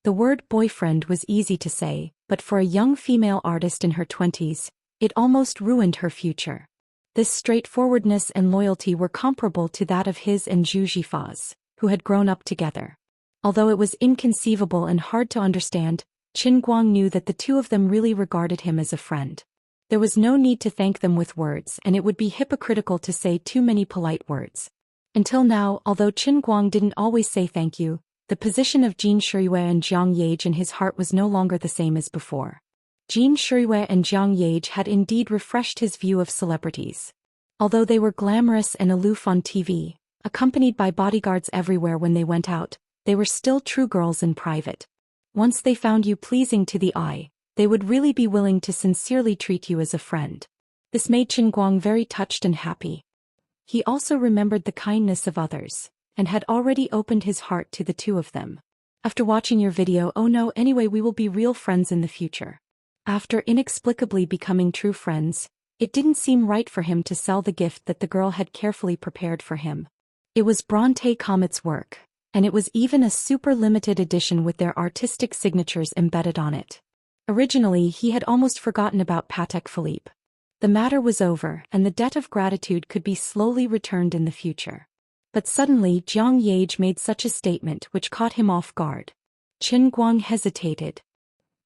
The word boyfriend was easy to say, but for a young female artist in her 20s, it almost ruined her future. This straightforwardness and loyalty were comparable to that of his and Zhu Xian's, who had grown up together. Although it was inconceivable and hard to understand, Qin Guang knew that the two of them really regarded him as a friend. There was no need to thank them with words, and it would be hypocritical to say too many polite words. Until now, although Qin Guang didn't always say thank you, the position of Jin Shuiwei and Zhang Yage in his heart was no longer the same as before. Jin Shuiwei and Zhang Yage had indeed refreshed his view of celebrities. Although they were glamorous and aloof on TV, accompanied by bodyguards everywhere when they went out, they were still true girls in private. Once they found you pleasing to the eye, they would really be willing to sincerely treat you as a friend. This made Qin Guang very touched and happy. He also remembered the kindness of others, and had already opened his heart to the two of them. After watching your video, oh no, anyway, we will be real friends in the future. After inexplicably becoming true friends, it didn't seem right for him to sell the gift that the girl had carefully prepared for him. It was Bronte Comet's work, and it was even a super limited edition with their artistic signatures embedded on it. Originally, he had almost forgotten about Patek Philippe. The matter was over, and the debt of gratitude could be slowly returned in the future. But suddenly Zhang Yage made such a statement which caught him off guard. Qin Guang hesitated.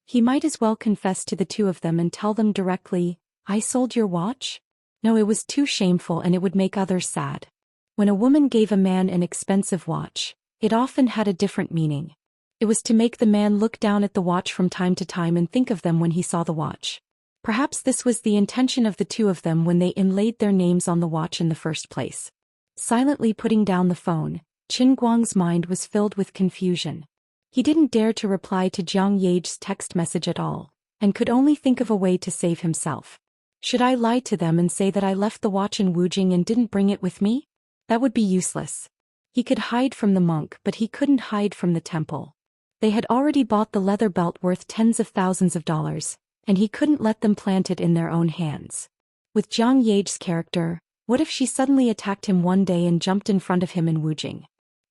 He might as well confess to the two of them and tell them directly, "I sold your watch?" No, it was too shameful and it would make others sad. When a woman gave a man an expensive watch, it often had a different meaning. It was to make the man look down at the watch from time to time and think of them when he saw the watch. Perhaps this was the intention of the two of them when they inlaid their names on the watch in the first place. Silently putting down the phone, Qin Guang's mind was filled with confusion. He didn't dare to reply to Zhang Yage's text message at all, and could only think of a way to save himself. Should I lie to them and say that I left the watch in Wujing and didn't bring it with me? That would be useless. He could hide from the monk, but he couldn't hide from the temple. They had already bought the leather belt worth tens of thousands of dollars, and he couldn't let them plant it in their own hands. With Zhang Yage's character, what if she suddenly attacked him one day and jumped in front of him in Wujing?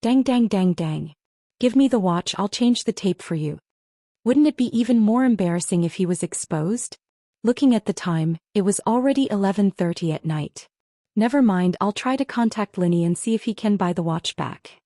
Dang dang dang dang. Give me the watch, I'll change the tape for you. Wouldn't it be even more embarrassing if he was exposed? Looking at the time, it was already 11:30 at night. Never mind, I'll try to contact Linny and see if he can buy the watch back.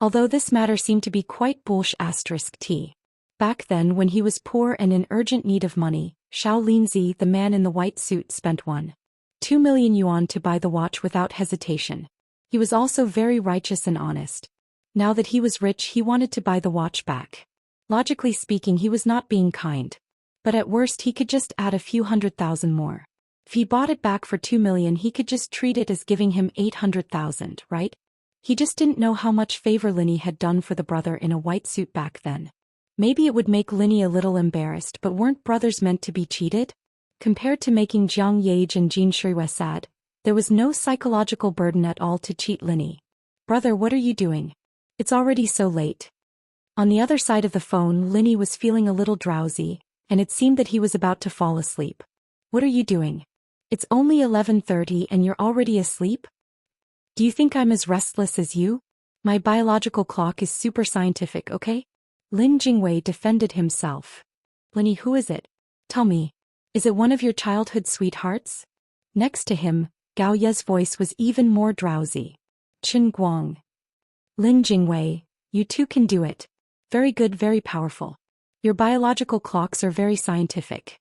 Although this matter seemed to be quite bullsh*t. Back then when he was poor and in urgent need of money, Xiao Linzi, the man in the white suit, spent 1.2 million yuan to buy the watch without hesitation. He was also very righteous and honest. Now that he was rich, he wanted to buy the watch back. Logically speaking, he was not being kind. But at worst he could just add a few 100,000 more. If he bought it back for 2 million, he could just treat it as giving him 800,000, right? He just didn't know how much favor Linny had done for the brother in a white suit back then. Maybe it would make Linny a little embarrassed, but weren't brothers meant to be cheated? Compared to making Zhang Yage and Jin Shuiwei sad, there was no psychological burden at all to cheat Linny. "Brother, what are you doing? It's already so late. On the other side of the phone, Linny was feeling a little drowsy, and it seemed that he was about to fall asleep. What are you doing? It's only 11:30 and you're already asleep? Do you think I'm as restless as you? My biological clock is super scientific, okay? Lin Jingwei defended himself. Linny, who is it? Tell me. Is it one of your childhood sweethearts? Next to him, Gao Ye's voice was even more drowsy. Qin Guang. Lin Jingwei, you too can do it. Very good, very powerful. Your biological clocks are very scientific.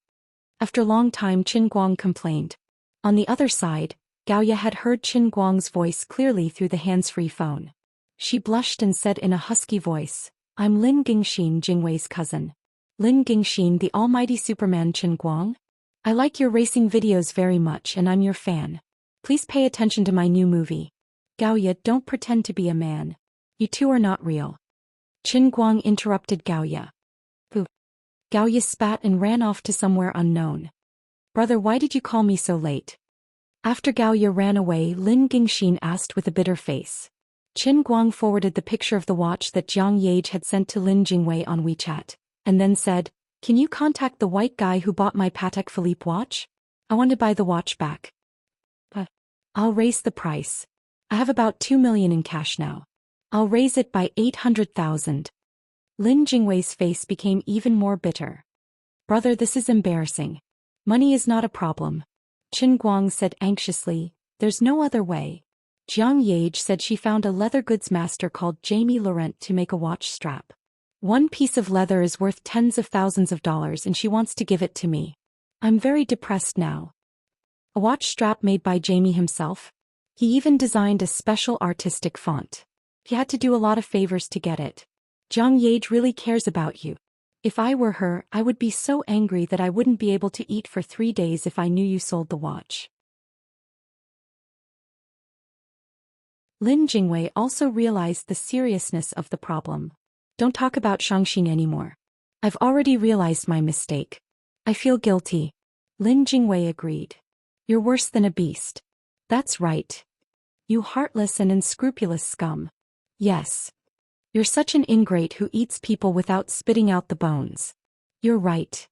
After a long time, Qin Guang complained. On the other side, Gao Ye had heard Qin Guang's voice clearly through the hands-free phone. She blushed and said in a husky voice, I'm Lin Gingxin, Jingwei's cousin. Lin Gingxin, the almighty Superman Qin Guang? I like your racing videos very much and I'm your fan. Please pay attention to my new movie. Gao Ye, don't pretend to be a man. You two are not real. Qin Guang interrupted Gao Ye. Pooh. Gao Ye spat and ran off to somewhere unknown. Brother, why did you call me so late? After Gao Ye ran away, Lin Gingxin asked with a bitter face. Qin Guang forwarded the picture of the watch that Jiang Yage had sent to Lin Jingwei on WeChat, and then said, Can you contact the white guy who bought my Patek Philippe watch? I want to buy the watch back. But I'll raise the price. I have about 2 million in cash now. I'll raise it by 800,000. Lin Jingwei's face became even more bitter. Brother, this is embarrassing. Money is not a problem. Qin Guang said anxiously, There's no other way. Jiang Yage said she found a leather goods master called Jamie Laurent to make a watch strap. One piece of leather is worth tens of thousands of dollars and she wants to give it to me. I'm very depressed now. A watch strap made by Jamie himself? He even designed a special artistic font. He had to do a lot of favors to get it. Jiang Yage really cares about you. If I were her, I would be so angry that I wouldn't be able to eat for 3 days if I knew you sold the watch. Lin Jingwei also realized the seriousness of the problem. Don't talk about Xianxia anymore. I've already realized my mistake. I feel guilty. Lin Jingwei agreed. You're worse than a beast. That's right. You heartless and unscrupulous scum. Yes. You're such an ingrate who eats people without spitting out the bones. You're right.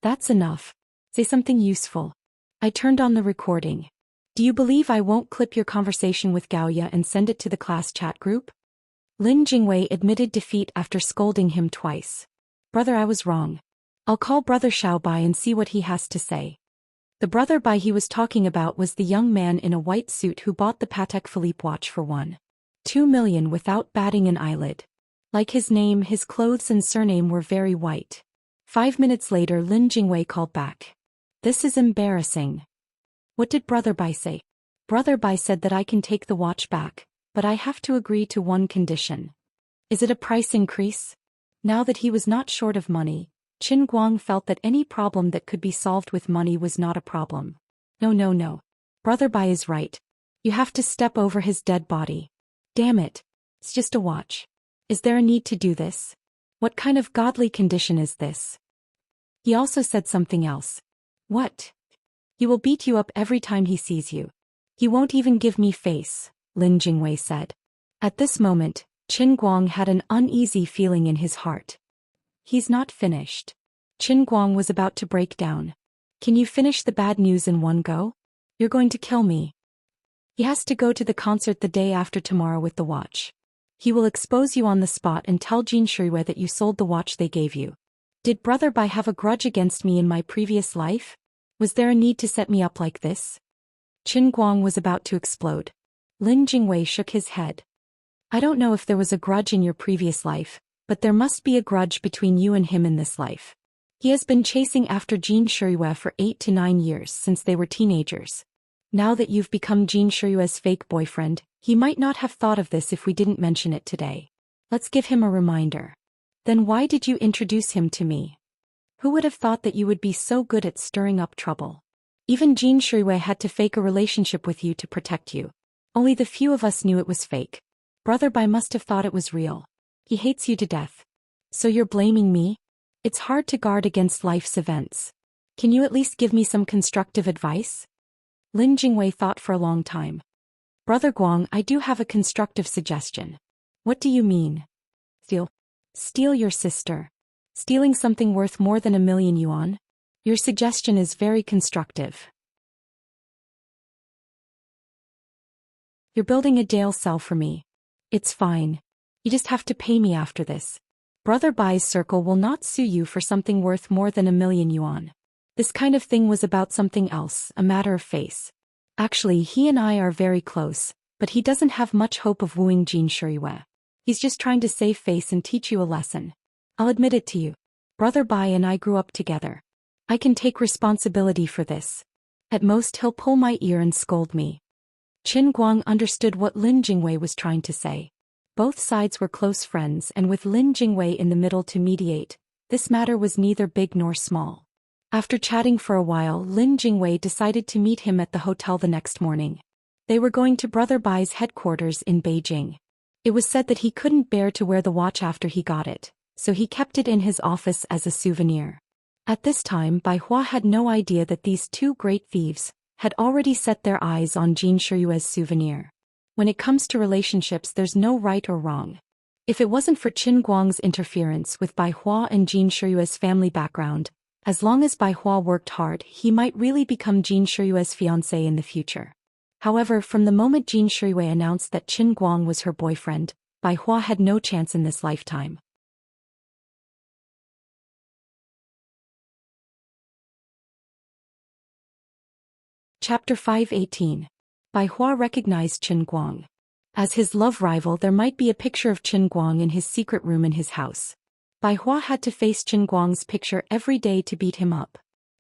That's enough. Say something useful. I turned on the recording. Do you believe I won't clip your conversation with Gao Ye and send it to the class chat group? Lin Jingwei admitted defeat after scolding him twice. Brother, I was wrong. I'll call Brother Xiaobai and see what he has to say. The Brother Bai he was talking about was the young man in a white suit who bought the Patek Philippe watch for 1.2 million without batting an eyelid. Like his name, his clothes and surname were very white. 5 minutes later, Lin Jingwei called back. This is embarrassing. What did Brother Bai say? Brother Bai said that I can take the watch back, but I have to agree to one condition. Is it a price increase? Now that he was not short of money, Qin Guang felt that any problem that could be solved with money was not a problem. No. Brother Bai is right. You have to step over his dead body. Damn it. It's just a watch. Is there a need to do this? What kind of godly condition is this? He also said something else. What? He will beat you up every time he sees you. He won't even give me face, Lin Jingwei said. At this moment, Qin Guang had an uneasy feeling in his heart. He's not finished. Qin Guang was about to break down. Can you finish the bad news in one go? You're going to kill me. He has to go to the concert the day after tomorrow with the watch. He will expose you on the spot and tell Jin Shuiwei that you sold the watch they gave you. Did Brother Bai have a grudge against me in my previous life? Was there a need to set me up like this? Qin Guang was about to explode. Lin Jingwei shook his head. I don't know if there was a grudge in your previous life, but there must be a grudge between you and him in this life. He has been chasing after Jin Shuiwei for 8 to 9 years since they were teenagers. Now that you've become Jin Shuiwei's fake boyfriend, he might not have thought of this if we didn't mention it today. Let's give him a reminder. Then why did you introduce him to me? Who would have thought that you would be so good at stirring up trouble? Even Jin Shuiwei had to fake a relationship with you to protect you. Only the few of us knew it was fake. Brother Bai must have thought it was real. He hates you to death. So you're blaming me? It's hard to guard against life's events. Can you at least give me some constructive advice? Lin Jingwei thought for a long time. Brother Guang, I do have a constructive suggestion. What do you mean? Steal. Steal your sister. Stealing something worth more than 1,000,000 yuan? Your suggestion is very constructive. You're building a jail cell for me. It's fine. You just have to pay me after this. Brother Bai's circle will not sue you for something worth more than 1,000,000 yuan. This kind of thing was about something else, a matter of face. Actually, he and I are very close, but he doesn't have much hope of wooing Jin Shiyue. He's just trying to save face and teach you a lesson. I'll admit it to you. Brother Bai and I grew up together. I can take responsibility for this. At most he'll pull my ear and scold me. Qin Guang understood what Lin Jingwei was trying to say. Both sides were close friends, and with Lin Jingwei in the middle to mediate, this matter was neither big nor small. After chatting for a while, Lin Jingwei decided to meet him at the hotel the next morning. They were going to Brother Bai's headquarters in Beijing. It was said that he couldn't bear to wear the watch after he got it, so he kept it in his office as a souvenir. At this time, Bai Hua had no idea that these two great thieves had already set their eyes on Jin Shiyue's souvenir. When it comes to relationships, there's no right or wrong. If it wasn't for Qin Guang's interference with Bai Hua and Jin Shiyue's family background, as long as Bai Hua worked hard, he might really become Jin Shiyue's fiancé in the future. However, from the moment Jin Shiyue announced that Qin Guang was her boyfriend, Bai Hua had no chance in this lifetime. Chapter 518. Bai Hua recognized Qin Guang. As his love rival, there might be a picture of Qin Guang in his secret room in his house. Bai Hua had to face Qin Guang's picture every day to beat him up.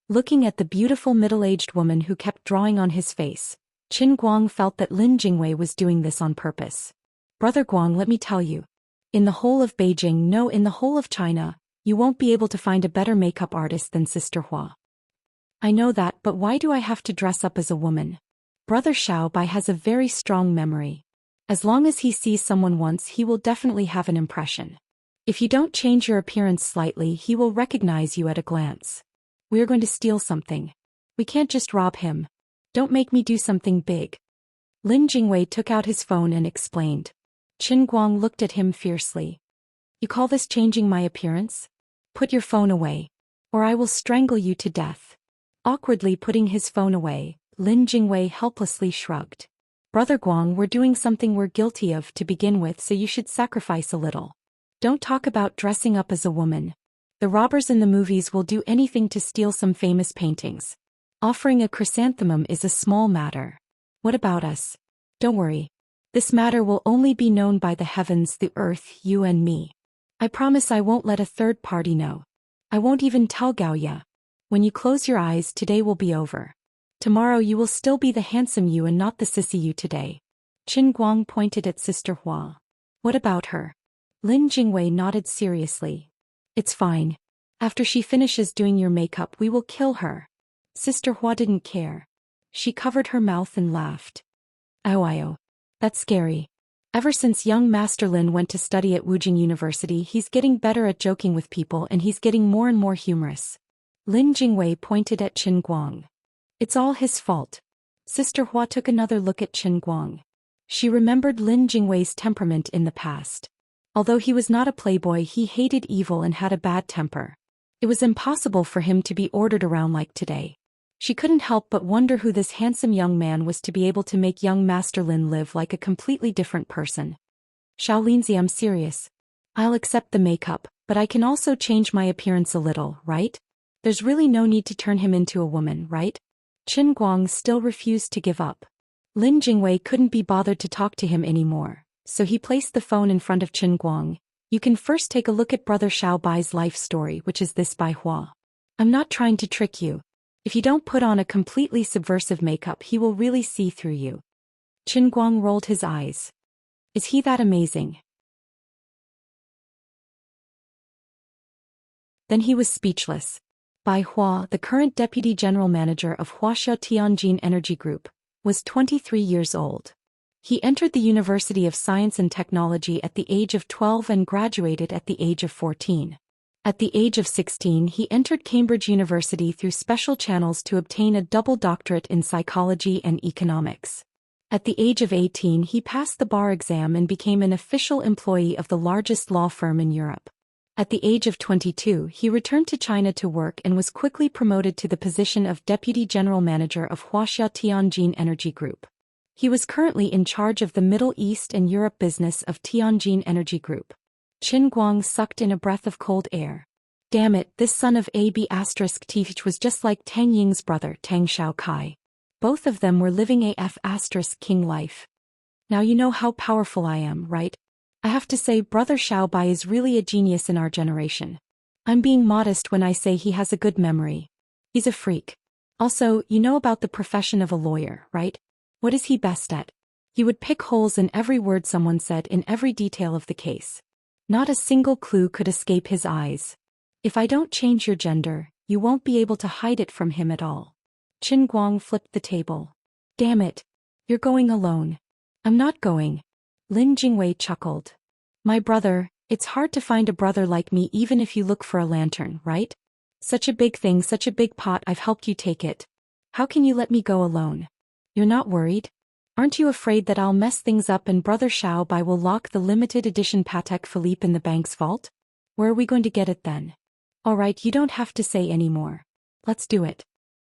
Looking at the beautiful middle-aged woman who kept drawing on his face, Qin Guang felt that Lin Jingwei was doing this on purpose. Brother Guang, let me tell you. In the whole of Beijing, no, in the whole of China, you won't be able to find a better makeup artist than Sister Hua. I know that, but why do I have to dress up as a woman? Brother Xiao Bai has a very strong memory. As long as he sees someone once, he will definitely have an impression. If you don't change your appearance slightly, he will recognize you at a glance. We are going to steal something. We can't just rob him. Don't make me do something big. Lin Jingwei took out his phone and explained. Qin Guang looked at him fiercely. You call this changing my appearance? Put your phone away, or I will strangle you to death. Awkwardly putting his phone away, Lin Jingwei helplessly shrugged. Brother Guang, we're doing something we're guilty of to begin with, so you should sacrifice a little. Don't talk about dressing up as a woman. The robbers in the movies will do anything to steal some famous paintings. Offering a chrysanthemum is a small matter. What about us? Don't worry. This matter will only be known by the heavens, the earth, you and me. I promise I won't let a third party know. I won't even tell Gaoya. When you close your eyes, today will be over. Tomorrow you will still be the handsome you and not the sissy you today. Qin Guang pointed at Sister Hua. What about her? Lin Jingwei nodded seriously. It's fine. After she finishes doing your makeup, we will kill her. Sister Hua didn't care. She covered her mouth and laughed. Oh, that's scary. Ever since young Master Lin went to study at Wujing University, he's getting better at joking with people and he's getting more and more humorous. Lin Jingwei pointed at Qin Guang. It's all his fault. Sister Hua took another look at Qin Guang. She remembered Lin Jingwei's temperament in the past. Although he was not a playboy, he hated evil and had a bad temper. It was impossible for him to be ordered around like today. She couldn't help but wonder who this handsome young man was to be able to make young Master Lin live like a completely different person. Shaolinzi, I'm serious. I'll accept the makeup, but I can also change my appearance a little, right? There's really no need to turn him into a woman, right? Qin Guang still refused to give up. Lin Jingwei couldn't be bothered to talk to him anymore, so he placed the phone in front of Qin Guang. You can first take a look at Brother Xiao Bai's life story, which is this Bai Hua. I'm not trying to trick you. If you don't put on a completely subversive makeup, he will really see through you. Qin Guang rolled his eyes. Is he that amazing? Then he was speechless. Bai Hua, the current deputy general manager of Huaxia Tianjin Energy Group, was 23 years old. He entered the University of Science and Technology at the age of 12 and graduated at the age of 14. At the age of 16, he entered Cambridge University through special channels to obtain a double doctorate in psychology and economics. At the age of 18 he passed the bar exam and became an official employee of the largest law firm in Europe. At the age of 22 he returned to China to work and was quickly promoted to the position of Deputy General Manager of Wuxia Tianjin Energy Group. He was currently in charge of the Middle East and Europe business of Tianjin Energy Group. Qin Guang sucked in a breath of cold air. Damn it, this son of AB** Teach was just like Tang Ying's brother Tang Xiaokai. Both of them were living AF** king life. Now you know how powerful I am, right? I have to say brother Xiaobai is really a genius in our generation. I'm being modest when I say he has a good memory. He's a freak. Also, you know about the profession of a lawyer, right? What is he best at? He would pick holes in every word someone said in every detail of the case. Not a single clue could escape his eyes. If I don't change your gender, you won't be able to hide it from him at all. Qin Guang flipped the table. Damn it. You're going alone. I'm not going. Lin Jingwei chuckled. My brother, it's hard to find a brother like me even if you look for a lantern, right? Such a big thing, such a big pot, I've helped you take it. How can you let me go alone? You're not worried? Aren't you afraid that I'll mess things up and brother Xiaobai will lock the limited edition Patek Philippe in the bank's vault? Where are we going to get it then? Alright, you don't have to say any more. Let's do it.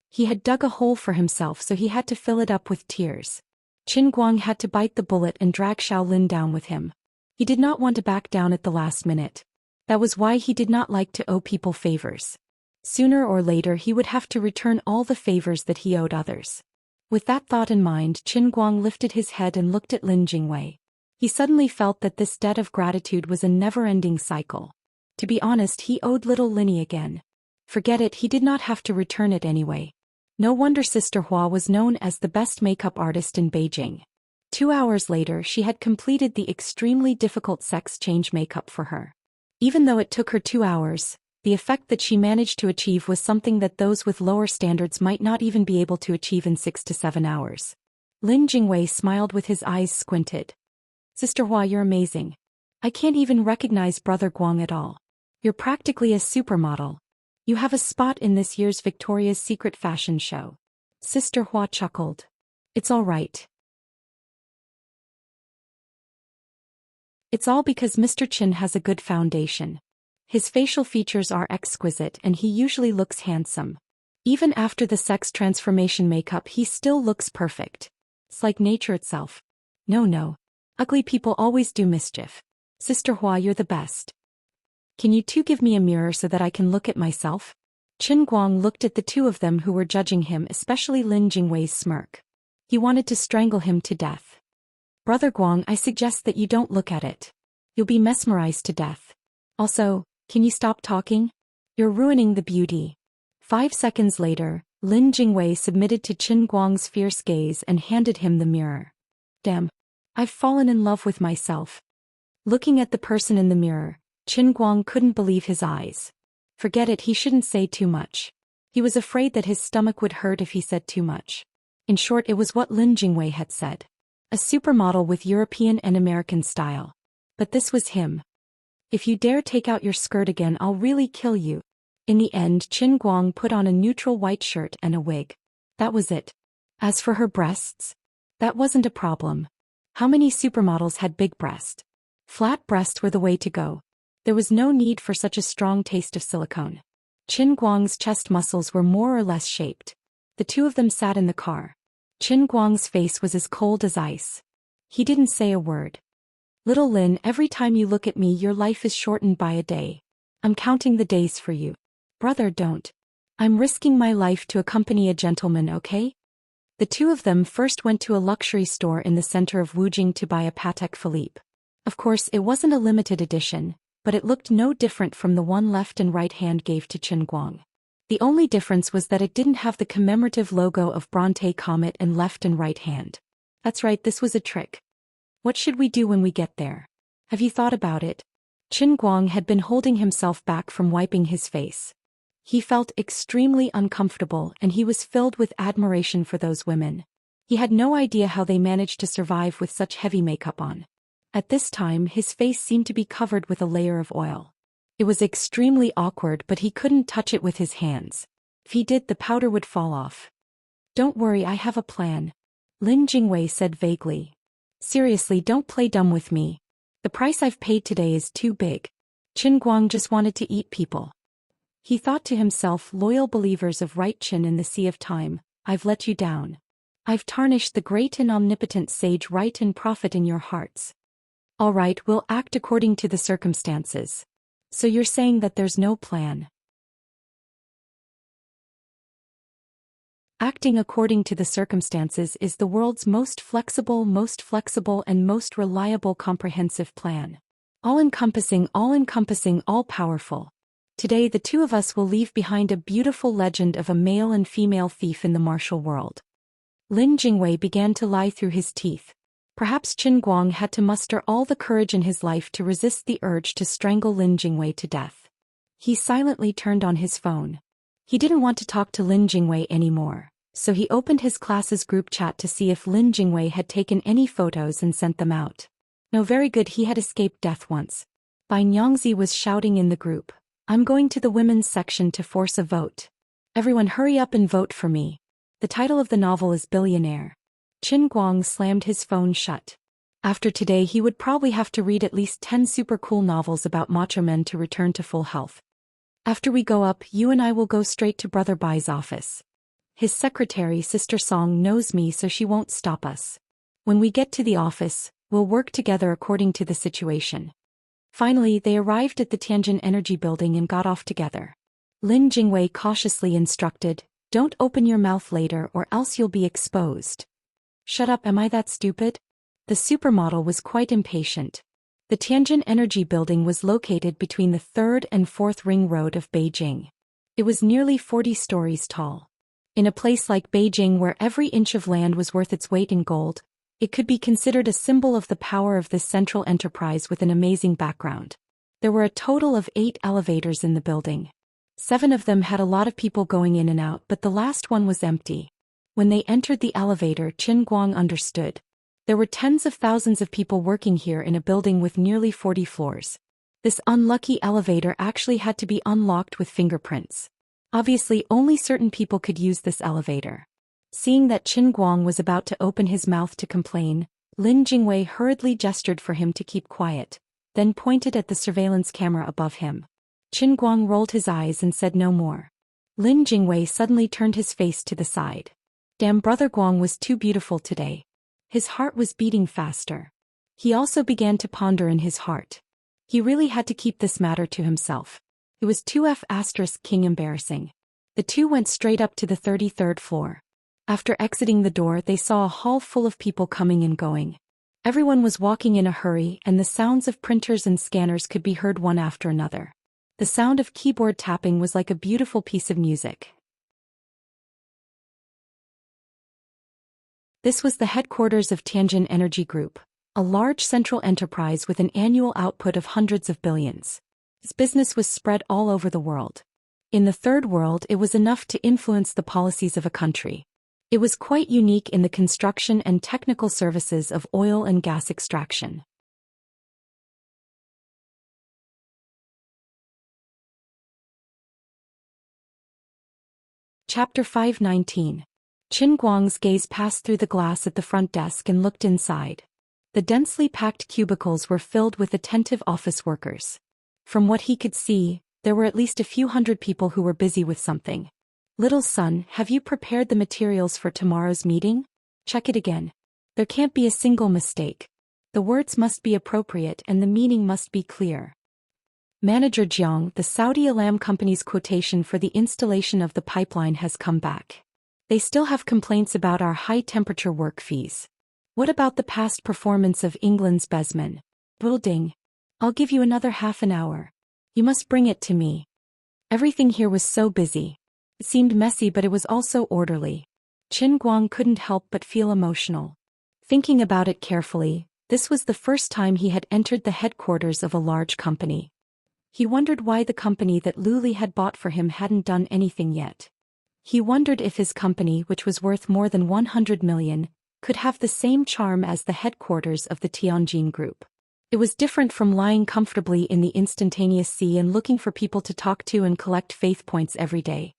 He had dug a hole for himself so he had to fill it up with tears. Qin Guang had to bite the bullet and drag Shaolin down with him. He did not want to back down at the last minute. That was why he did not like to owe people favors. Sooner or later he would have to return all the favors that he owed others. With that thought in mind, Qin Guang lifted his head and looked at Lin Jingwei. He suddenly felt that this debt of gratitude was a never-ending cycle. To be honest, he owed little Linny again. Forget it, he did not have to return it anyway. No wonder Sister Hua was known as the best makeup artist in Beijing. 2 hours later she had completed the extremely difficult sex change makeup for her. Even though it took her 2 hours, the effect that she managed to achieve was something that those with lower standards might not even be able to achieve in 6 to 7 hours. Lin Jingwei smiled with his eyes squinted. Sister Hua, you're amazing. I can't even recognize Brother Guang at all. You're practically a supermodel. You have a spot in this year's Victoria's Secret fashion show. Sister Hua chuckled. It's all right. It's all because Mr. Qin has a good foundation. His facial features are exquisite and he usually looks handsome. Even after the sex transformation makeup he still looks perfect. It's like nature itself. No. Ugly people always do mischief. Sister Hua, you're the best. Can you two give me a mirror so that I can look at myself? Qin Guang looked at the two of them who were judging him, especially Lin Jingwei's smirk. He wanted to strangle him to death. Brother Guang, I suggest that you don't look at it. You'll be mesmerized to death. Also, can you stop talking? You're ruining the beauty. 5 seconds later, Lin Jingwei submitted to Qin Guang's fierce gaze and handed him the mirror. Damn. I've fallen in love with myself. Looking at the person in the mirror, Qin Guang couldn't believe his eyes. Forget it, he shouldn't say too much. He was afraid that his stomach would hurt if he said too much. In short, it was what Lin Jingwei had said. A supermodel with European and American style. But this was him. If you dare take out your skirt again, I'll really kill you. In the end, Qin Guang put on a neutral white shirt and a wig. That was it. As for her breasts, that wasn't a problem. How many supermodels had big breasts? Flat breasts were the way to go. There was no need for such a strong taste of silicone. Qin Guang's chest muscles were more or less shaped. The two of them sat in the car. Qin Guang's face was as cold as ice. He didn't say a word. Little Lin, every time you look at me your life is shortened by a day. I'm counting the days for you. Brother, don't. I'm risking my life to accompany a gentleman, okay? The two of them first went to a luxury store in the center of Wujing to buy a Patek Philippe. Of course, it wasn't a limited edition, but it looked no different from the one left and right hand gave to Qin Guang. The only difference was that it didn't have the commemorative logo of Bronte Comet and left and right hand. That's right, this was a trick. What should we do when we get there? Have you thought about it? Qin Guang had been holding himself back from wiping his face. He felt extremely uncomfortable and he was filled with admiration for those women. He had no idea how they managed to survive with such heavy makeup on. At this time his face seemed to be covered with a layer of oil. It was extremely awkward, but he couldn't touch it with his hands. If he did, the powder would fall off. Don't worry, I have a plan. Lin Jingwei said vaguely. Seriously, don't play dumb with me. The price I've paid today is too big. Qin Guang just wanted to eat people. He thought to himself, loyal believers of right Qin in the sea of time, I've let you down. I've tarnished the great and omnipotent sage right and prophet in your hearts. All right, we'll act according to the circumstances. So you're saying that there's no plan? Acting according to the circumstances is the world's most flexible and most reliable comprehensive plan. All-encompassing, all-powerful. Today the two of us will leave behind a beautiful legend of a male and female thief in the martial world. Lin Jingwei began to lie through his teeth. Perhaps Qin Guang had to muster all the courage in his life to resist the urge to strangle Lin Jingwei to death. He silently turned on his phone. He didn't want to talk to Lin Jingwei anymore, so he opened his class's group chat to see if Lin Jingwei had taken any photos and sent them out. No, very good, he had escaped death once. Bai Nyangzi was shouting in the group. I'm going to the women's section to force a vote. Everyone hurry up and vote for me. The title of the novel is Billionaire. Qin Guang slammed his phone shut. After today he would probably have to read at least 10 super cool novels about macho men to return to full health. After we go up, you and I will go straight to Brother Bai's office. His secretary, Sister Song, knows me, so she won't stop us. When we get to the office, we'll work together according to the situation. Finally, they arrived at the Tianjin Energy Building and got off together. Lin Jingwei cautiously instructed, don't open your mouth later or else you'll be exposed. Shut up, am I that stupid? The supermodel was quite impatient. The Tianjin Energy Building was located between the 3rd and 4th Ring Road of Beijing. It was nearly 40 stories tall. In a place like Beijing where every inch of land was worth its weight in gold, it could be considered a symbol of the power of this central enterprise with an amazing background. There were a total of 8 elevators in the building. 7 of them had a lot of people going in and out, but the last one was empty. When they entered the elevator, Qin Guang understood. There were tens of thousands of people working here in a building with nearly 40 floors. This unlucky elevator actually had to be unlocked with fingerprints. Obviously, only certain people could use this elevator. Seeing that Qin Guang was about to open his mouth to complain, Lin Jingwei hurriedly gestured for him to keep quiet, then pointed at the surveillance camera above him. Qin Guang rolled his eyes and said no more. Lin Jingwei suddenly turned his face to the side. Damn, Brother Guang was too beautiful today. His heart was beating faster. He also began to ponder in his heart. He really had to keep this matter to himself. It was 2F*King embarrassing. The two went straight up to the 33rd floor. After exiting the door, they saw a hall full of people coming and going. Everyone was walking in a hurry, and the sounds of printers and scanners could be heard one after another. The sound of keyboard tapping was like a beautiful piece of music. This was the headquarters of Tianjin Energy Group, a large central enterprise with an annual output of hundreds of billions. Its business was spread all over the world. In the Third World, it was enough to influence the policies of a country. It was quite unique in the construction and technical services of oil and gas extraction. Chapter 519. Qin Guang's gaze passed through the glass at the front desk and looked inside. The densely packed cubicles were filled with attentive office workers. From what he could see, there were at least a few hundred people who were busy with something. Little son, have you prepared the materials for tomorrow's meeting? Check it again. There can't be a single mistake. The words must be appropriate and the meaning must be clear. Manager Jiang, the Saudi Alam Company's quotation for the installation of the pipeline has come back. They still have complaints about our high-temperature work fees. What about the past performance of England's Besman? Building. I'll give you another half an hour. You must bring it to me. Everything here was so busy. It seemed messy, but it was also orderly. Qin Guang couldn't help but feel emotional. Thinking about it carefully, this was the first time he had entered the headquarters of a large company. He wondered why the company that Luli had bought for him hadn't done anything yet. He wondered if his company, which was worth more than 100 million, could have the same charm as the headquarters of the Tianjin Group. It was different from lying comfortably in the instantaneous sea and looking for people to talk to and collect faith points every day.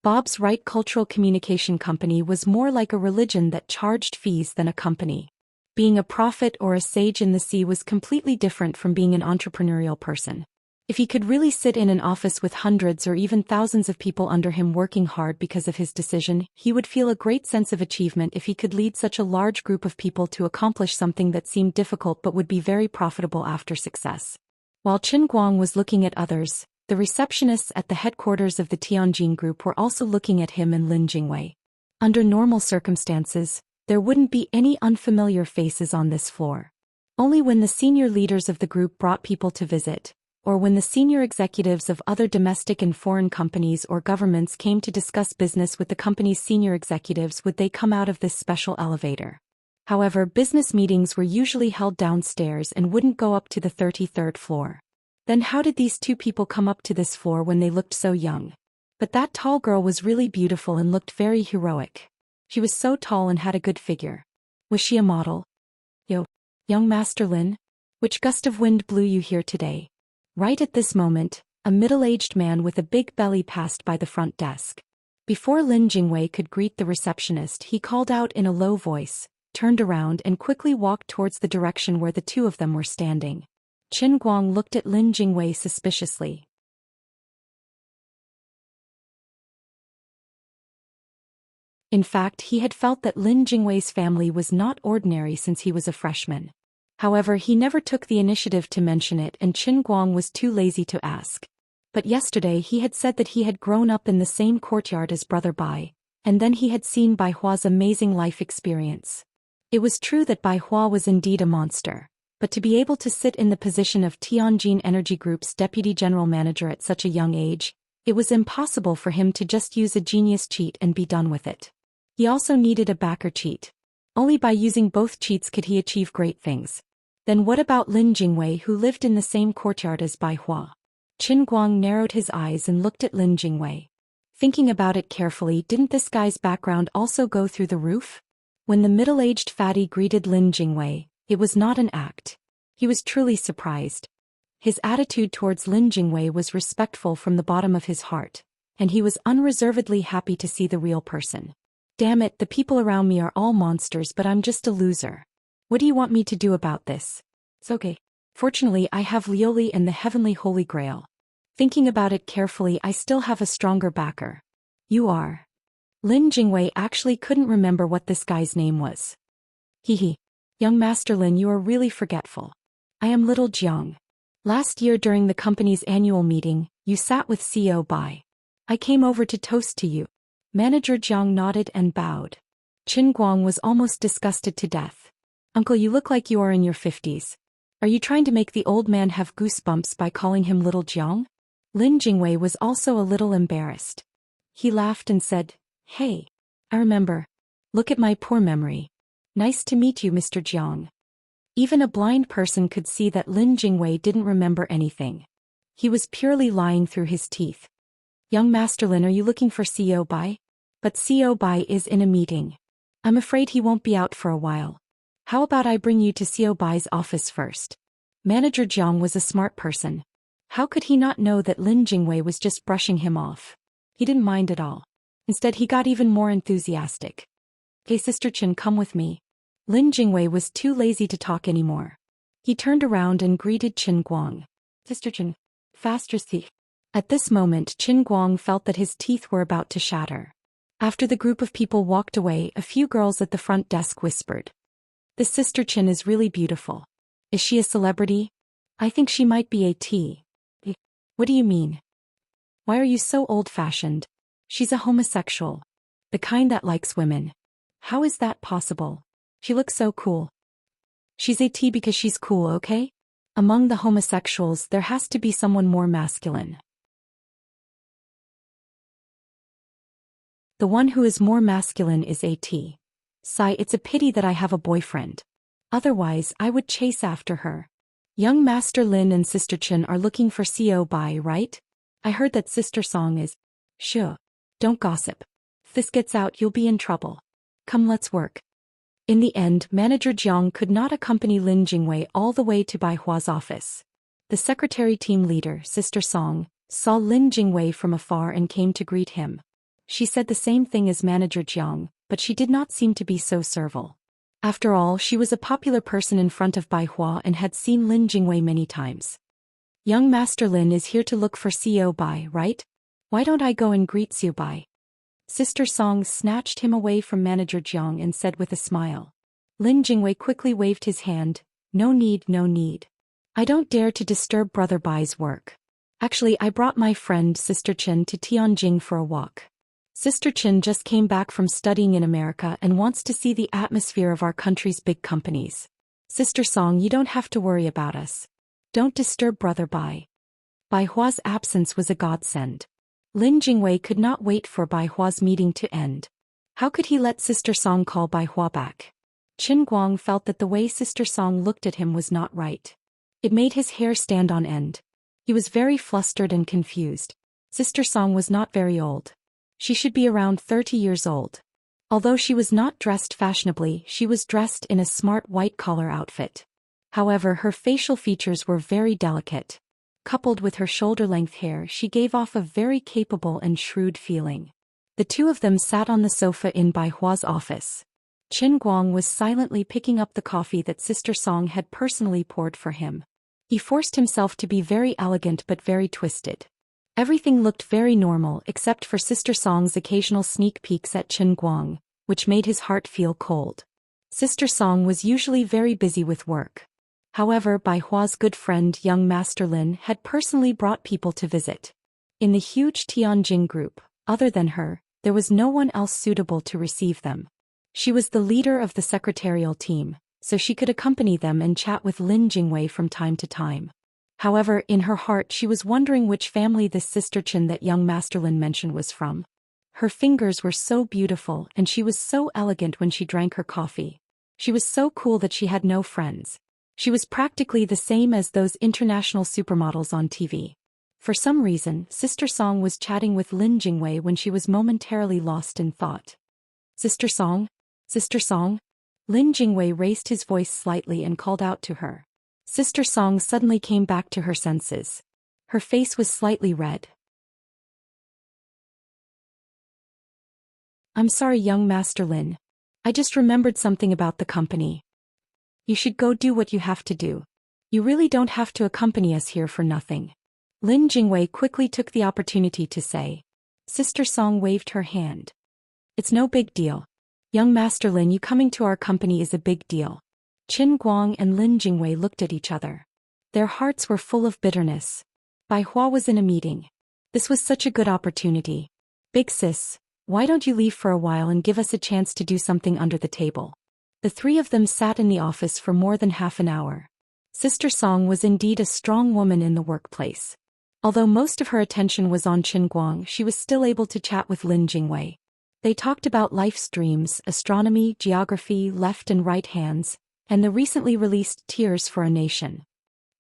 Bob's Right Cultural Communication Company was more like a religion that charged fees than a company. Being a prophet or a sage in the sea was completely different from being an entrepreneurial person. If he could really sit in an office with hundreds or even thousands of people under him working hard because of his decision, he would feel a great sense of achievement if he could lead such a large group of people to accomplish something that seemed difficult but would be very profitable after success. While Qin Guang was looking at others, the receptionists at the headquarters of the Tianjin group were also looking at him and Lin Jingwei. Under normal circumstances, there wouldn't be any unfamiliar faces on this floor. Only when the senior leaders of the group brought people to visit, or when the senior executives of other domestic and foreign companies or governments came to discuss business with the company's senior executives, would they come out of this special elevator. However, business meetings were usually held downstairs and wouldn't go up to the 33rd floor. Then how did these two people come up to this floor when they looked so young? But that tall girl was really beautiful and looked very heroic. She was so tall and had a good figure. Was she a model? Yo, young Master Lin? Which gust of wind blew you here today? Right at this moment, a middle-aged man with a big belly passed by the front desk. Before Lin Jingwei could greet the receptionist, he called out in a low voice, turned around and quickly walked towards the direction where the two of them were standing. Qin Guang looked at Lin Jingwei suspiciously. In fact, he had felt that Lin Jingwei's family was not ordinary since he was a freshman. However, he never took the initiative to mention it and Qin Guang was too lazy to ask. But yesterday he had said that he had grown up in the same courtyard as Brother Bai, and then he had seen Bai Hua's amazing life experience. It was true that Bai Hua was indeed a monster, but to be able to sit in the position of Tianjin Energy Group's deputy general manager at such a young age, it was impossible for him to just use a genius cheat and be done with it. He also needed a backer cheat. Only by using both cheats could he achieve great things. Then what about Lin Jingwei, who lived in the same courtyard as Bai Hua? Qin Guang narrowed his eyes and looked at Lin Jingwei. Thinking about it carefully, didn't this guy's background also go through the roof? When the middle-aged fatty greeted Lin Jingwei, it was not an act. He was truly surprised. His attitude towards Lin Jingwei was respectful from the bottom of his heart, and he was unreservedly happy to see the real person. Damn it, the people around me are all monsters, but I'm just a loser. What do you want me to do about this? It's okay. Fortunately, I have Lioli and the Heavenly Holy Grail. Thinking about it carefully, I still have a stronger backer. You are. Lin Jingwei actually couldn't remember what this guy's name was. Hehe. Young Master Lin, you are really forgetful. I am little Jiang. Last year during the company's annual meeting, you sat with CEO Bai. I came over to toast to you. Manager Jiang nodded and bowed. Qin Guang was almost disgusted to death. Uncle, you look like you are in your 50s. Are you trying to make the old man have goosebumps by calling him little Jiang? Lin Jingwei was also a little embarrassed. He laughed and said, Hey, I remember. Look at my poor memory. Nice to meet you, Mr. Jiang. Even a blind person could see that Lin Jingwei didn't remember anything. He was purely lying through his teeth. Young Master Lin, are you looking for CEO Bai? But CEO Bai is in a meeting. I'm afraid he won't be out for a while. How about I bring you to CEO Bai's office first? Manager Jiang was a smart person. How could he not know that Lin Jingwei was just brushing him off? He didn't mind at all. Instead, he got even more enthusiastic. Okay, Sister Qin, come with me. Lin Jingwei was too lazy to talk anymore. He turned around and greeted Qin Guang. Sister Qin, faster thief. At this moment, Qin Guang felt that his teeth were about to shatter. After the group of people walked away, a few girls at the front desk whispered. This Sister Qin is really beautiful. Is she a celebrity? I think she might be a T. What do you mean? Why are you so old-fashioned? She's a homosexual. The kind that likes women. How is that possible? She looks so cool. She's a T because she's cool, okay? Among the homosexuals, there has to be someone more masculine. The one who is more masculine is a T. Sigh, it's a pity that I have a boyfriend. Otherwise, I would chase after her. Young Master Lin and Sister Qin are looking for CEO Bai, right? I heard that Sister Song is. Sure. Don't gossip. If this gets out, you'll be in trouble. Come, let's work. In the end, Manager Jiang could not accompany Lin Jingwei all the way to Bai Hua's office. The secretary team leader, Sister Song, saw Lin Jingwei from afar and came to greet him. She said the same thing as Manager Jiang, but she did not seem to be so servile. After all, she was a popular person in front of Bai Hua and had seen Lin Jingwei many times. Young Master Lin is here to look for CEO Bai, right? Why don't I go and greet CEO Bai? Sister Song snatched him away from Manager Jiang and said with a smile. Lin Jingwei quickly waved his hand. No need, no need. I don't dare to disturb Brother Bai's work. Actually, I brought my friend Sister Chen to Tianjin for a walk. Sister Chen just came back from studying in America and wants to see the atmosphere of our country's big companies. Sister Song, you don't have to worry about us. Don't disturb Brother Bai. Bai Hua's absence was a godsend. Lin Jingwei could not wait for Bai Hua's meeting to end. How could he let Sister Song call Bai Hua back? Qin Guang felt that the way Sister Song looked at him was not right. It made his hair stand on end. He was very flustered and confused. Sister Song was not very old. She should be around 30 years old. Although she was not dressed fashionably, she was dressed in a smart white-collar outfit. However, her facial features were very delicate. Coupled with her shoulder-length hair, she gave off a very capable and shrewd feeling. The two of them sat on the sofa in Bai Hua's office. Qin Guang was silently picking up the coffee that Sister Song had personally poured for him. He forced himself to be very elegant but very twisted. Everything looked very normal except for Sister Song's occasional sneak peeks at Qin Guang, which made his heart feel cold. Sister Song was usually very busy with work. However, Bai Hua's good friend young Master Lin had personally brought people to visit. In the huge Tianjin group, other than her, there was no one else suitable to receive them. She was the leader of the secretarial team, so she could accompany them and chat with Lin Jingwei from time to time. However, in her heart she was wondering which family this Sister Chen that young Master Lin mentioned was from. Her fingers were so beautiful and she was so elegant when she drank her coffee. She was so cool that she had no friends. She was practically the same as those international supermodels on TV. For some reason, Sister Song was chatting with Lin Jingwei when she was momentarily lost in thought. Sister Song? Sister Song? Lin Jingwei raised his voice slightly and called out to her. Sister Song suddenly came back to her senses. Her face was slightly red. I'm sorry, young Master Lin. I just remembered something about the company. You should go do what you have to do. You really don't have to accompany us here for nothing. Lin Jingwei quickly took the opportunity to say. Sister Song waved her hand. It's no big deal. Young Master Lin, you coming to our company is a big deal. Qin Guang and Lin Jingwei looked at each other. Their hearts were full of bitterness. Bai Hua was in a meeting. This was such a good opportunity. Big sis, why don't you leave for a while and give us a chance to do something under the table? The three of them sat in the office for more than half an hour. Sister Song was indeed a strong woman in the workplace. Although most of her attention was on Qin Guang, she was still able to chat with Lin Jingwei. They talked about life's dreams, astronomy, geography, left and right hands, and the recently released Tears for a Nation.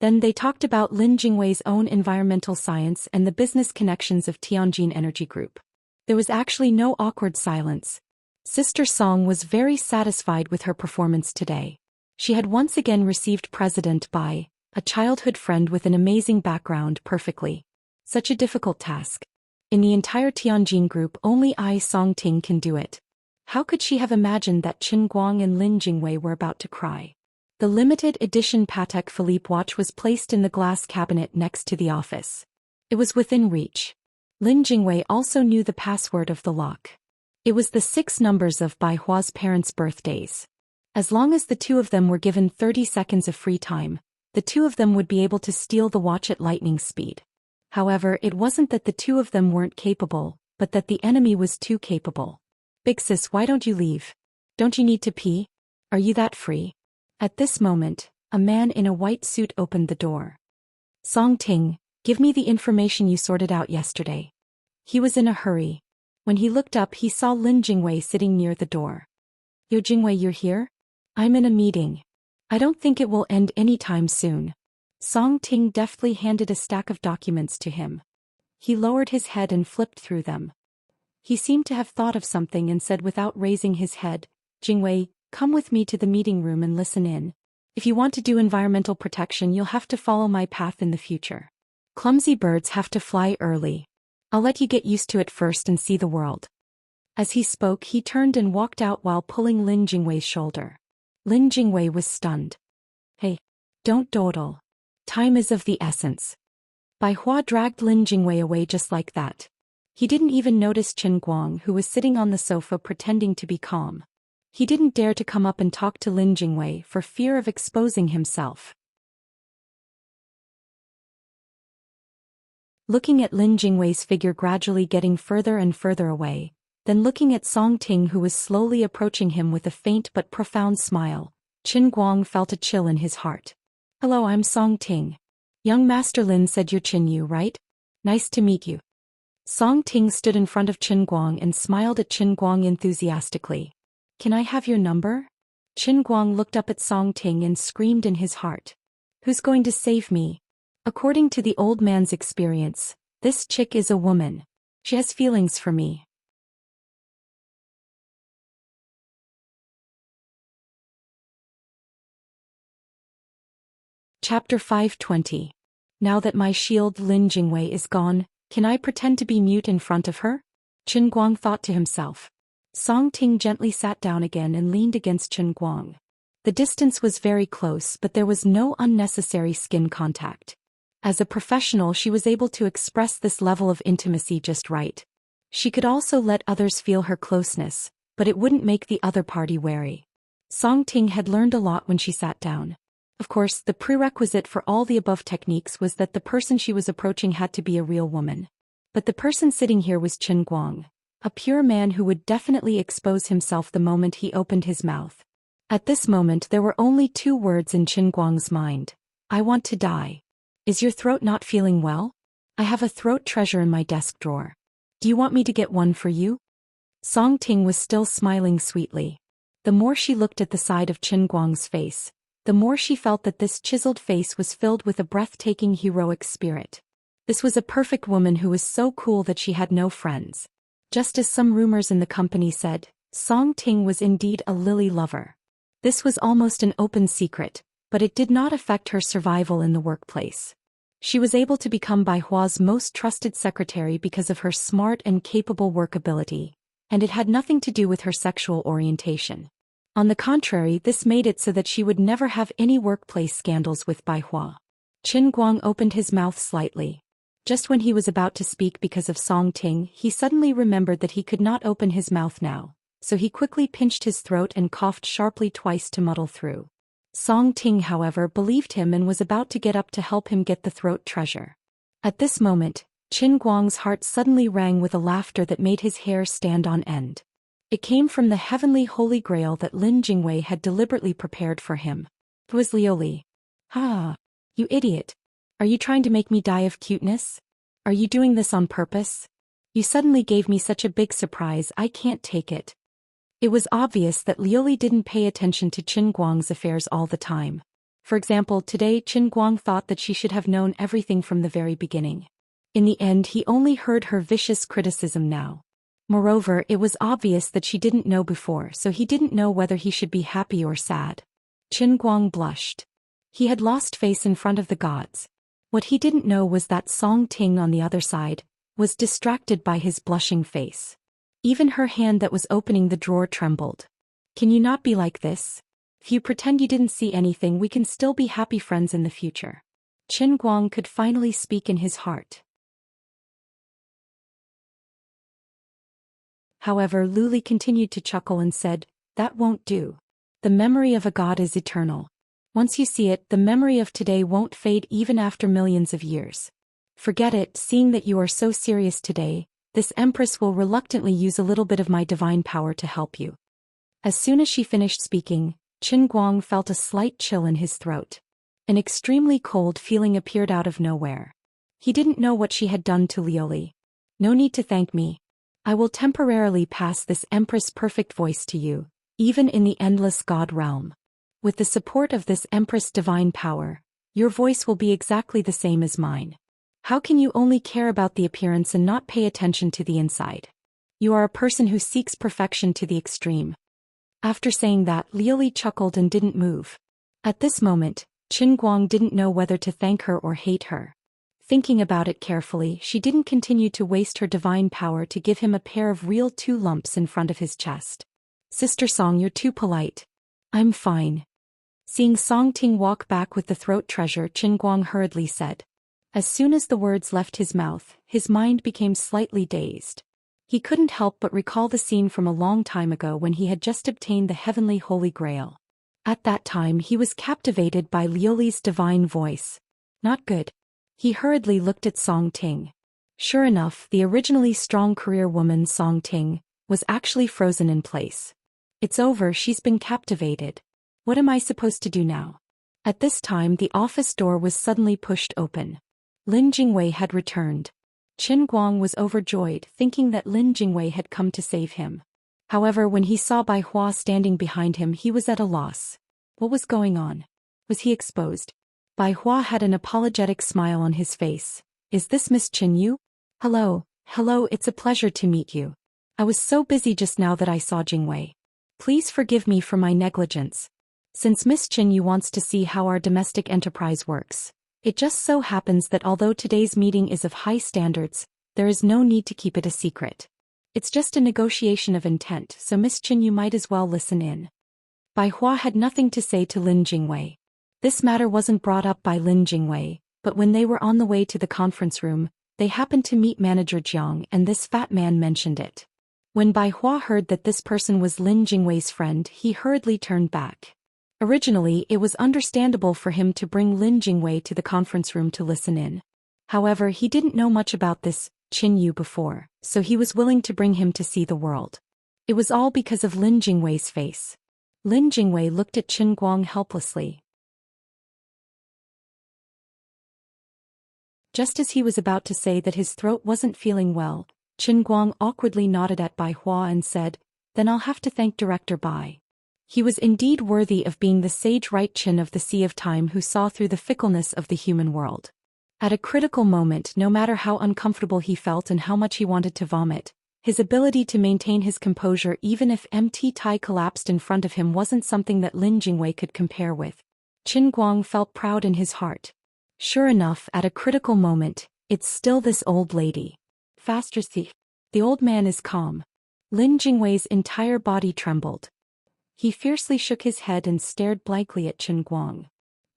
Then they talked about Lin Jingwei's own environmental science and the business connections of Tianjin Energy Group. There was actually no awkward silence. Sister Song was very satisfied with her performance today. She had once again received President Bai, a childhood friend with an amazing background, perfectly. Such a difficult task. In the entire Tianjin group, only I Song Ting can do it. How could she have imagined that Qin Guang and Lin Jingwei were about to cry? The limited edition Patek Philippe watch was placed in the glass cabinet next to the office. It was within reach. Lin Jingwei also knew the password of the lock. It was the 6 numbers of Bai Hua's parents' birthdays. As long as the two of them were given 30 seconds of free time, the two of them would be able to steal the watch at lightning speed. However, it wasn't that the two of them weren't capable, but that the enemy was too capable. Big sis, why don't you leave? Don't you need to pee? Are you that free? At this moment, a man in a white suit opened the door. Song Ting, give me the information you sorted out yesterday. He was in a hurry. When he looked up, he saw Lin Jingwei sitting near the door. Yo Jingwei, you're here? I'm in a meeting. I don't think it will end anytime soon. Song Ting deftly handed a stack of documents to him. He lowered his head and flipped through them. He seemed to have thought of something and said without raising his head, Jingwei, come with me to the meeting room and listen in. If you want to do environmental protection, you'll have to follow my path in the future. Clumsy birds have to fly early. I'll let you get used to it first and see the world. As he spoke, he turned and walked out while pulling Lin Jingwei's shoulder. Lin Jingwei was stunned. Hey, don't dawdle. Time is of the essence. Bai Hua dragged Lin Jingwei away just like that. He didn't even notice Qin Guang, who was sitting on the sofa pretending to be calm. He didn't dare to come up and talk to Lin Jingwei for fear of exposing himself. Looking at Lin Jingwei's figure gradually getting further and further away, then looking at Song Ting who was slowly approaching him with a faint but profound smile, Qin Guang felt a chill in his heart. Hello, I'm Song Ting. Young Master Lin said you're Qin Yu, right? Nice to meet you. Song Ting stood in front of Qin Guang and smiled at Qin Guang enthusiastically. Can I have your number? Qin Guang looked up at Song Ting and screamed in his heart. Who's going to save me? According to the old man's experience, this chick is a woman. She has feelings for me. Chapter 520. Now that my shield Lin Jingwei is gone, can I pretend to be mute in front of her? Qin Guang thought to himself. Song Ting gently sat down again and leaned against Qin Guang. The distance was very close, but there was no unnecessary skin contact. As a professional, she was able to express this level of intimacy just right. She could also let others feel her closeness, but it wouldn't make the other party wary. Song Ting had learned a lot when she sat down. Of course, the prerequisite for all the above techniques was that the person she was approaching had to be a real woman. But the person sitting here was Qin Guang, a pure man who would definitely expose himself the moment he opened his mouth. At this moment there were only two words in Qin Guang's mind. I want to die. Is your throat not feeling well? I have a throat treasure in my desk drawer. Do you want me to get one for you? Song Ting was still smiling sweetly. The more she looked at the side of Qin Guang's face, the more she felt that this chiseled face was filled with a breathtaking heroic spirit. This was a perfect woman who was so cool that she had no friends. Just as some rumors in the company said, Song Ting was indeed a lily lover. This was almost an open secret, but it did not affect her survival in the workplace. She was able to become Bai Hua's most trusted secretary because of her smart and capable work ability, and it had nothing to do with her sexual orientation. On the contrary, this made it so that she would never have any workplace scandals with Bai Hua. Qin Guang opened his mouth slightly. Just when he was about to speak because of Song Ting, he suddenly remembered that he could not open his mouth now, so he quickly pinched his throat and coughed sharply twice to muddle through. Song Ting, however, believed him and was about to get up to help him get the throat treasure. At this moment, Qin Guang's heart suddenly rang with a laughter that made his hair stand on end. It came from the heavenly holy grail that Lin Jingwei had deliberately prepared for him. It was Liuli. Ha! You idiot! Are you trying to make me die of cuteness? Are you doing this on purpose? You suddenly gave me such a big surprise, I can't take it. It was obvious that Liuli didn't pay attention to Qin Guang's affairs all the time. For example, today Qin Guang thought that she should have known everything from the very beginning. In the end, he only heard her vicious criticism now. Moreover, it was obvious that she didn't know before, so he didn't know whether he should be happy or sad. Qin Guang blushed. He had lost face in front of the gods. What he didn't know was that Song Ting on the other side was distracted by his blushing face. Even her hand that was opening the drawer trembled. Can you not be like this? If you pretend you didn't see anything, we can still be happy friends in the future. Qin Guang could finally speak in his heart. However, Luli continued to chuckle and said, that won't do. The memory of a god is eternal. Once you see it, the memory of today won't fade even after millions of years. Forget it, seeing that you are so serious today, this empress will reluctantly use a little bit of my divine power to help you. As soon as she finished speaking, Qin Guang felt a slight chill in his throat. An extremely cold feeling appeared out of nowhere. He didn't know what she had done to Liuli. No need to thank me. I will temporarily pass this Empress' perfect voice to you, even in the endless God realm. With the support of this Empress' divine power, your voice will be exactly the same as mine. How can you only care about the appearance and not pay attention to the inside? You are a person who seeks perfection to the extreme. After saying that, Liuli chuckled and didn't move. At this moment, Qin Guang didn't know whether to thank her or hate her. Thinking about it carefully, she didn't continue to waste her divine power to give him a pair of real 2 lumps in front of his chest. Sister Song, you're too polite. I'm fine. Seeing Song Ting walk back with the throat treasure, Qin Guang hurriedly said. As soon as the words left his mouth, his mind became slightly dazed. He couldn't help but recall the scene from a long time ago when he had just obtained the heavenly Holy Grail. At that time he was captivated by Liuli's divine voice. Not good. He hurriedly looked at Song Ting. Sure enough, the originally strong career woman Song Ting was actually frozen in place. It's over, she's been captivated. What am I supposed to do now? At this time the office door was suddenly pushed open. Lin Jingwei had returned. Qin Guang was overjoyed, thinking that Lin Jingwei had come to save him. However, when he saw Bai Hua standing behind him, he was at a loss. What was going on? Was he exposed? Bai Hua had an apologetic smile on his face. Is this Miss Qin Yu? Hello, it's a pleasure to meet you. I was so busy just now that I saw Jingwei. Please forgive me for my negligence. Since Miss Qin Yu wants to see how our domestic enterprise works, it just so happens that although today's meeting is of high standards, there is no need to keep it a secret. It's just a negotiation of intent, so Miss Qin Yu might as well listen in. Bai Hua had nothing to say to Lin Jingwei. This matter wasn't brought up by Lin Jingwei, but when they were on the way to the conference room, they happened to meet Manager Jiang and this fat man mentioned it. When Bai Hua heard that this person was Lin Jingwei's friend, he hurriedly turned back. Originally, it was understandable for him to bring Lin Jingwei to the conference room to listen in. However, he didn't know much about this Qin Yu before, so he was willing to bring him to see the world. It was all because of Lin Jingwei's face. Lin Jingwei looked at Qin Guang helplessly. Just as he was about to say that his throat wasn't feeling well, Qin Guang awkwardly nodded at Bai Hua and said, "Then I'll have to thank Director Bai. He was indeed worthy of being the sage right Qin of the Sea of Time who saw through the fickleness of the human world." At a critical moment, no matter how uncomfortable he felt and how much he wanted to vomit, his ability to maintain his composure even if MT Tai collapsed in front of him wasn't something that Lin Jingwei could compare with. Qin Guang felt proud in his heart. Sure enough, at a critical moment, it's still this old lady. Faster, thief. The old man is calm. Lin Jingwei's entire body trembled. He fiercely shook his head and stared blankly at Qin Guang.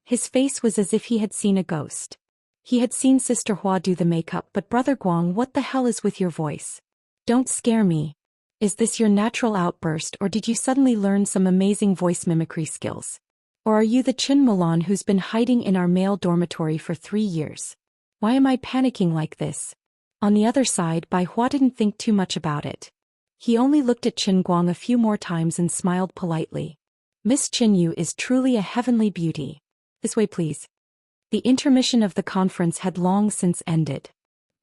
His face was as if he had seen a ghost. He had seen Sister Hua do the makeup, but Brother Guang, what the hell is with your voice? Don't scare me. Is this your natural outburst, or did you suddenly learn some amazing voice mimicry skills? Or are you the Qin Mulan who's been hiding in our male dormitory for 3 years? Why am I panicking like this? On the other side, Bai Hua didn't think too much about it. He only looked at Qin Guang a few more times and smiled politely. Miss Qin Yu is truly a heavenly beauty. This way, please. The intermission of the conference had long since ended.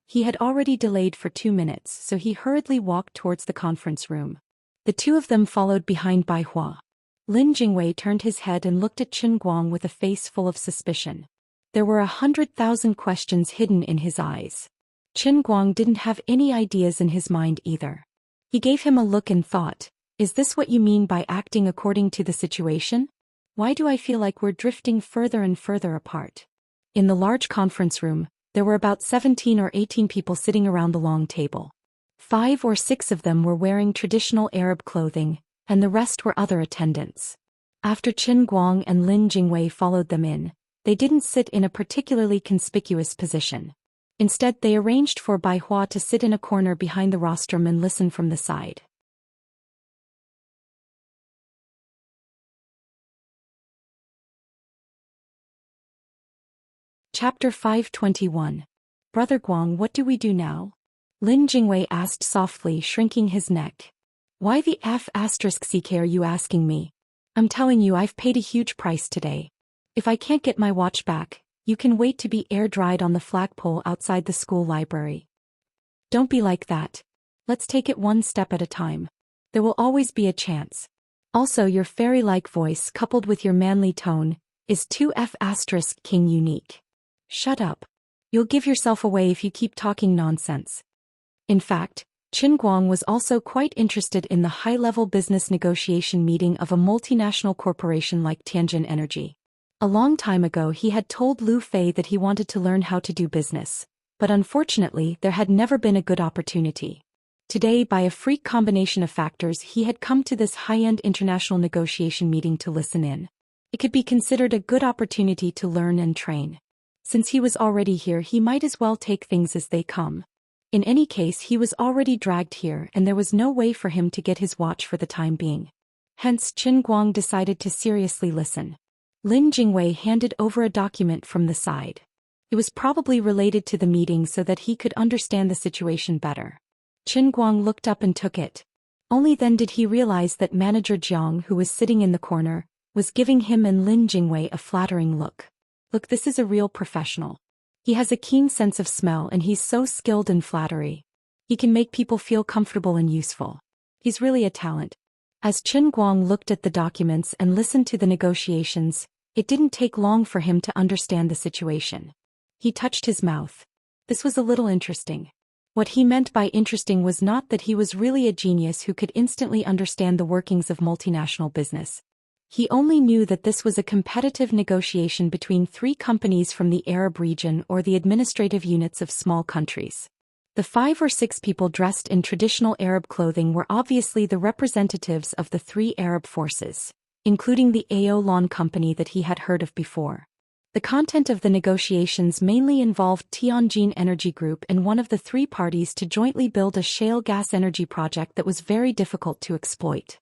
He had already delayed for 2 minutes, so he hurriedly walked towards the conference room. The two of them followed behind Bai Hua. Lin Jingwei turned his head and looked at Qin Guang with a face full of suspicion. There were 100,000 questions hidden in his eyes. Qin Guang didn't have any ideas in his mind either. He gave him a look and thought, "Is this what you mean by acting according to the situation? Why do I feel like we're drifting further and further apart?" In the large conference room, there were about 17 or 18 people sitting around the long table. 5 or 6 of them were wearing traditional Arab clothing, and the rest were other attendants. After Qin Guang and Lin Jingwei followed them in, they didn't sit in a particularly conspicuous position. Instead, they arranged for Bai Hua to sit in a corner behind the rostrum and listen from the side. Chapter 521. Brother Guang, what do we do now? Lin Jingwei asked softly, shrinking his neck. Why the F*** are you asking me? I'm telling you, I've paid a huge price today. If I can't get my watch back, you can wait to be air-dried on the flagpole outside the school library. Don't be like that. Let's take it one step at a time. There will always be a chance. Also, your fairy-like voice coupled with your manly tone is too F***king unique. Shut up. You'll give yourself away if you keep talking nonsense. In fact, Qin Guang was also quite interested in the high-level business negotiation meeting of a multinational corporation like Tianjin Energy. A long time ago he had told Lu Fei that he wanted to learn how to do business, but unfortunately there had never been a good opportunity. Today, by a freak combination of factors, he had come to this high-end international negotiation meeting to listen in. It could be considered a good opportunity to learn and train. Since he was already here, he might as well take things as they come. In any case, he was already dragged here and there was no way for him to get his watch for the time being. Hence, Qin Guang decided to seriously listen. Lin Jingwei handed over a document from the side. It was probably related to the meeting so that he could understand the situation better. Qin Guang looked up and took it. Only then did he realize that Manager Jiang, who was sitting in the corner, was giving him and Lin Jingwei a flattering look. Look, this is a real professional. He has a keen sense of smell and he's so skilled in flattery. He can make people feel comfortable and useful. He's really a talent. As Qin Guang looked at the documents and listened to the negotiations, it didn't take long for him to understand the situation. He touched his mouth. This was a little interesting. What he meant by interesting was not that he was really a genius who could instantly understand the workings of multinational business. He only knew that this was a competitive negotiation between three companies from the Arab region or the administrative units of small countries. The 5 or 6 people dressed in traditional Arab clothing were obviously the representatives of the 3 Arab forces, including the Aolon company that he had heard of before. The content of the negotiations mainly involved Tianjin Energy Group and one of the 3 parties to jointly build a shale gas energy project that was very difficult to exploit.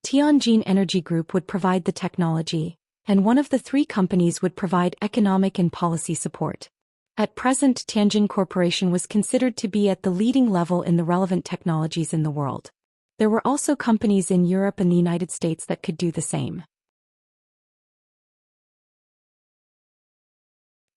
Tianjin Energy Group would provide the technology, and one of the 3 companies would provide economic and policy support. At present, Tianjin Corporation was considered to be at the leading level in the relevant technologies in the world. There were also companies in Europe and the United States that could do the same.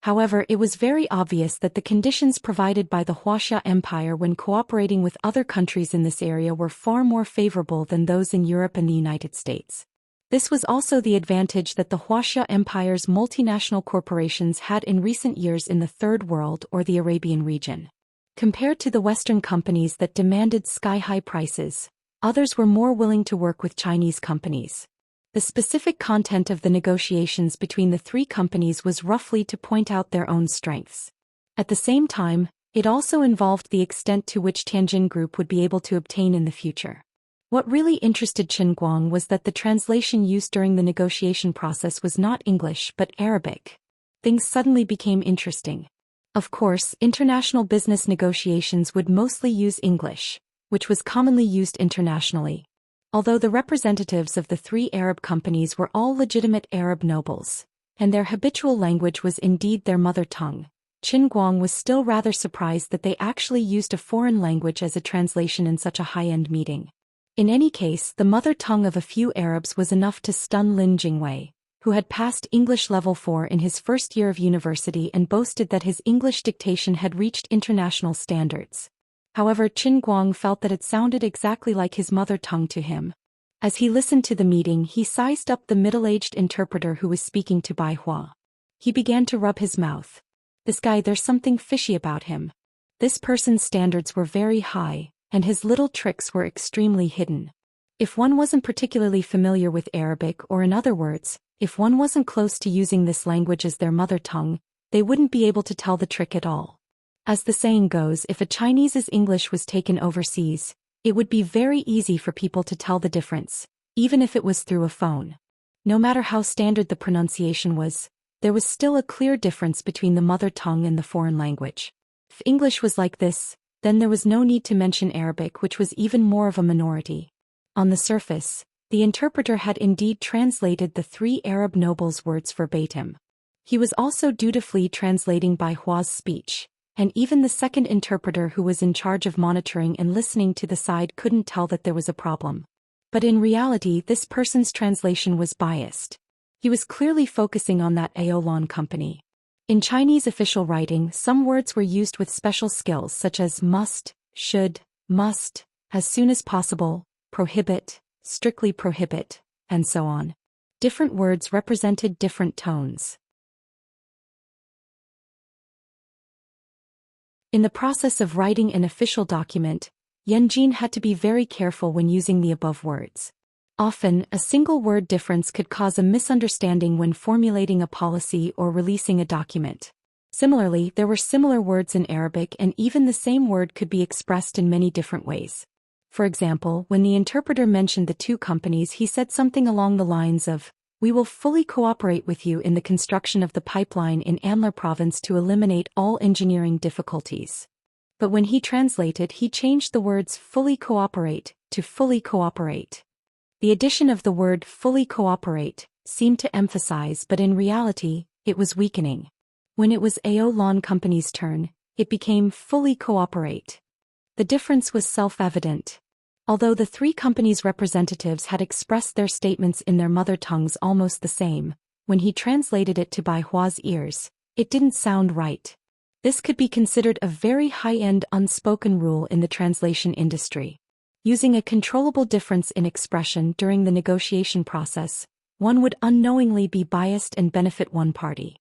However, it was very obvious that the conditions provided by the Wuxia Empire when cooperating with other countries in this area were far more favorable than those in Europe and the United States. This was also the advantage that the Wuxia Empire's multinational corporations had in recent years in the Third World or the Arabian region. Compared to the Western companies that demanded sky-high prices, others were more willing to work with Chinese companies. The specific content of the negotiations between the 3 companies was roughly to point out their own strengths. At the same time, it also involved the extent to which Tianjin Group would be able to obtain in the future. What really interested Qin Guang was that the translation used during the negotiation process was not English but Arabic. Things suddenly became interesting. Of course, international business negotiations would mostly use English, which was commonly used internationally. Although the representatives of the 3 Arab companies were all legitimate Arab nobles, and their habitual language was indeed their mother tongue, Qin Guang was still rather surprised that they actually used a foreign language as a translation in such a high-end meeting. In any case, the mother tongue of a few Arabs was enough to stun Lin Jingwei, who had passed English Level 4 in his first year of university and boasted that his English dictation had reached international standards. However, Qin Guang felt that it sounded exactly like his mother tongue to him. As he listened to the meeting, he sized up the middle-aged interpreter who was speaking to Bai Hua. He began to rub his mouth. This guy, there's something fishy about him. This person's standards were very high, and his little tricks were extremely hidden. If one wasn't particularly familiar with Arabic, or in other words, if one wasn't close to using this language as their mother tongue, they wouldn't be able to tell the trick at all. As the saying goes, if a Chinese's English was taken overseas, it would be very easy for people to tell the difference, even if it was through a phone. No matter how standard the pronunciation was, there was still a clear difference between the mother tongue and the foreign language. If English was like this, then there was no need to mention Arabic, which was even more of a minority. On the surface, the interpreter had indeed translated the 3 Arab nobles' words verbatim. He was also dutifully translating Bai Hua's speech, and even the second interpreter who was in charge of monitoring and listening to the side couldn't tell that there was a problem. But in reality, this person's translation was biased. He was clearly focusing on that Aolon company. In Chinese official writing, some words were used with special skills such as must, should, must, as soon as possible, prohibit, strictly prohibit, and so on. Different words represented different tones. In the process of writing an official document, Yan Jin had to be very careful when using the above words. Often, a single word difference could cause a misunderstanding when formulating a policy or releasing a document. Similarly, there were similar words in Arabic, and even the same word could be expressed in many different ways. For example, when the interpreter mentioned the two companies, he said something along the lines of, "We will fully cooperate with you in the construction of the pipeline in Anlar province to eliminate all engineering difficulties." But when he translated, he changed the words fully cooperate to fully cooperate. The addition of the word fully cooperate seemed to emphasize, but in reality, it was weakening. When it was AO Lon Company's turn, it became fully cooperate. The difference was self-evident. Although the three companies' representatives had expressed their statements in their mother tongues almost the same, when he translated it to Bai Hua's ears, it didn't sound right. This could be considered a very high-end unspoken rule in the translation industry. Using a controllable difference in expression during the negotiation process, one would unknowingly be biased and benefit one party.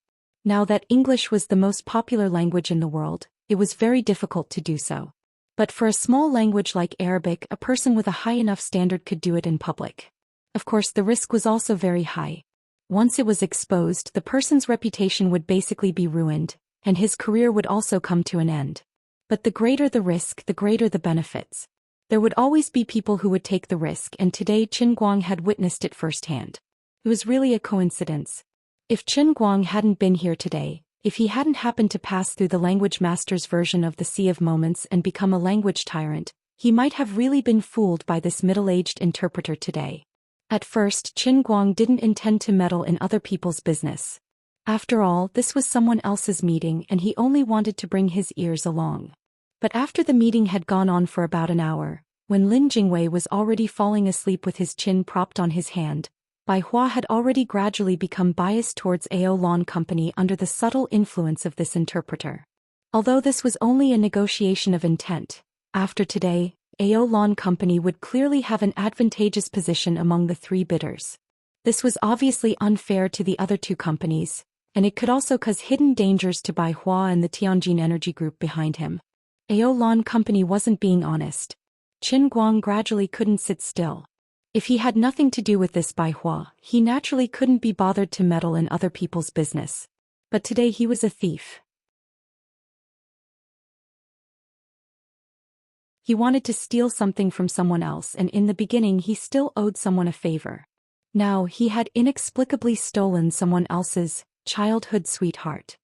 Now that English was the most popular language in the world, it was very difficult to do so. But for a small language like Arabic, a person with a high enough standard could do it in public. Of course, the risk was also very high. Once it was exposed, the person's reputation would basically be ruined, and his career would also come to an end. But the greater the risk, the greater the benefits. There would always be people who would take the risk, and today Qin Guang had witnessed it firsthand. It was really a coincidence. If Qin Guang hadn't been here today, if he hadn't happened to pass through the language master's version of the Sea of Moments and become a language tyrant, he might have really been fooled by this middle-aged interpreter today. At first, Qin Guang didn't intend to meddle in other people's business. After all, this was someone else's meeting and he only wanted to bring his ears along. But after the meeting had gone on for about an hour, when Lin Jingwei was already falling asleep with his chin propped on his hand, Bai Hua had already gradually become biased towards AO Lon Company under the subtle influence of this interpreter. Although this was only a negotiation of intent, after today, AO Lon Company would clearly have an advantageous position among the three bidders. This was obviously unfair to the other two companies, and it could also cause hidden dangers to Bai Hua and the Tianjin Energy Group behind him. AO Lon Company wasn't being honest. Qin Guang gradually couldn't sit still. If he had nothing to do with this Bai Hua, he naturally couldn't be bothered to meddle in other people's business. But today he was a thief. He wanted to steal something from someone else, and in the beginning he still owed someone a favor. Now he had inexplicably stolen someone else's childhood sweetheart.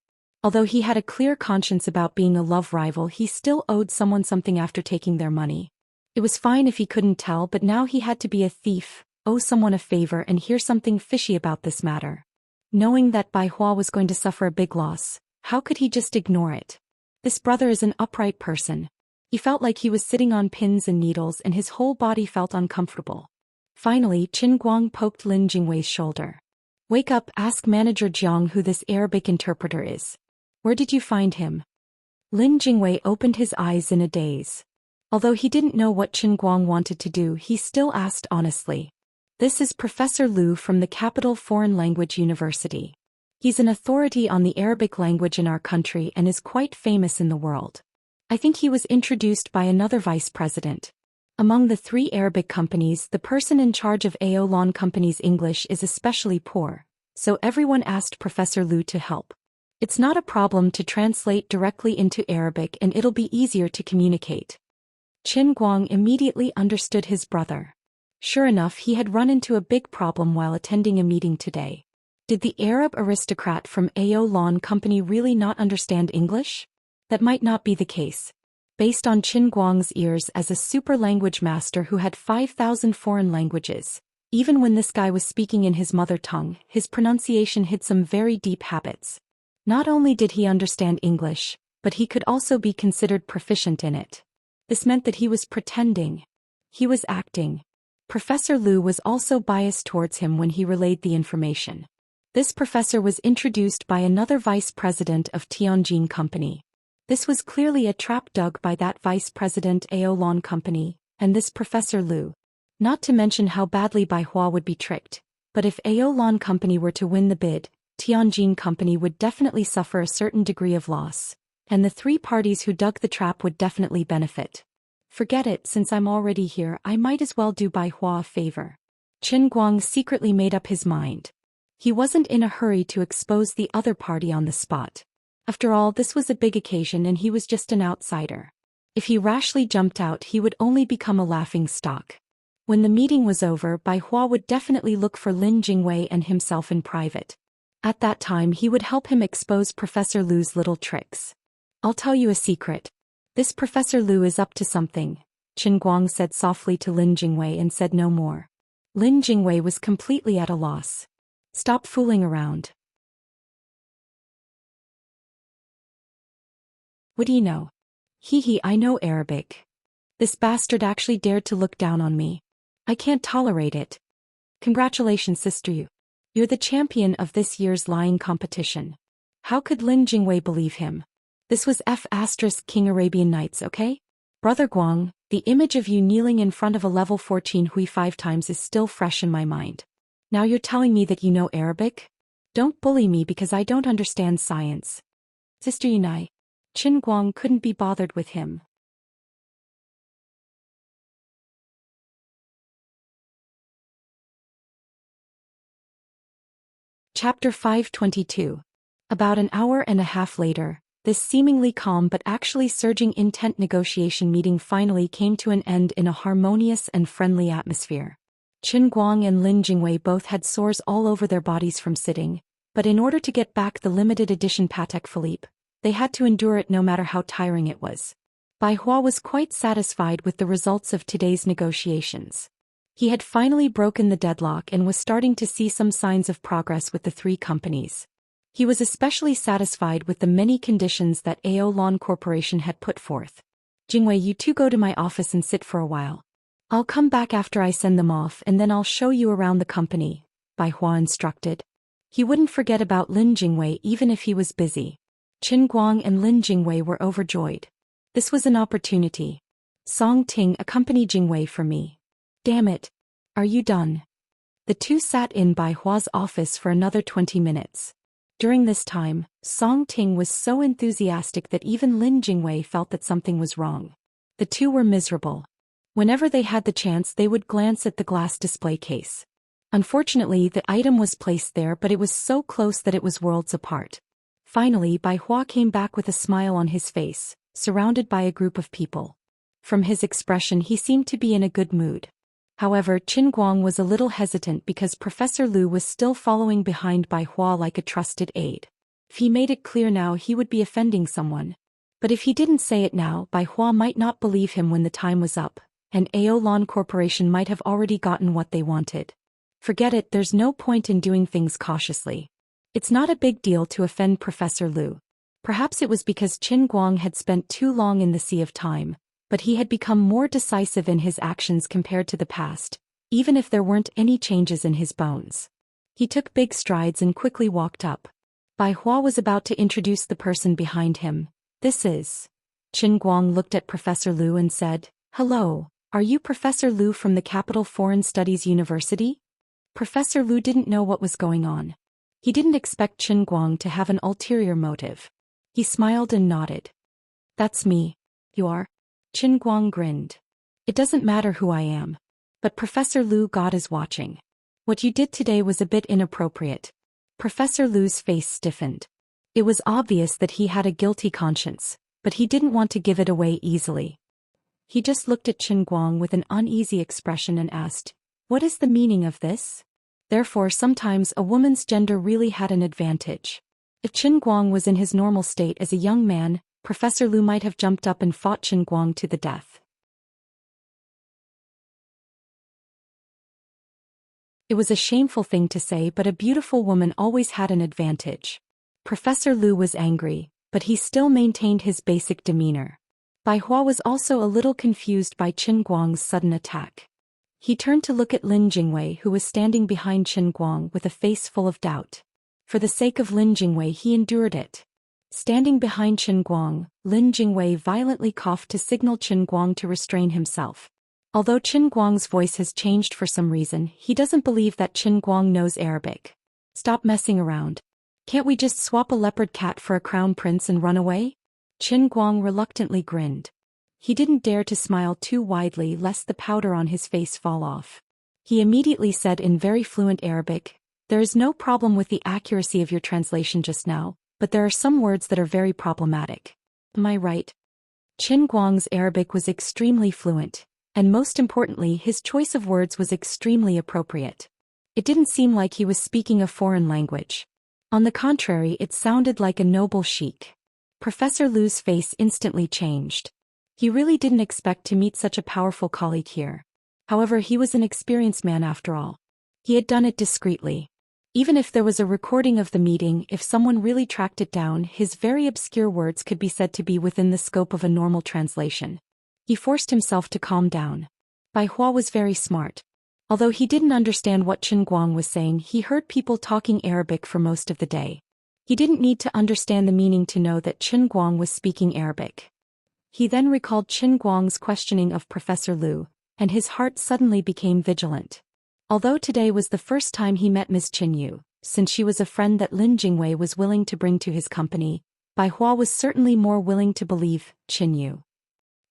Although he had a clear conscience about being a love rival, he still owed someone something after taking their money. It was fine if he couldn't tell, but now he had to be a thief, owe someone a favor, and hear something fishy about this matter. Knowing that Bai Hua was going to suffer a big loss, how could he just ignore it? This brother is an upright person. He felt like he was sitting on pins and needles and his whole body felt uncomfortable. Finally, Qin Guang poked Lin Jingwei's shoulder. "Wake up, ask Manager Jiang who this Arabic interpreter is. Where did you find him?" Lin Jingwei opened his eyes in a daze. Although he didn't know what Qin Guang wanted to do, he still asked honestly. "This is Professor Liu from the Capital Foreign Language University. He's an authority on the Arabic language in our country and is quite famous in the world. I think he was introduced by another vice president. Among the three Arabic companies, the person in charge of AO Lon Company's English is especially poor, so everyone asked Professor Liu to help. It's not a problem to translate directly into Arabic and it'll be easier to communicate." Qin Guang immediately understood his brother. Sure enough, he had run into a big problem while attending a meeting today. Did the Arab aristocrat from AO Lon Company really not understand English? That might not be the case. Based on Qin Guang's ears as a super language master who had 5,000 foreign languages, even when this guy was speaking in his mother tongue, his pronunciation hid some very deep habits. Not only did he understand English, but he could also be considered proficient in it. This meant that he was pretending. He was acting. Professor Liu was also biased towards him when he relayed the information. This professor was introduced by another vice president of Tianjin Company. This was clearly a trap dug by that vice president AO Lon Company, and this Professor Liu. Not to mention how badly Bai Hua would be tricked, but if AO Lon Company were to win the bid, Tianjin Company would definitely suffer a certain degree of loss, and the three parties who dug the trap would definitely benefit. Forget it, since I'm already here, I might as well do Bai Hua a favor. Qin Guang secretly made up his mind. He wasn't in a hurry to expose the other party on the spot. After all, this was a big occasion and he was just an outsider. If he rashly jumped out, he would only become a laughing stock. When the meeting was over, Bai Hua would definitely look for Lin Jingwei and himself in private. At that time he would help him expose Professor Lu's little tricks. I'll tell you a secret. This Professor Lu is up to something, Qin Guang said softly to Lin Jingwei and said no more. Lin Jingwei was completely at a loss. Stop fooling around. What do you know? Hee, I know Arabic. This bastard actually dared to look down on me. I can't tolerate it. Congratulations, sister. You're the champion of this year's lying competition. How could Lin Jingwei believe him? This was King Arabian Nights, okay? Brother Guang, the image of you kneeling in front of a level 14 Hui 5 times is still fresh in my mind. Now you're telling me that you know Arabic? Don't bully me because I don't understand science. Sister Yunai. Qin Guang couldn't be bothered with him. Chapter 522. About an hour and a half later, this seemingly calm but actually surging intent negotiation meeting finally came to an end in a harmonious and friendly atmosphere. Qin Guang and Lin Jingwei both had sores all over their bodies from sitting, but in order to get back the limited edition Patek Philippe, they had to endure it no matter how tiring it was. Bai Hua was quite satisfied with the results of today's negotiations. He had finally broken the deadlock and was starting to see some signs of progress with the three companies. He was especially satisfied with the many conditions that Aolon Corporation had put forth. Jingwei, you two go to my office and sit for a while. I'll come back after I send them off and then I'll show you around the company, Bai Hua instructed. He wouldn't forget about Lin Jingwei even if he was busy. Qin Guang and Lin Jingwei were overjoyed. This was an opportunity. Song Ting, accompany Jingwei for me. Damn it. Are you done? The two sat in Bai Hua's office for another 20 minutes. During this time, Song Ting was so enthusiastic that even Lin Jingwei felt that something was wrong. The two were miserable. Whenever they had the chance, they would glance at the glass display case. Unfortunately, the item was placed there, but it was so close that it was worlds apart. Finally, Bai Hua came back with a smile on his face, surrounded by a group of people. From his expression, he seemed to be in a good mood. However, Qin Guang was a little hesitant because Professor Lu was still following behind Bai Hua like a trusted aide. If he made it clear now, he would be offending someone. But if he didn't say it now, Bai Hua might not believe him when the time was up, and Aolon Corporation might have already gotten what they wanted. Forget it, there's no point in doing things cautiously. It's not a big deal to offend Professor Lu. Perhaps it was because Qin Guang had spent too long in the Sea of Time, but he had become more decisive in his actions compared to the past, even if there weren't any changes in his bones. He took big strides and quickly walked up. Bai Hua was about to introduce the person behind him. This is... Qin Guang looked at Professor Lu and said, "Hello, are you Professor Lu from the Capital Foreign Studies University?" Professor Lu didn't know what was going on. He didn't expect Qin Guang to have an ulterior motive. He smiled and nodded. "That's me. You are?" Qin Guang grinned. "It doesn't matter who I am. But Professor Lu, God is watching. What you did today was a bit inappropriate." Professor Lu's face stiffened. It was obvious that he had a guilty conscience, but he didn't want to give it away easily. He just looked at Qin Guang with an uneasy expression and asked, "What is the meaning of this?" Therefore, sometimes a woman's gender really had an advantage. If Qin Guang was in his normal state as a young man, Professor Lu might have jumped up and fought Qin Guang to the death. It was a shameful thing to say, but a beautiful woman always had an advantage. Professor Lu was angry, but he still maintained his basic demeanor. Bai Hua was also a little confused by Qin Guang's sudden attack. He turned to look at Lin Jingwei, who was standing behind Qin Guang with a face full of doubt. For the sake of Lin Jingwei, he endured it. Standing behind Qin Guang, Lin Jingwei violently coughed to signal Qin Guang to restrain himself. Although Qin Guang's voice has changed for some reason, he doesn't believe that Qin Guang knows Arabic. "Stop messing around. Can't we just swap a leopard cat for a crown prince and run away?" Qin Guang reluctantly grinned. He didn't dare to smile too widely lest the powder on his face fall off. He immediately said in very fluent Arabic, "There is no problem with the accuracy of your translation just now, but there are some words that are very problematic. Am I right?" Qin Guang's Arabic was extremely fluent, and most importantly his choice of words was extremely appropriate. It didn't seem like he was speaking a foreign language. On the contrary, it sounded like a noble sheik. Professor Lu's face instantly changed. He really didn't expect to meet such a powerful colleague here. However, he was an experienced man after all. He had done it discreetly. Even if there was a recording of the meeting, if someone really tracked it down, his very obscure words could be said to be within the scope of a normal translation. He forced himself to calm down. Bai Hua was very smart. Although he didn't understand what Qin Guang was saying, he heard people talking Arabic for most of the day. He didn't need to understand the meaning to know that Qin Guang was speaking Arabic. He then recalled Qin Guang's questioning of Professor Lu, and his heart suddenly became vigilant. Although today was the first time he met Ms. Qin Yu, since she was a friend that Lin Jingwei was willing to bring to his company, Bai Hua was certainly more willing to believe Qin Yu.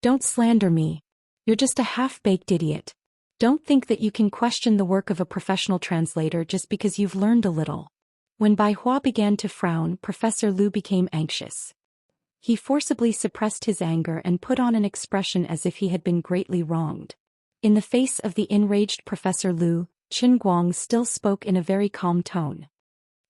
"Don't slander me. You're just a half-baked idiot. Don't think that you can question the work of a professional translator just because you've learned a little." When Bai Hua began to frown, Professor Lu became anxious. He forcibly suppressed his anger and put on an expression as if he had been greatly wronged. In the face of the enraged Professor Lu, Qin Guang still spoke in a very calm tone.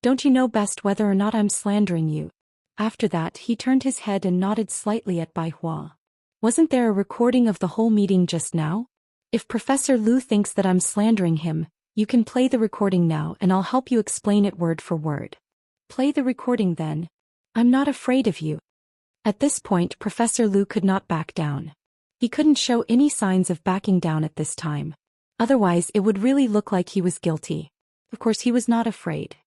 "Don't you know best whether or not I'm slandering you?" After that, he turned his head and nodded slightly at Bai Hua. "Wasn't there a recording of the whole meeting just now? If Professor Lu thinks that I'm slandering him, you can play the recording now and I'll help you explain it word for word." "Play the recording then. I'm not afraid of you." At this point, Professor Lu could not back down. He couldn't show any signs of backing down at this time. Otherwise, it would really look like he was guilty. Of course, he was not afraid.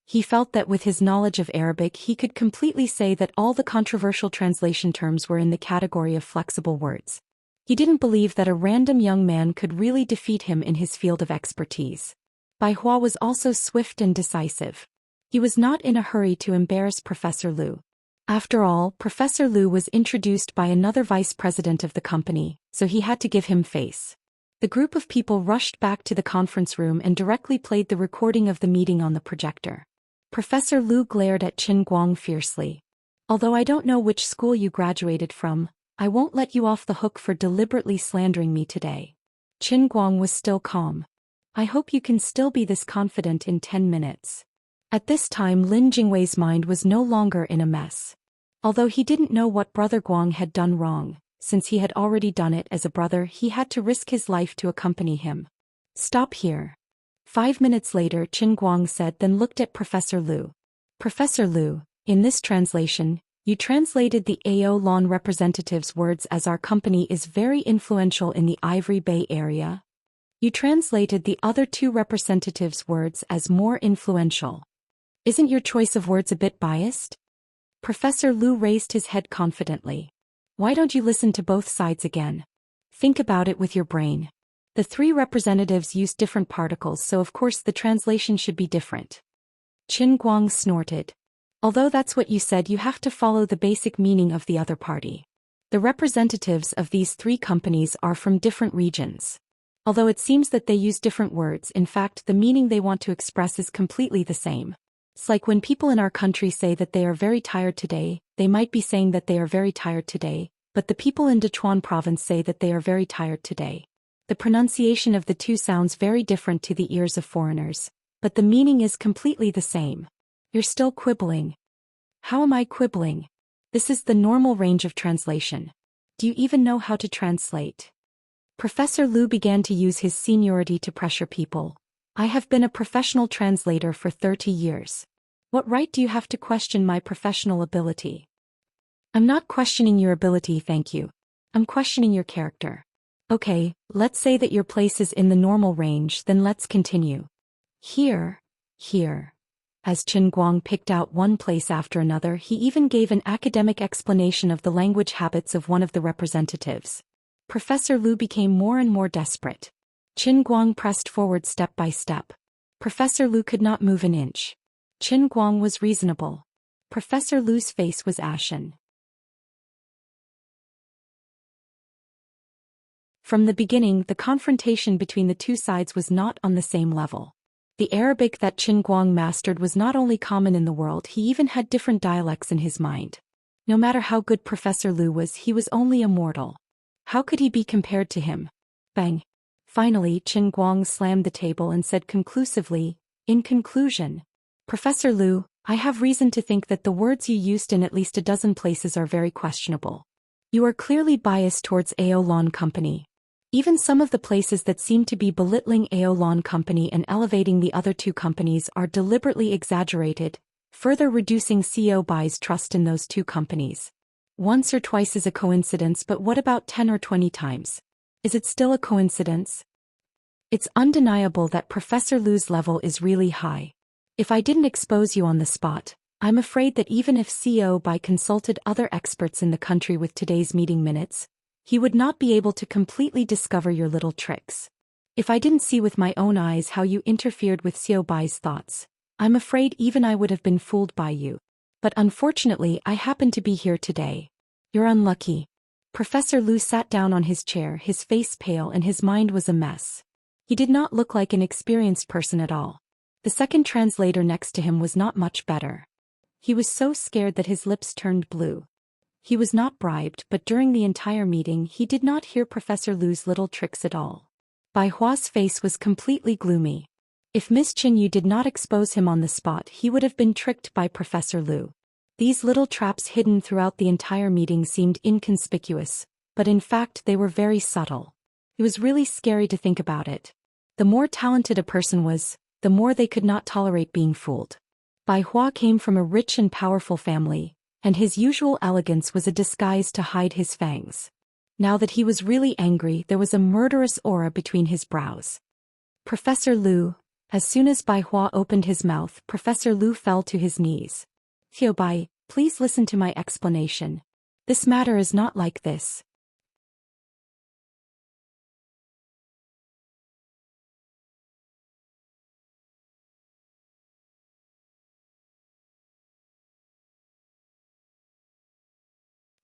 He felt that with his knowledge of Arabic he could completely say that all the controversial translation terms were in the category of flexible words. He didn't believe that a random young man could really defeat him in his field of expertise. Bai Hua was also swift and decisive. He was not in a hurry to embarrass Professor Lu. After all, Professor Lu was introduced by another vice president of the company, so he had to give him face. The group of people rushed back to the conference room and directly played the recording of the meeting on the projector. Professor Lu glared at Qin Guang fiercely. "Although I don't know which school you graduated from, I won't let you off the hook for deliberately slandering me today." Qin Guang was still calm. "I hope you can still be this confident in 10 minutes. At this time Lin Jingwei's mind was no longer in a mess. Although he didn't know what Brother Guang had done wrong, since he had already done it as a brother, he had to risk his life to accompany him. "Stop here." 5 minutes later Qin Guang said, then looked at Professor Lu. "Professor Lu, in this translation, you translated the Ao Lan representative's words as our company is very influential in the Ivory Bay area. You translated the other two representatives' words as more influential. Isn't your choice of words a bit biased?" Professor Lu raised his head confidently. "Why don't you listen to both sides again? Think about it with your brain. The three representatives used different particles, so of course the translation should be different." Qin Guang snorted. "Although that's what you said, you have to follow the basic meaning of the other party. The representatives of these three companies are from different regions. Although it seems that they use different words, in fact the meaning they want to express is completely the same. It's like when people in our country say that they are very tired today, they might be saying that they are very tired today, but the people in Sichuan province say that they are very tired today. The pronunciation of the two sounds very different to the ears of foreigners, but the meaning is completely the same. You're still quibbling." "How am I quibbling? This is the normal range of translation. Do you even know how to translate?" Professor Lu began to use his seniority to pressure people. "I have been a professional translator for 30 years. What right do you have to question my professional ability?" "I'm not questioning your ability, thank you. I'm questioning your character. Okay, let's say that your place is in the normal range, then let's continue. Here. As Qin Guang picked out one place after another, he even gave an academic explanation of the language habits of one of the representatives. Professor Lu became more and more desperate. Qin Guang pressed forward step by step. Professor Lu could not move an inch. Qin Guang was reasonable. Professor Lu's face was ashen. From the beginning, the confrontation between the two sides was not on the same level. The Arabic that Qin Guang mastered was not only common in the world, he even had different dialects in his mind. No matter how good Professor Lu was, he was only a mortal. How could he be compared to him? Bang! Finally, Qin Guang slammed the table and said conclusively, "In conclusion, Professor Lu, I have reason to think that the words you used in at least a dozen places are very questionable. You are clearly biased towards Aolon Company. Even some of the places that seem to be belittling Aolon Company and elevating the other two companies are deliberately exaggerated, further reducing Xiao Bai's trust in those two companies. Once or twice is a coincidence, but what about 10 or 20 times? Is it still a coincidence? It's undeniable that Professor Lu's level is really high. If I didn't expose you on the spot, I'm afraid that even if Xiao Bai consulted other experts in the country with today's meeting minutes, he would not be able to completely discover your little tricks. If I didn't see with my own eyes how you interfered with Xiao Bai's thoughts, I'm afraid even I would have been fooled by you. But unfortunately, I happen to be here today. You're unlucky." Professor Lu sat down on his chair, his face pale and his mind was a mess. He did not look like an experienced person at all. The second translator next to him was not much better. He was so scared that his lips turned blue. He was not bribed, but during the entire meeting he did not hear Professor Lu's little tricks at all. Bai Hua's face was completely gloomy. If Miss Qin Yu did not expose him on the spot, he would have been tricked by Professor Lu. These little traps hidden throughout the entire meeting seemed inconspicuous, but in fact they were very subtle. It was really scary to think about it. The more talented a person was, the more they could not tolerate being fooled. Bai Hua came from a rich and powerful family, and his usual elegance was a disguise to hide his fangs. Now that he was really angry, there was a murderous aura between his brows. Professor Lu. As soon as Bai Hua opened his mouth, Professor Lu fell to his knees. "Xiao Bai, please listen to my explanation. This matter is not like this."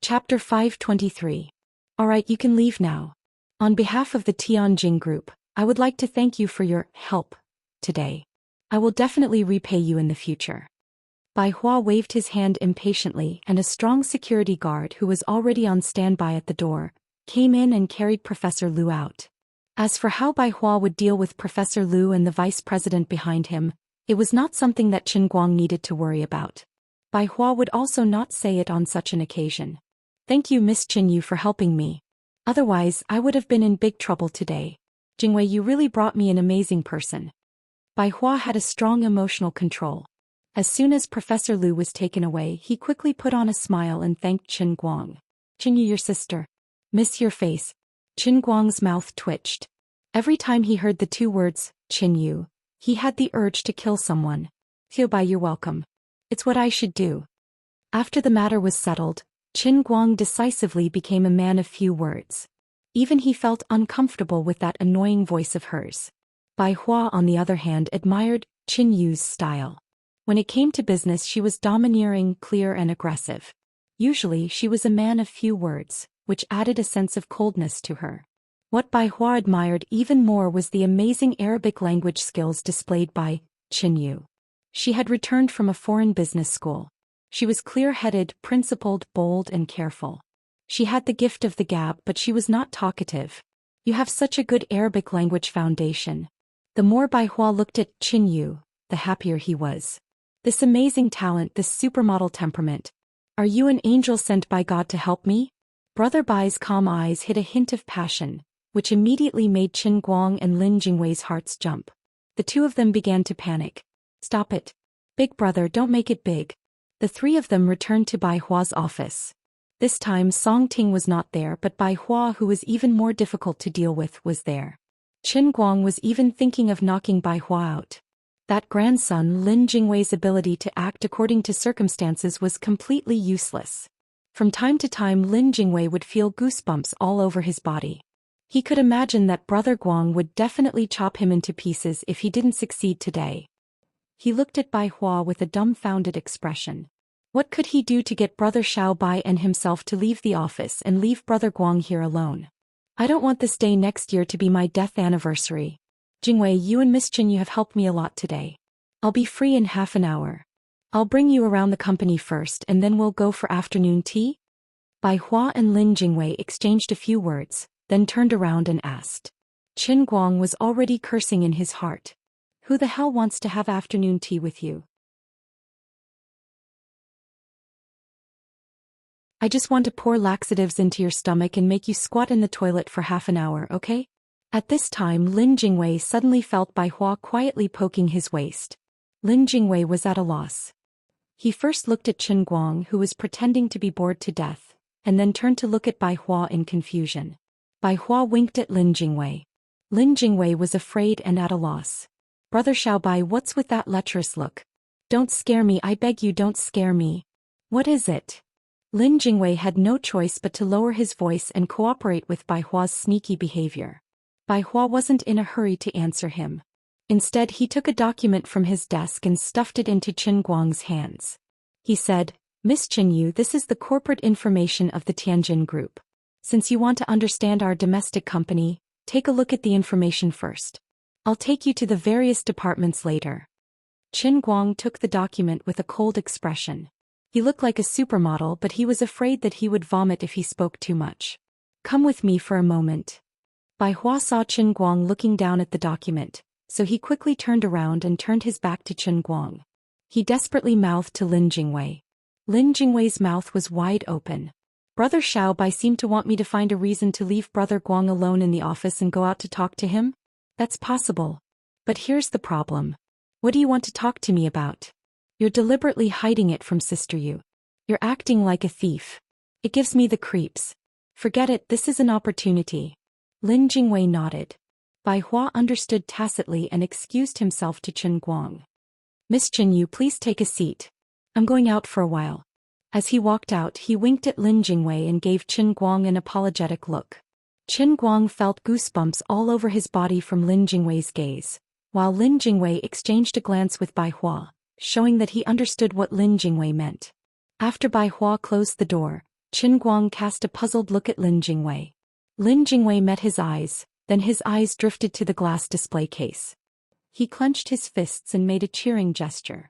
Chapter 523. Alright, you can leave now. On behalf of the Tianjin Group, I would like to thank you for your help today. I will definitely repay you in the future. Bai Hua waved his hand impatiently, and a strong security guard who was already on standby at the door came in and carried Professor Lu out. As for how Bai Hua would deal with Professor Lu and the vice president behind him, it was not something that Qin Guang needed to worry about. Bai Hua would also not say it on such an occasion. "Thank you, Miss Qin Yu, for helping me. Otherwise, I would have been in big trouble today. Jingwei, you really brought me an amazing person." Bai Hua had a strong emotional control. As soon as Professor Lu was taken away, he quickly put on a smile and thanked Qin Guang. "Qin Yu, your sister. Miss your face." Qin Guang's mouth twitched. Every time he heard the two words, Qin Yu, he had the urge to kill someone. "Xiao Bai, you're welcome. It's what I should do." After the matter was settled, Qin Guang decisively became a man of few words. Even he felt uncomfortable with that annoying voice of hers. Bai Hua, on the other hand, admired Qin Yu's style. When it came to business, she was domineering, clear and aggressive. Usually she was a man of few words, which added a sense of coldness to her. What Bai Hua admired even more was the amazing Arabic language skills displayed by Qin Yu. She had returned from a foreign business school. She was clear-headed, principled, bold and careful. She had the gift of the gab, but she was not talkative. "You have such a good Arabic language foundation." The more Bai Hua looked at Qin Yu, the happier he was. This amazing talent, this supermodel temperament. "Are you an angel sent by God to help me?" Brother Bai's calm eyes hid a hint of passion, which immediately made Qin Guang and Lin Jingwei's hearts jump. The two of them began to panic. "Stop it. Big brother, don't make it big." The three of them returned to Bai Hua's office. This time Song Ting was not there, but Bai Hua, who was even more difficult to deal with, was there. Qin Guang was even thinking of knocking Bai Hua out. That grandson Lin Jingwei's ability to act according to circumstances was completely useless. From time to time Lin Jingwei would feel goosebumps all over his body. He could imagine that Brother Guang would definitely chop him into pieces if he didn't succeed today. He looked at Bai Hua with a dumbfounded expression. What could he do to get Brother Xiao Bai and himself to leave the office and leave Brother Guang here alone? I don't want this day next year to be my death anniversary. Jingwei, you and Miss Qin, you have helped me a lot today. I'll be free in half an hour. I'll bring you around the company first and then we'll go for afternoon tea? Bai Hua and Lin Jingwei exchanged a few words, then turned around and asked. Qin Guang was already cursing in his heart. Who the hell wants to have afternoon tea with you? I just want to pour laxatives into your stomach and make you squat in the toilet for half an hour, okay? At this time Lin Jingwei suddenly felt Bai Hua quietly poking his waist. Lin Jingwei was at a loss. He first looked at Qin Guang, who was pretending to be bored to death, and then turned to look at Bai Hua in confusion. Bai Hua winked at Lin Jingwei. Lin Jingwei was afraid and at a loss. Brother Xiaobai, what's with that lecherous look? Don't scare me, I beg you, don't scare me. What is it? Lin Jingwei had no choice but to lower his voice and cooperate with Bai Hua's sneaky behavior. Bai Hua wasn't in a hurry to answer him. Instead, he took a document from his desk and stuffed it into Qin Guang's hands. He said, Miss Qin Yu, this is the corporate information of the Tianjin Group. Since you want to understand our domestic company, take a look at the information first. I'll take you to the various departments later. Qin Guang took the document with a cold expression. He looked like a supermodel, but he was afraid that he would vomit if he spoke too much. Come with me for a moment. Bai Hua saw Qin Guang looking down at the document, so he quickly turned around and turned his back to Qin Guang. He desperately mouthed to Lin Jingwei. Lin Jingwei's mouth was wide open. Brother Xiaobai seemed to want me to find a reason to leave Brother Guang alone in the office and go out to talk to him? That's possible. But here's the problem. What do you want to talk to me about? You're deliberately hiding it from Sister Yu. You're acting like a thief. It gives me the creeps. Forget it, this is an opportunity. Lin Jingwei nodded. Bai Hua understood tacitly and excused himself to Qin Guang. Miss Qin Yu, please take a seat. I'm going out for a while. As he walked out, he winked at Lin Jingwei and gave Qin Guang an apologetic look. Qin Guang felt goosebumps all over his body from Lin Jingwei's gaze, while Lin Jingwei exchanged a glance with Bai Hua, showing that he understood what Lin Jingwei meant. After Bai Hua closed the door, Qin Guang cast a puzzled look at Lin Jingwei. Lin Jingwei met his eyes, then his eyes drifted to the glass display case. He clenched his fists and made a cheering gesture.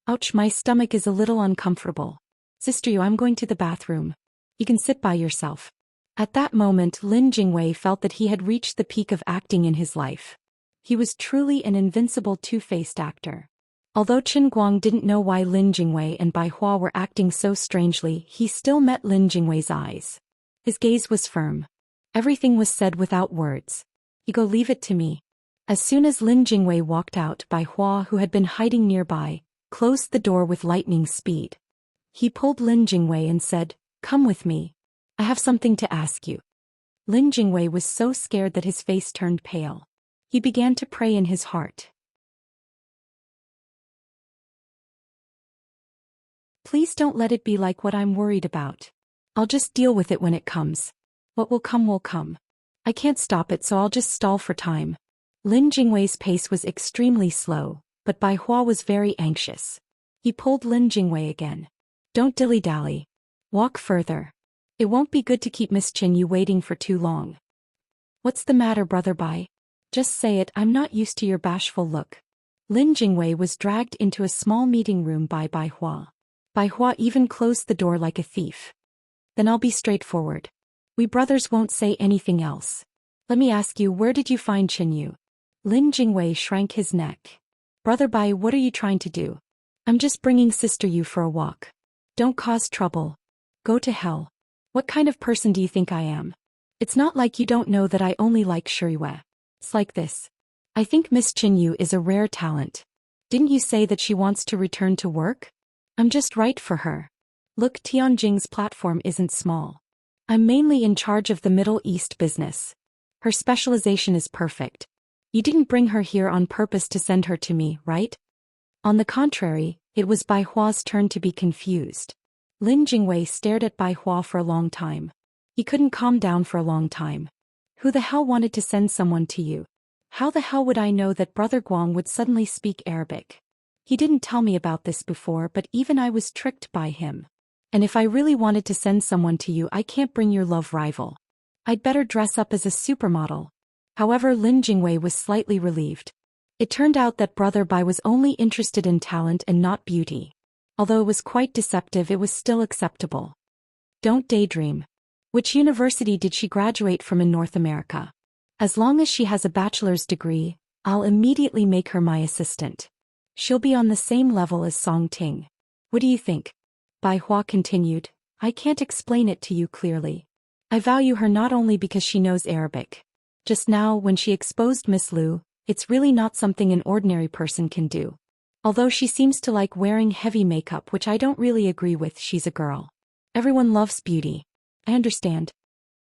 Ouch, my stomach is a little uncomfortable. Sister Yu, I'm going to the bathroom. You can sit by yourself. At that moment Lin Jingwei felt that he had reached the peak of acting in his life. He was truly an invincible two-faced actor. Although Qin Guang didn't know why Lin Jingwei and Bai Hua were acting so strangely, he still met Lin Jingwei's eyes. His gaze was firm. Everything was said without words. You go, leave it to me. As soon as Lin Jingwei walked out, Bai Hua, who had been hiding nearby, closed the door with lightning speed. He pulled Lin Jingwei and said, Come with me. I have something to ask you. Lin Jingwei was so scared that his face turned pale. He began to pray in his heart. Please don't let it be like what I'm worried about. I'll just deal with it when it comes. What will come will come. I can't stop it, so I'll just stall for time. Lin Jingwei's pace was extremely slow, but Bai Hua was very anxious. He pulled Lin Jingwei again. Don't dilly-dally. Walk further. It won't be good to keep Miss Qin Yu waiting for too long. What's the matter, Brother Bai? Just say it, I'm not used to your bashful look. Lin Jingwei was dragged into a small meeting room by Bai Hua. Bai Hua even closed the door like a thief. Then I'll be straightforward. We brothers won't say anything else. Let me ask you, where did you find Qin Yu? Lin Jingwei shrank his neck. Brother Bai, what are you trying to do? I'm just bringing Sister Yu for a walk. Don't cause trouble. Go to hell. What kind of person do you think I am? It's not like you don't know that I only like Shiriyue. It's like this. I think Miss Qin Yu is a rare talent. Didn't you say that she wants to return to work? I'm just right for her. Look, Tianjing's platform isn't small. I'm mainly in charge of the Middle East business. Her specialization is perfect. You didn't bring her here on purpose to send her to me, right? On the contrary, it was Bai Hua's turn to be confused. Lin Jingwei stared at Bai Hua for a long time. He couldn't calm down for a long time. Who the hell wanted to send someone to you? How the hell would I know that Brother Guang would suddenly speak Arabic? He didn't tell me about this before, but even I was tricked by him. And if I really wanted to send someone to you, I can't bring your love rival. I'd better dress up as a supermodel. However, Lin Jingwei was slightly relieved. It turned out that Brother Bai was only interested in talent and not beauty. Although it was quite deceptive, it was still acceptable. Don't daydream. Which university did she graduate from in North America? As long as she has a bachelor's degree, I'll immediately make her my assistant. She'll be on the same level as Song Ting. What do you think? Bai Hua continued, I can't explain it to you clearly. I value her not only because she knows Arabic. Just now, when she exposed Miss Liu, it's really not something an ordinary person can do. Although she seems to like wearing heavy makeup, which I don't really agree with. She's a girl. Everyone loves beauty. I understand.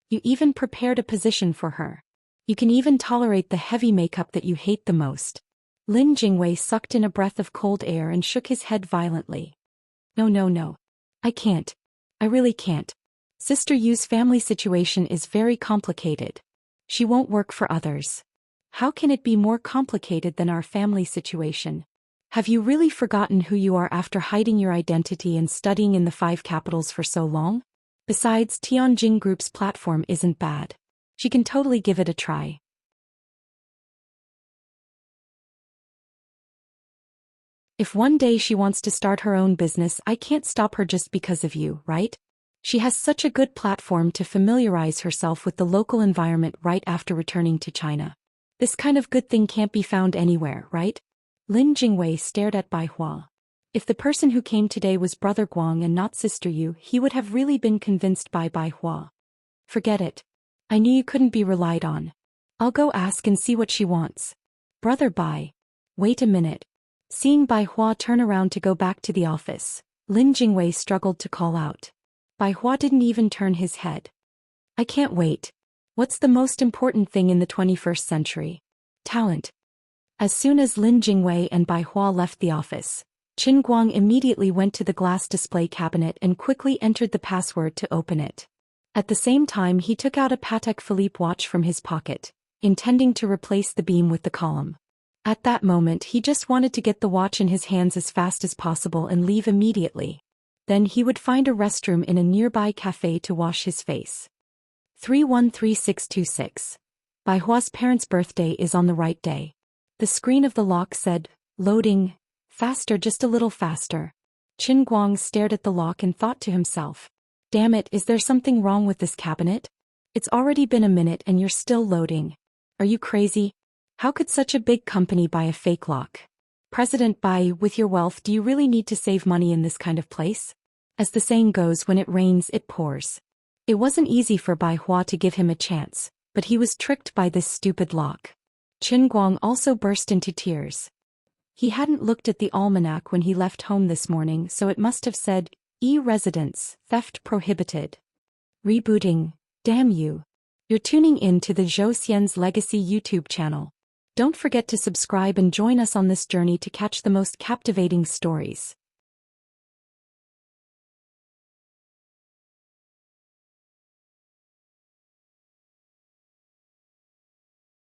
You even prepared a position for her. You can even tolerate the heavy makeup that you hate the most. Lin Jingwei sucked in a breath of cold air and shook his head violently. No. I can't. I really can't. Sister Yu's family situation is very complicated. She won't work for others. How can it be more complicated than our family situation? Have you really forgotten who you are after hiding your identity and studying in the 5 capitals for so long? Besides, Tianjin Group's platform isn't bad. She can totally give it a try. If one day she wants to start her own business, I can't stop her just because of you, right? She has such a good platform to familiarize herself with the local environment right after returning to China. This kind of good thing can't be found anywhere, right? Lin Jingwei stared at Bai Hua. If the person who came today was Brother Guang and not Sister Yu, he would have really been convinced by Bai Hua. Forget it. I knew you couldn't be relied on. I'll go ask and see what she wants. Brother Bai. Wait a minute. Seeing Bai Hua turn around to go back to the office, Lin Jingwei struggled to call out. Bai Hua didn't even turn his head. I can't wait. What's the most important thing in the 21st century? Talent. As soon as Lin Jingwei and Bai Hua left the office, Qin Guang immediately went to the glass display cabinet and quickly entered the password to open it. At the same time, he took out a Patek Philippe watch from his pocket, intending to replace the beam with the column. At that moment, he just wanted to get the watch in his hands as fast as possible and leave immediately. Then he would find a restroom in a nearby cafe to wash his face. 313626. Bai Hua's parents' birthday is on the right day. The screen of the lock said, loading, faster, just a little faster. Qin Guang stared at the lock and thought to himself, damn it, is there something wrong with this cabinet? It's already been a minute and you're still loading. Are you crazy? How could such a big company buy a fake lock? President Bai, with your wealth, do you really need to save money in this kind of place? As the saying goes, when it rains, it pours. It wasn't easy for Bai Hua to give him a chance, but he was tricked by this stupid lock. Qin Guang also burst into tears. He hadn't looked at the almanac when he left home this morning, so it must have said, E-residence, theft prohibited. Rebooting, damn you. You're tuning in to the Zhou Xian's Legacy YouTube channel. Don't forget to subscribe and join us on this journey to catch the most captivating stories.